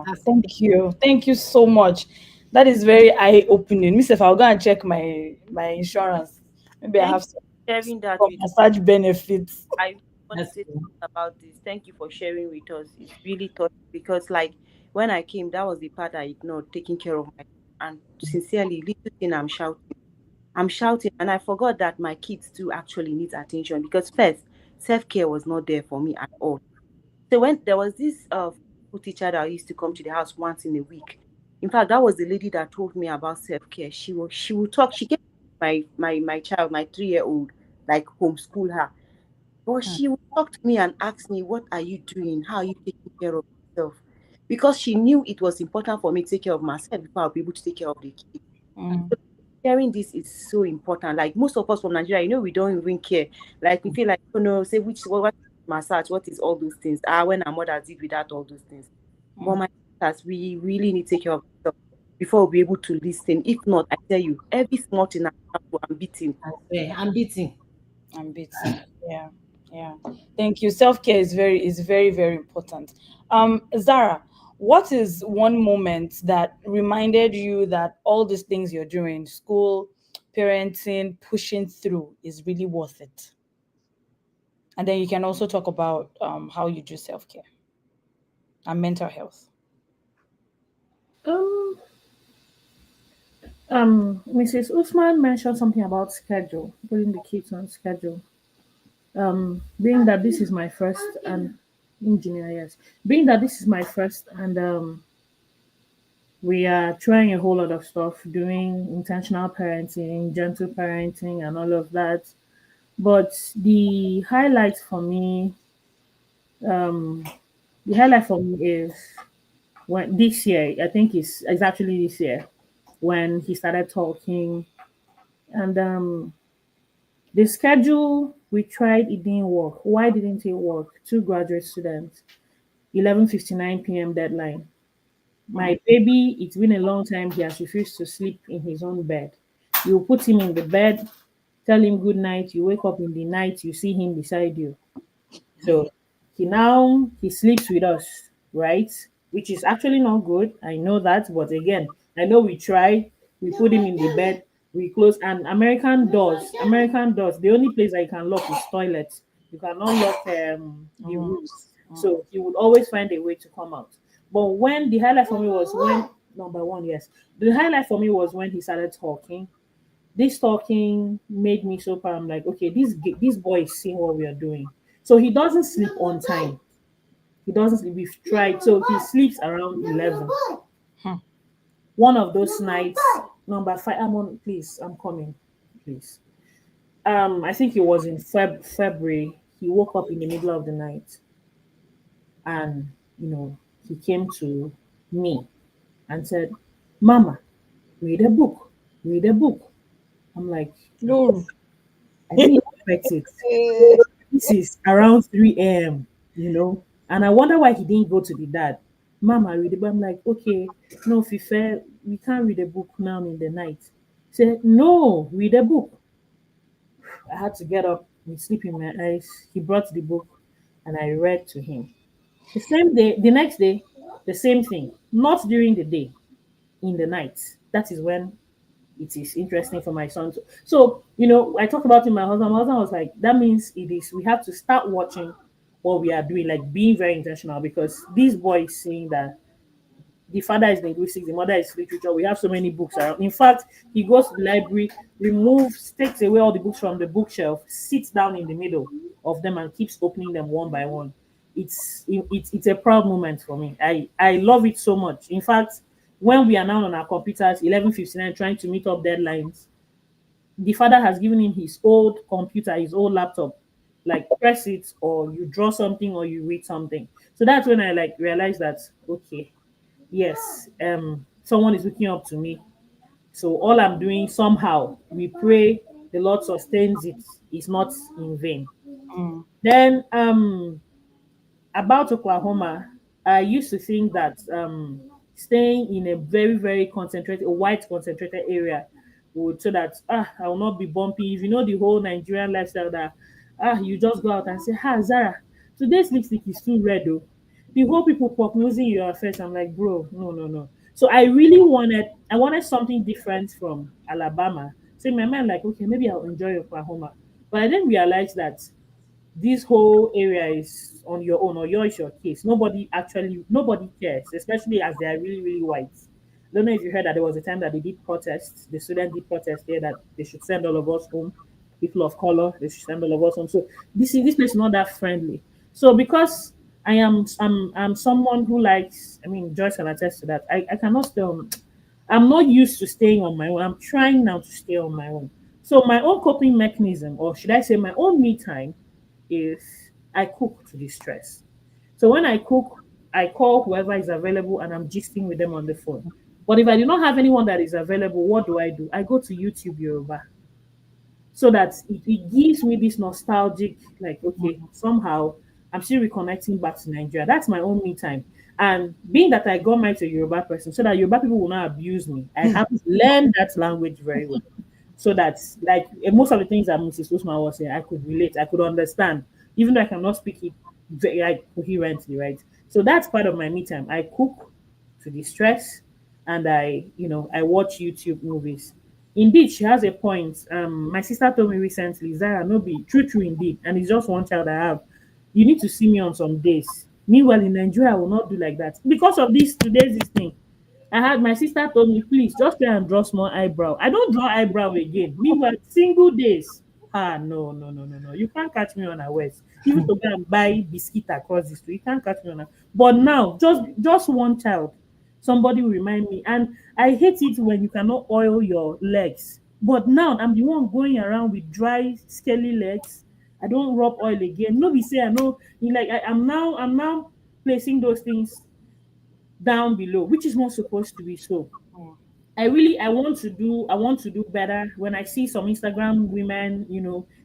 Speaker 7: that's
Speaker 2: Thank you. Thank you so much. That is very eye-opening. Miss, if I'll go and check my insurance. Maybe I
Speaker 3: Thank
Speaker 2: have
Speaker 3: you for sharing that
Speaker 2: some
Speaker 3: with us.
Speaker 2: massage benefits.
Speaker 3: I want to
Speaker 7: that's
Speaker 3: say something about this. Thank you for sharing with us. It's really touching because, like, when I came, that was the part I ignored, taking care of my. And sincerely, little thing I'm shouting. I'm shouting, and I forgot that my kids too actually need attention because first, self care was not there for me at all. So when there was this teacher that used to come to the house once in a week. In fact, that was the lady that told me about self care. She would talk. She gave my child, my 3 year old, like homeschool her. But she would talk to me and ask me, what are you doing? How are you taking care of yourself? Because she knew it was important for me to take care of myself before I'll be able to take care of the kids.
Speaker 2: Mm.
Speaker 3: Sharing this is so important. Like most of us from Nigeria, we don't even care. Like we feel like, oh no, say what is massage, what is all those things? When our mother did without all those things. But my sisters, we really need to take care of ourselves before we'll be able to listen. If not, I tell you, every small thing I'm beating.
Speaker 7: I'm beating.
Speaker 2: I'm beaten. Yeah. Yeah. Thank you. Self-care is very, very important. Zara, what is one moment that reminded you that all these things you're doing, school, parenting, pushing through is really worth it? And then you can also talk about how you do self-care and mental health.
Speaker 6: Um, Mrs. Usman mentioned something about schedule, putting the kids on schedule. Being that this is my first and engineer, yes. Being that this is my first and we are trying a whole lot of stuff, doing intentional parenting, gentle parenting, and all of that. But um, the highlight for me is when this year, I think it's actually this year when he started talking, and the schedule we tried, it didn't work. Why didn't it work? Two graduate students, 11:59 p.m. deadline. My baby, it's been a long time. He has refused to sleep in his own bed. You put him in the bed, tell him good night. You wake up in the night, you see him beside you. So he sleeps with us, right? Which is actually not good. I know that, but again, I know we try. We put him in the bed, we close, and American doors. The only place I can lock is toilets. You cannot lock the rooms. So he would always find a way to come out. But when the highlight for me was when number one, yes, the highlight for me was when he started talking. This talking made me so proud. I'm like, okay, this boy is seeing what we are doing. So he doesn't sleep on time. He doesn't sleep. We've tried. So he sleeps around 11. One of those nights, number five. I'm on. Please, I'm coming. Please. I think it was in February. He woke up in the middle of the night, and he came to me and said, "Mama, read a book. Read a book." I'm like,
Speaker 2: No.
Speaker 6: I didn't expect it. This is around 3 a.m., and I wonder why he didn't go to the dad. Mama, read the book. I'm like, okay, no, Fife, we can't read a book now in the night. He said, no, read a book. I had to get up with sleep in my eyes. He brought the book and I read to him. The same day, the next day, the same thing. Not during the day, in the night. That is when it is interesting for my son. So, I talked about it with my husband. My husband was like, that means we have to start watching what we are doing, like being very intentional because this boy is seeing that the father is linguistics, the mother is literature. We have so many books around. In fact, he goes to the library, removes, takes away all the books from the bookshelf, sits down in the middle of them and keeps opening them one by one. It's a proud moment for me. I love it so much. In fact, when we are now on our computers, 11:59, trying to meet up deadlines, the father has given him his old computer, his old laptop, like press it or you draw something or you read something. So that's when I like realized that okay, yes, someone is looking up to me. So all I'm doing somehow, we pray the Lord sustains it. It's not in vain. Then about Oklahoma, I used to think that staying in a very, very concentrated, a white concentrated area would so that I will not be bumpy. If you know the whole Nigerian lifestyle that you just go out and say, Zara, today's lipstick is too red though. The whole people pop using your face. I'm like, bro, no, no, no. So I wanted something different from Alabama. So in my mind, like, okay, maybe I'll enjoy Oklahoma. But I didn't realize that this whole area is on your own or yours your case. Nobody cares, especially as they are really, really white. I don't know if you heard that there was a time that they did protests, the student did protest there that they should send all of us home, people of color, they should send all of us home. So this place is not that friendly. So because I'm someone who likes, I mean Joyce can attest to that. I cannot stay on I'm not used to staying on my own. I'm trying now to stay on my own. So my own coping mechanism, or should I say my own me time, is I cook to distress. So when I cook, I call whoever is available and I'm gisting with them on the phone. But if I do not have anyone that is available, what do? I go to YouTube Yoruba so that it gives me this nostalgic, like, okay, somehow I'm still reconnecting back to Nigeria. That's my own me time. And being that I got married to a Yoruba person, so that Yoruba people will not abuse me, I have to learn that language very well. So that, like, most of the things that Mrs. Usman was saying, I could relate, I could understand, even though I cannot speak it very, like, coherently, right? So that's part of my me time. I cook to distress and I watch YouTube movies. Indeed, she has a point. My sister told me recently, Zara, no be true, true indeed, and it's just one child I have. You need to see me on some days. Meanwhile, in Nigeria, I will not do like that because of this thing. I had my sister told me, please just try and draw small eyebrow. I don't draw eyebrow again. Meanwhile, single days. No, no, no, no, no. You can't catch me on a west. Even to go and buy biscuit across the street, you can't catch me on a. But now, just one child, somebody will remind me. And I hate it when you cannot oil your legs. But now I'm the one going around with dry, scaly legs. I don't rub oil again. Nobody say I know. Like I'm now placing those things down below, which is not supposed to be so.
Speaker 2: Mm.
Speaker 6: I want to do better. When I see some Instagram women,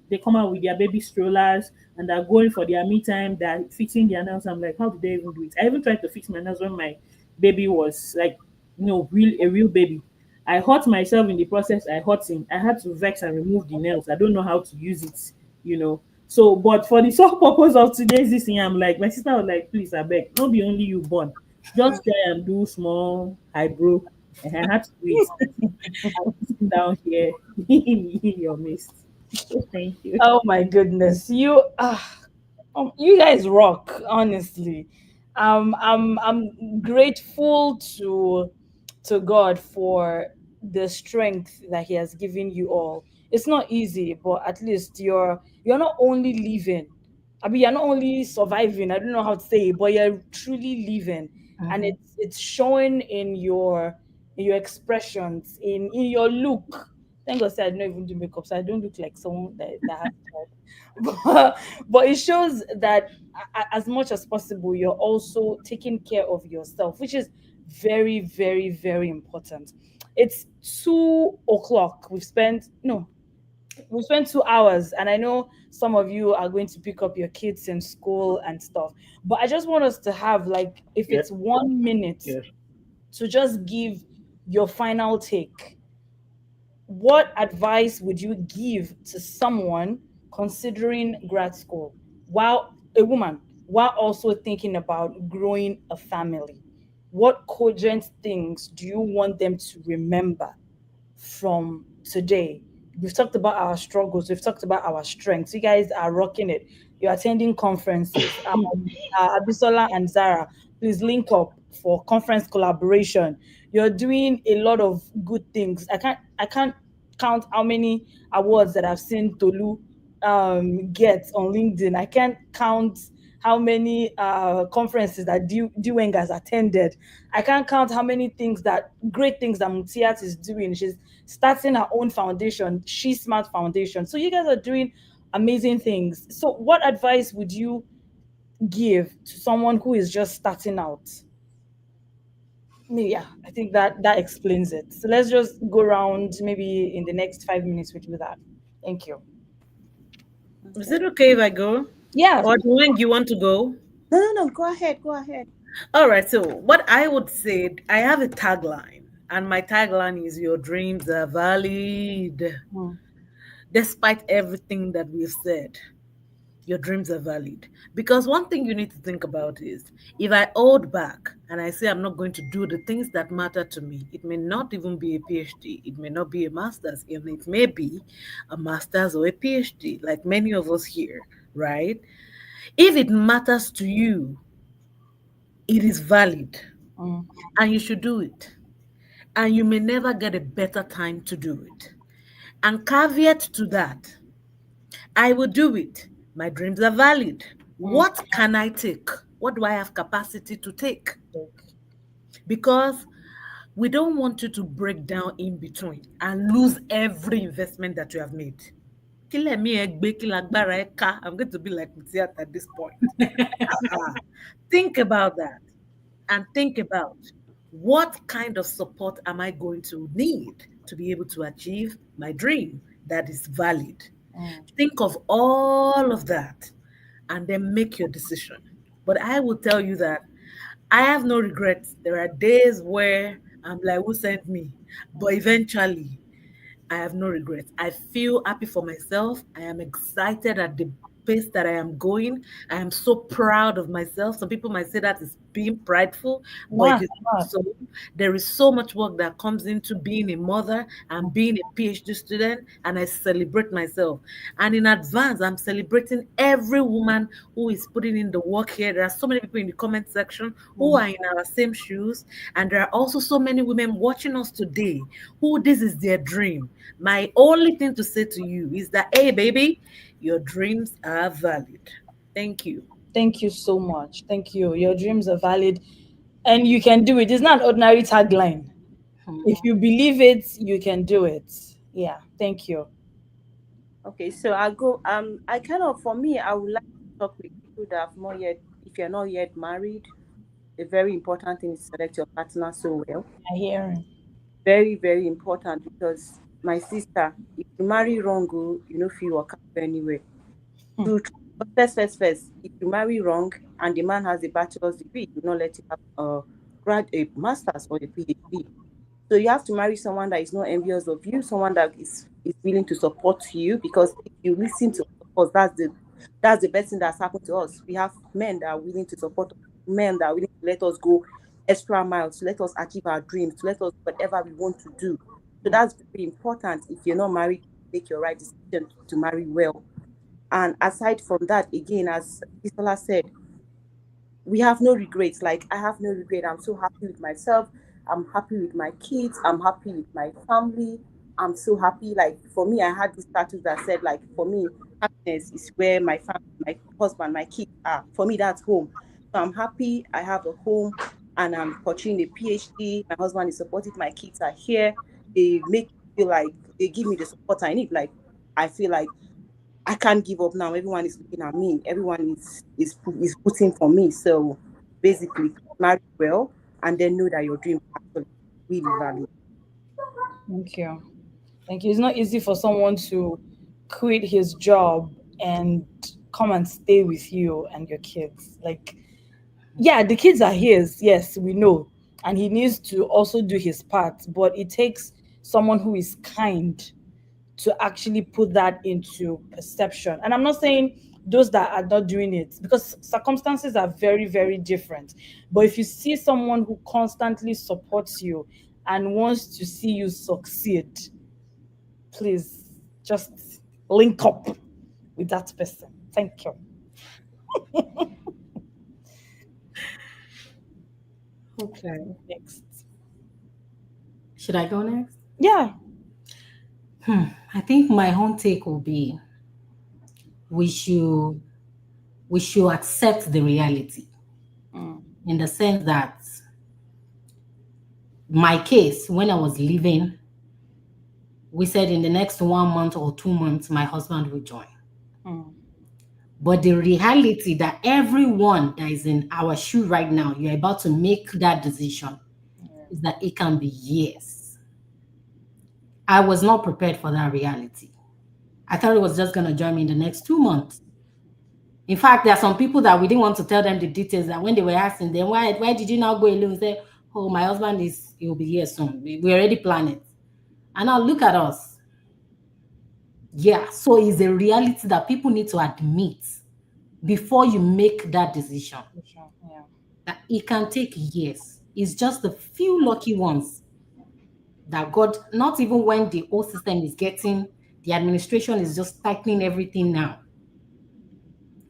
Speaker 6: they come out with their baby strollers and they're going for their me time, they're fixing their nails. I'm like, how did they even do it? I even tried to fix my nails when my baby was like, a real baby. I hurt myself in the process. I hurt him. I had to vex and remove the nails. I don't know how to use it, you know. So, but for the sole purpose of today's this thing, I'm like, my sister was like, please, I beg, not be only you born. Just try and do small eyebrow. And I had to do it. I'm sitting down here in your midst. So thank you.
Speaker 2: Oh my goodness, you guys rock, honestly. I'm grateful to God for the strength that He has given you all. It's not easy, but at least you're not only living. I mean, you're not only surviving. I don't know how to say it, but you're truly living, and
Speaker 7: Mhm.
Speaker 2: it's showing in your expressions, in your look. Thank God, say I don't even do makeup, so I don't look like someone that has but it shows that as much as possible you're also taking care of yourself, which is very, very, very important. It's 2 o'clock. We've spent 2 hours, and I know some of you are going to pick up your kids in school and stuff, but I just want us to have, like, if
Speaker 1: Yeah,
Speaker 2: it's 1 minute,
Speaker 1: yes.
Speaker 2: to just give your final take. What advice would you give to someone considering grad school, while a woman, while also thinking about growing a family? What cogent things do you want them to remember from today? We've talked about our struggles, we've talked about our strengths. You guys are rocking it. You're attending conferences. Abisola and Zara, please link up for conference collaboration. You're doing a lot of good things. I can't count how many awards that I've seen Tolu get on LinkedIn. I can't count how many conferences that Deweng has attended. I can't count how many great things that Mutiat is doing. She's starting her own foundation, She Smart Foundation. So you guys are doing amazing things. So what advice would you give to someone who is just starting out? Yeah, I think that explains it. So let's just go around. Maybe in the next 5 minutes we do that. Thank you.
Speaker 4: Is
Speaker 3: Okay.
Speaker 4: it okay if I go?
Speaker 2: Yeah.
Speaker 4: Or do you want to go?
Speaker 3: No, no, no. Go ahead. Go ahead.
Speaker 4: All right, so what I would say, I have a tagline, and my tagline is your dreams are valid.
Speaker 2: Mm,
Speaker 4: Despite everything that we've said, your dreams are valid. Because one thing you need to think about is if I hold back and I say I'm not going to do the things that matter to me, it may not even be a PhD, it may not be a master's, and it may be a master's or a PhD, like many of us here, right? If it matters to you, it is valid
Speaker 2: mm,
Speaker 4: and you should do it. And you may never get a better time to do it. And caveat to that, I will do it. My dreams are valid.
Speaker 2: mm.
Speaker 4: What can I take? What do I have capacity to take?
Speaker 2: Okay.
Speaker 4: Because we don't want you to break down in between and lose every investment that you have made. Kile mi egbe, kile agbára ẹ ká. I'm going to be like Mutiat at this point. Think about that and think about what kind of support am I going to need to be able to achieve my dream that is valid.
Speaker 2: Mm,
Speaker 4: Think of all of that and then make your decision. But I will tell you that I have no regrets. There are days where I'm like, who sent me? But eventually, I have no regrets. I feel happy for myself. I am excited at the pace that I am going. I am so proud of myself. Some people might say that is being prideful, but it
Speaker 2: not,
Speaker 4: is not
Speaker 2: not.
Speaker 4: so. There is so much work that comes into being a mother and being a PhD student, and I celebrate myself. And in advance, I'm celebrating every woman who is putting in the work here. There are so many people in the comment section who
Speaker 2: Mm,
Speaker 4: are in our same shoes, and there are also so many women watching us today who this is their dream. My only thing to say to you is that, hey, baby, your dreams are valid. Thank you.
Speaker 2: thank you so much. Thank you. Your dreams are valid, and you can do it. It's not an ordinary tagline. If
Speaker 7: Mhm.
Speaker 2: you believe it, you can do it. Yeah. Thank you.
Speaker 3: Okay, so I go. I kind of, for me, I would like to talk with people that have not yet, if you're not yet married, a very important thing is to select your partner so well.
Speaker 2: I hear him.
Speaker 3: Very, very important because my sister, if you marry wrong, oh, you know, feel work out anywhere.
Speaker 2: Hmm.
Speaker 3: To first, if you marry wrong and the man has a bachelor's degree, he will not let you have a master's or a PhD. So you have to marry someone that is not envious of you, someone that is willing to support you. Because if you listen to us, that's the best thing that's happened to us. We have men that are willing to support us, men that are willing to let us go extra miles, to let us achieve our dreams, to let us do whatever we want to do. So that's very important. If you're not married, make your right decision to marry well. And aside from that, again, as Isola said, we have no regrets. Like, I have no regret. I'm so happy with myself. I'm happy with my kids. I'm happy with my family. I'm so happy. Like, for me, I had this status that said, like, for me, happiness is where my family, my husband, my kids are. For me, that's home. So I'm happy. I have a home and I'm pursuing a PhD. My husband is supportive. My kids are here. They make me feel like they give me the support I need. Like, I feel like I can't give up now. Everyone is looking at me. Everyone is putting for me. So basically, marry well and then know that your dream is actually really valid.
Speaker 2: Thank you. Thank you. It's not easy for someone to quit his job and come and stay with you and your kids. Like, yeah, the kids are his, yes, we know. And he needs to also do his part, but it takes someone who is kind to actually put that into perception. And I'm not saying those that are not doing it, because circumstances are very, very different. But if you see someone who constantly supports you and wants to see you succeed, please just link up with that person. Thank you.
Speaker 7: Okay.
Speaker 2: Next.
Speaker 7: Should I go next?
Speaker 2: Yeah.
Speaker 7: I think my own take will be we should we should accept the reality
Speaker 2: Mm,
Speaker 7: in the sense that my case when I was leaving, we said in the next 1 month or 2 months my husband will join.
Speaker 2: mm,
Speaker 7: But the reality that everyone that is in our shoe right now, you're about to make that decision,
Speaker 2: yeah.
Speaker 7: is that it can be years. I was not prepared for that reality. I thought it was just going to join me in the next 2 months. In fact, there are some people that we didn't want to tell them the details, that when they were asking them, why did you not go alone? We say, oh, my husband he'll be here soon. We already planned it. And now look at us. Yeah, so it's a reality that people need to admit before you make that decision.
Speaker 2: For sure. Yeah.
Speaker 7: That it can take years. It's just the few lucky ones that God, not even when the whole system is getting, the administration is just tightening everything now.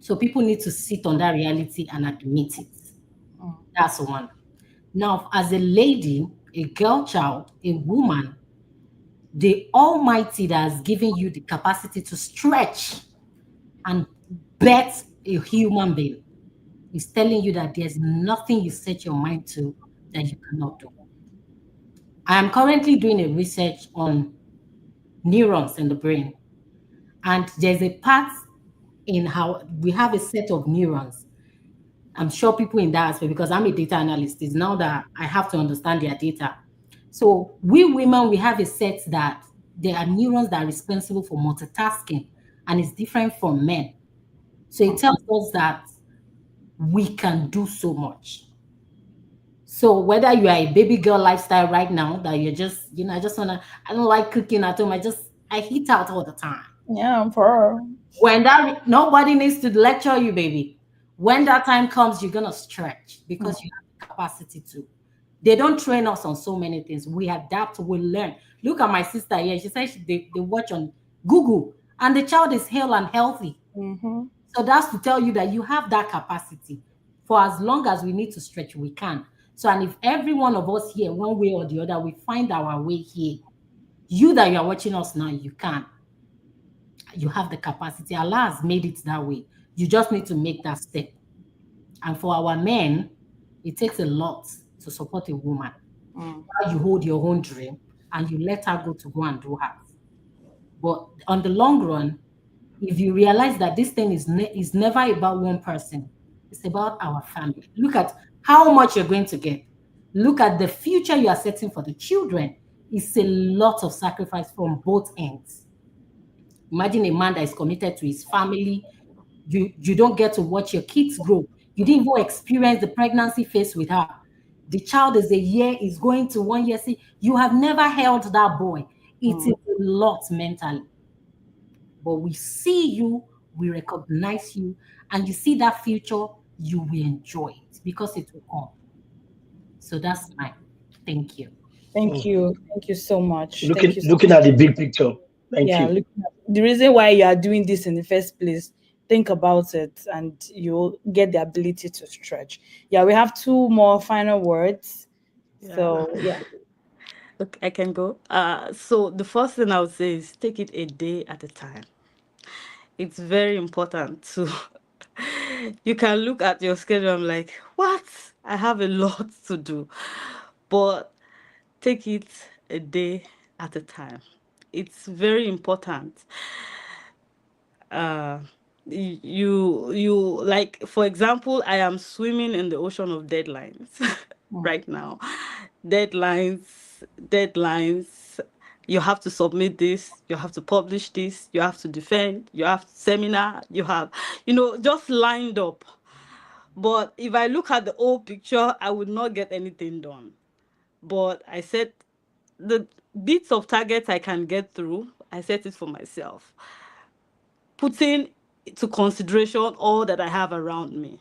Speaker 7: So people need to sit on that reality and admit it.
Speaker 2: Mm,
Speaker 7: That's one. Now, as a lady, a girl child, a woman, the Almighty that has given you the capacity to stretch and bet a human being is telling you that there's nothing you set your mind to that you cannot do. I am currently doing a research on neurons in the brain, and there's a part in how we have a set of neurons. I'm sure people in that aspect, because I'm a data analyst, is now that I have to understand their data. So we women, we have a set that there are neurons that are responsible for multitasking, and it's different from men. So it tells us that we can do so much. So whether you are a baby girl lifestyle right now, that you're just, I just wanna, I don't like cooking at home. I eat out all the time.
Speaker 2: yeah, for her.
Speaker 7: When that nobody needs to lecture you, baby. When that time comes, you're gonna stretch because you have the capacity to. They don't train us on so many things. We adapt, we learn. Look at my sister here. She says they watch on Google, and the child is hale and healthy.
Speaker 2: Mm-hmm.
Speaker 7: So that's to tell you that you have that capacity. For as long as we need to stretch, we can. So, and if every one of us here, one way or the other, we find our way here, you that you are watching us now, you can. You have the capacity. Allah has made it that way. You just need to make that step. And for our men, it takes a lot to support a woman.
Speaker 2: Mm,
Speaker 7: While you hold your own dream and you let her go and do hers. But on the long run, if you realize that this thing is never about one person, It's about our family. Look at how much you're going to get. Look at the future you are setting for the children. It's a lot of sacrifice from both ends. Imagine a man that is committed to his family. You don't get to watch your kids grow. You didn't even experience the pregnancy phase with her. The child is a year, is going to 1 year. See, you have never held that boy. It is a lot mentally. But we see you, we recognize you, and you see that future, you will enjoy it because it will come. So that's mine. Thank you.
Speaker 2: Thank
Speaker 1: Mm.
Speaker 2: you. Thank you so much. Thank
Speaker 1: Looking
Speaker 2: you so
Speaker 1: looking
Speaker 2: much.
Speaker 1: at the big picture. Thank
Speaker 2: Yeah,
Speaker 1: you.
Speaker 2: look, the reason why you are doing this in the first place, think about it and you'll get the ability to stretch. Yeah, we have two more final words.
Speaker 5: Yeah.
Speaker 2: So, yeah.
Speaker 5: Look, I can go. So the first thing I would say is take it a day at a time. It's very important to you can look at your schedule. I'm like, what? I have a lot to do. But take it a day at a time. It's very important. uh you like, for example, I am swimming in the ocean of deadlines right now. Deadlines, deadlines. You have to submit this, you have to publish this, you have to defend, you have seminar, you have, just lined up. But if I look at the whole picture, I would not get anything done. But I set the bits of targets I can get through, I set it for myself, putting to consideration all that I have around me.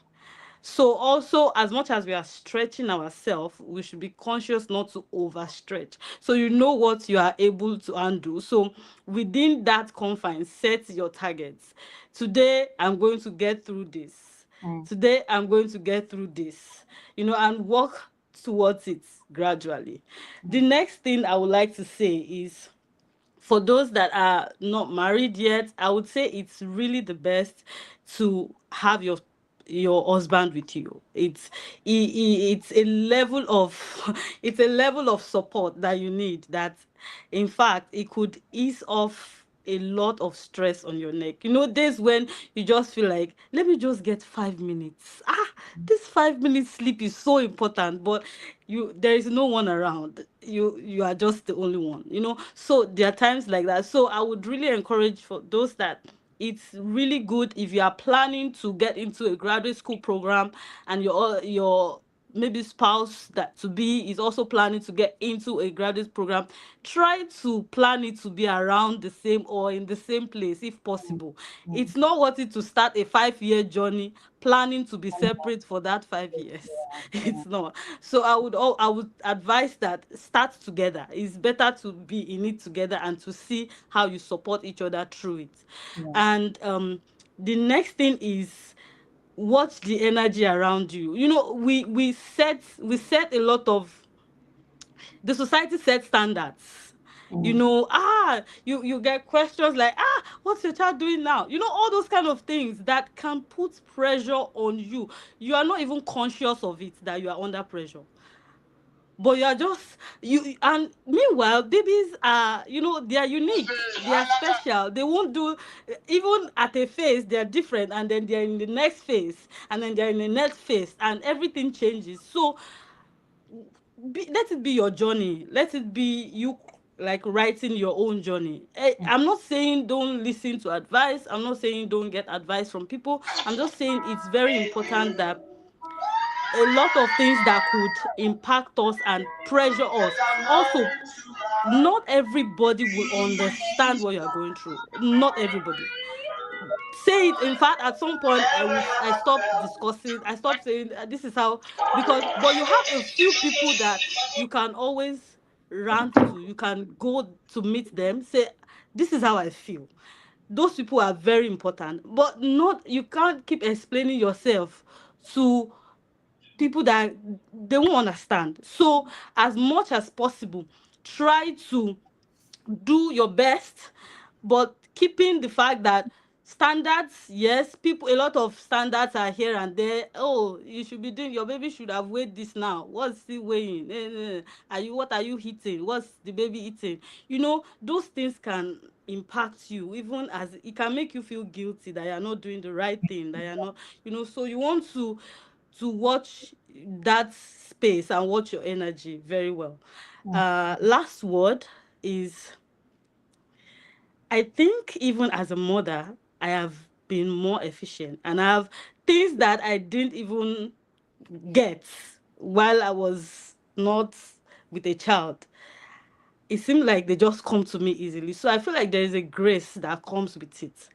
Speaker 5: So also, as much as we are stretching ourselves, we should be conscious not to overstretch. So you know what you are able to undo. So within that confines, set your targets. Today, I'm going to get through this. Today, I'm going to get through this, and work towards it gradually. The next thing I would like to say is, for those that are not married yet, I would say it's really the best to have your husband with you. It's a level of it's a level of support that you need, that in fact it could ease off a lot of stress on your neck. Days when you just feel like, let me just get 5 minutes. This 5 minutes sleep is so important, but there is no one around. You are just the only one. So there are times like that. So I would really encourage for those that it's really good if you are planning to get into a graduate school program, and your maybe spouse that to be is also planning to get into a graduate program. Try to plan it to be around the same or in the same place if possible. It's not worth it to start a 5-year journey planning to be separate for that 5 years. It's not. So I would advise that start together. It's better to be in it together and to see how you support each other through it. And the next thing is, watch the energy around you. We set a lot of, the society set standards. You get questions like, what's your child doing now? All those kind of things that can put pressure on you. You are not even conscious of it, that you are under pressure, but you are just you. And meanwhile, babies are, they are unique, they are special. They won't do, even at a phase they are different, and then they're in the next phase, and then they're in the next phase, and everything changes. So let it be your journey. Let it be you, like writing your own journey. I'm not saying don't listen to advice. I'm not saying don't get advice from people. I'm just saying it's very important that a lot of things that could impact us and pressure us. Also, not everybody will understand what you are going through. Not everybody. Say it. In fact, at some point, I stopped discussing. I stopped saying, this is how, because but you have a few people that you can always rant to. You can go to meet them. Say, this is how I feel. Those people are very important, but not, you can't keep explaining yourself to people that they won't understand. So as much as possible, try to do your best, but keeping the fact that standards, yes, people, a lot of standards are here and there. Oh, you should be doing, your baby should have weighed this now. What's he weighing? What are you eating? What's the baby eating? Those things can impact you, even as it can make you feel guilty that you're not doing the right thing, that you're not, so you want to watch that space and watch your energy very well. Last word is, I think even as a mother, I have been more efficient, and I have things that I didn't even get while I was not with a child. It seemed like they just come to me easily. So I feel like there is a grace that comes with it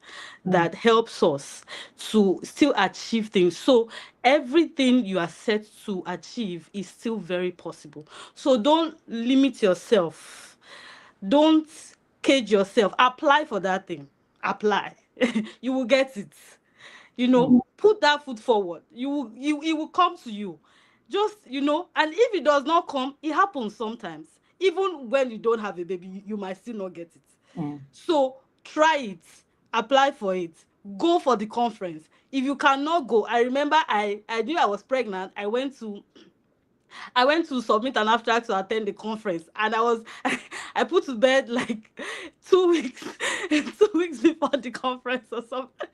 Speaker 5: that helps us to still achieve things. So everything you are set to achieve is still very possible. So don't limit yourself. Don't cage yourself. Apply for that thing. Apply. You will get it. Put that foot forward. It will come to you. Just, and if it does not come, it happens sometimes. Even when you don't have a baby, you might still not get it. So try it, apply for it, go for the conference. If you cannot go, I remember I knew I was pregnant. I went to submit an abstract to attend the conference, and I was I put to bed like 2 weeks 2 weeks before the conference or something.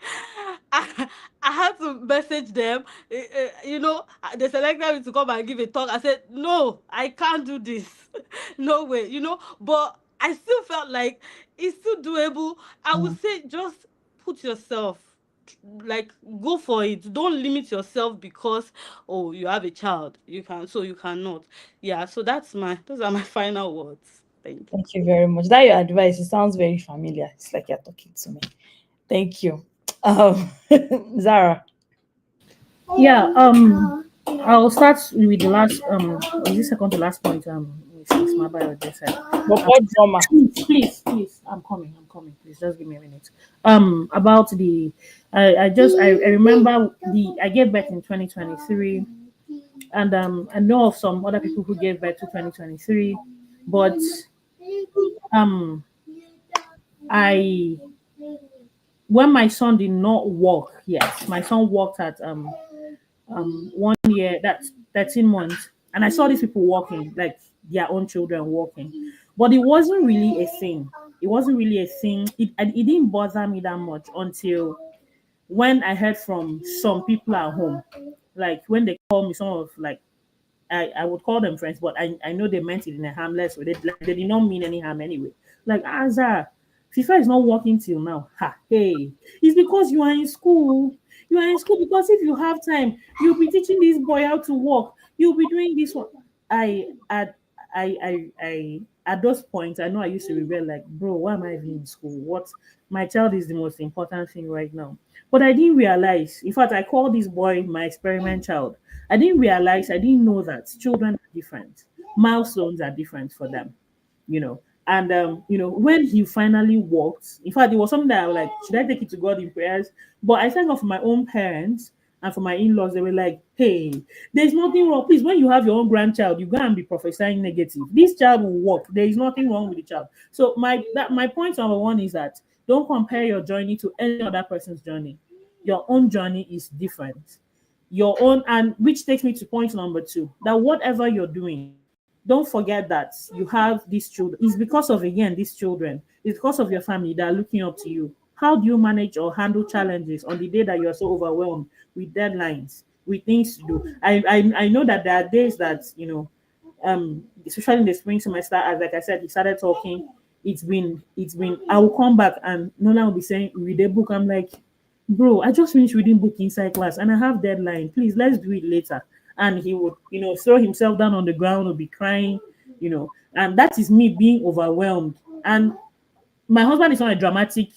Speaker 5: I had to message them. They selected me to come and give a talk. I said, no, I can't do this. No way. But I still felt like it's still doable. I would say just put yourself, like, go for it. Don't limit yourself because, oh, you have a child, you cannot. Yeah, so those are my final words. Thank you.
Speaker 2: Thank you very much. That your advice, it sounds very familiar. It's like you're talking to me. Thank you. Um, Zara.
Speaker 6: Yeah, I'll start with the last is this second to last point Mrs. Mabayo just said.
Speaker 2: But what drama?
Speaker 6: Please, I'm coming. Please just give me a minute. About the I remember I gave birth in 2023, and I know of some other people who gave birth to 2023, but um I when my son did not walk, yes, my son walked at 1 year, that's 13 months, and I saw these people walking, like their own children walking, but it wasn't really a thing. It wasn't really a thing. It didn't bother me that much until when I heard from some people at home, like when they call me, some of like I would call them friends, but I know they meant it in a harmless way. They did not mean any harm anyway. Like, Azar, FIFA is not working till now. Ha, hey, it's because you are in school. You are in school because if you have time, you'll be teaching this boy how to walk. You'll be doing this one. I at I at those points, I know I used to rebel like, bro, why am I even in school? What, my child is the most important thing right now. But I didn't realize. In fact, I call this boy my experiment child. I didn't know that children are different. Milestones are different for them, you know. And when he finally walked, in fact, it was something that I was like, should I take it to God in prayers? But I thank God for my own parents and for my in-laws. They were like, hey, there's nothing wrong. Please, when you have your own grandchild, you go and be prophesying negative. This child will walk. There is nothing wrong with the child. So my point number one is that don't compare your journey to any other person's journey. Your own journey is different, your own. And which takes me to point number two, that whatever you're doing, don't forget that you have these children. It's because of, again, these children, it's because of your family that are looking up to you. How do you manage or handle challenges on the day that you're so overwhelmed with deadlines, with things to do? I know that there are days that, especially in the spring semester, as like I said, we started talking. It's been I will come back and Nona will be saying, read a book. I'm like, bro, I just finished reading book inside class and I have deadline. Please, let's do it later. And he would, throw himself down on the ground, would be crying, and that is me being overwhelmed. And my husband is not a dramatic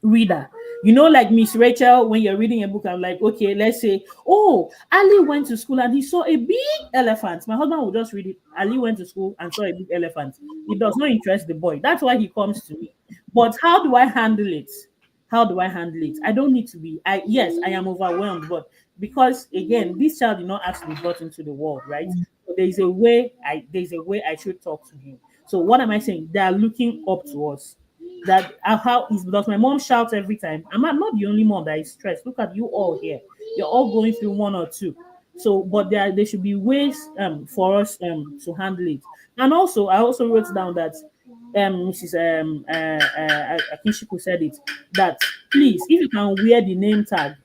Speaker 6: reader. Like Miss Rachel, when you're reading a book, I'm like, okay, let's say, oh, Ali went to school and he saw a big elephant. My husband will just read it. Ali went to school and saw a big elephant. It does not interest the boy. That's why he comes to me. But how do I handle it? How do I handle it? I don't need to be. Yes, I am overwhelmed, but because again, this child did not actually brought into the world, right? So there's a way I should talk to him. So what am I saying? They are looking up to us. That how is because my mom shouts every time. I'm not the only mom that is stressed. Look at you all here. You're all going through one or two. So, but there should be ways for us to handle it. And also, I also wrote down that Mrs. Akinsiku said it, that please, if you can wear the name tag.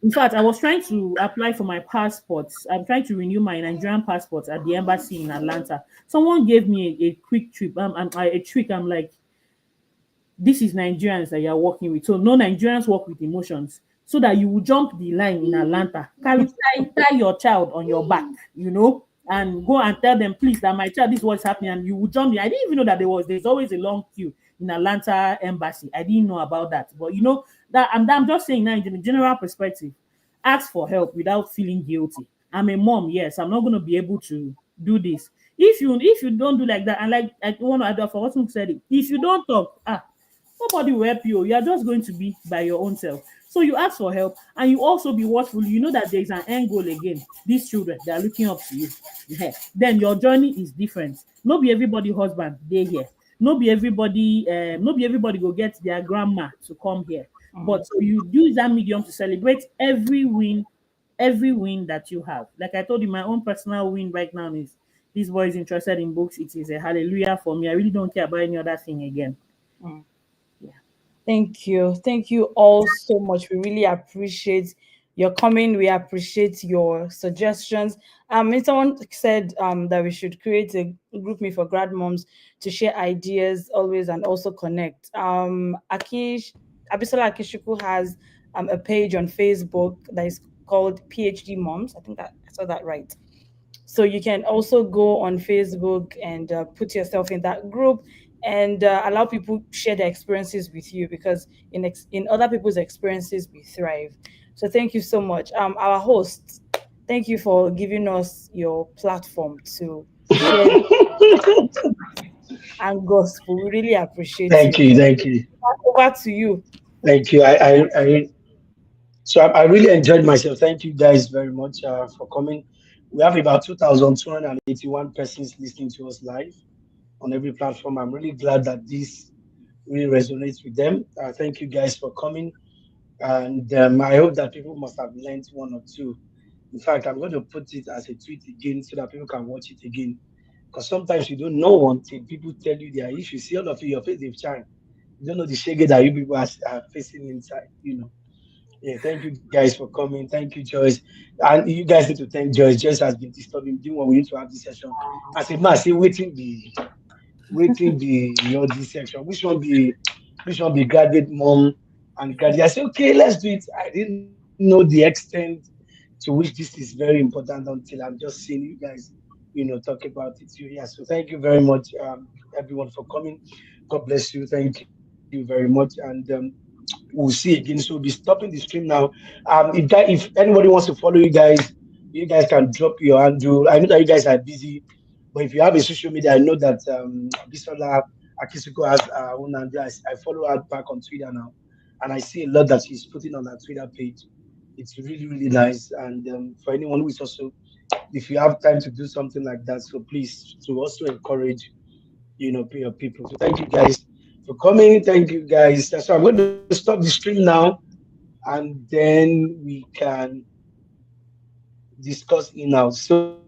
Speaker 6: In fact, I was trying to apply for my passports. I'm trying to renew my Nigerian passport at the embassy in Atlanta. Someone gave me a quick trip, a trick. I'm like, this is Nigerians that you're working with. So no Nigerians work with emotions. So that you will jump the line in Atlanta, carry tie your child on your back, and go and tell them, please, that my child, this is what's happening, and you will jump. I didn't even know that there's always a long queue in Atlanta embassy. I didn't know about that, but I'm just saying now in the general perspective, ask for help without feeling guilty. I'm a mom, yes. I'm not going to be able to do this. If you don't do like that, and like I want to add up for what said it, if you don't talk, nobody will help you. You are just going to be by your own self. So you ask for help, and you also be watchful. You know that there is an end goal again. These children, they are looking up to you. Yeah. Then your journey is different. Not be everybody husband they here. Not be everybody go get their grandma to come here. But so you use that medium to celebrate every win that you have. Like I told you, my own personal win right now is this boy is interested in books. It is a hallelujah for me. I really don't care about any other thing again.
Speaker 2: Mm. Thank you. Thank you all so much. We really appreciate your coming. We appreciate your suggestions. Someone said that we should create a group me for grad moms to share ideas always and also connect. Abisola Akishiku has a page on Facebook that is called PhD Moms. I think that I saw that right. So you can also go on Facebook and put yourself in that group and allow people share their experiences with you, because in other people's experiences we thrive. So thank you so much. Our host, thank you for giving us your platform to share and gospel. We really appreciate
Speaker 1: Thank
Speaker 2: you.
Speaker 1: you, thank you,
Speaker 2: Over to you.
Speaker 1: thank you. I really enjoyed myself. Thank you guys very much for coming. We have about 2,281 persons listening to us live on every platform. I'm really glad that this really resonates with them. Thank you guys for coming. And I hope that people must have learned one or two. In fact, I'm going to put it as a tweet again so that people can watch it again. Because sometimes you don't know one thing. People tell you their issues. See all of you, your face, they've changed. You don't know the shaggy that you people are facing inside. Yeah, thank you guys for coming. Thank you, Joyce. And you guys need to thank Joyce. Joyce has been disturbing, doing what we need to have this session. As a man, say, waiting your this section. Which one be graduate mom and graduate? I say, okay, let's do it. I didn't know the extent to which this is very important until I'm just seeing you guys, talk about it. So, yeah, so thank you very much, everyone, for coming. God bless you. Thank you very much. And we'll see again. So we'll be stopping the stream now. If anybody wants to follow you guys can drop your handle. I know that you guys are busy, but if you have a social media, I know that Bisola Akisuko has own handle. I follow her back on Twitter now, and I see a lot that she's putting on her Twitter page. It's really, really nice. And for anyone who is also, if you have time to do something like that, so please to also encourage, your people. So thank you guys for coming. Thank you guys. So I'm going to stop the stream now, and then we can discuss in out. So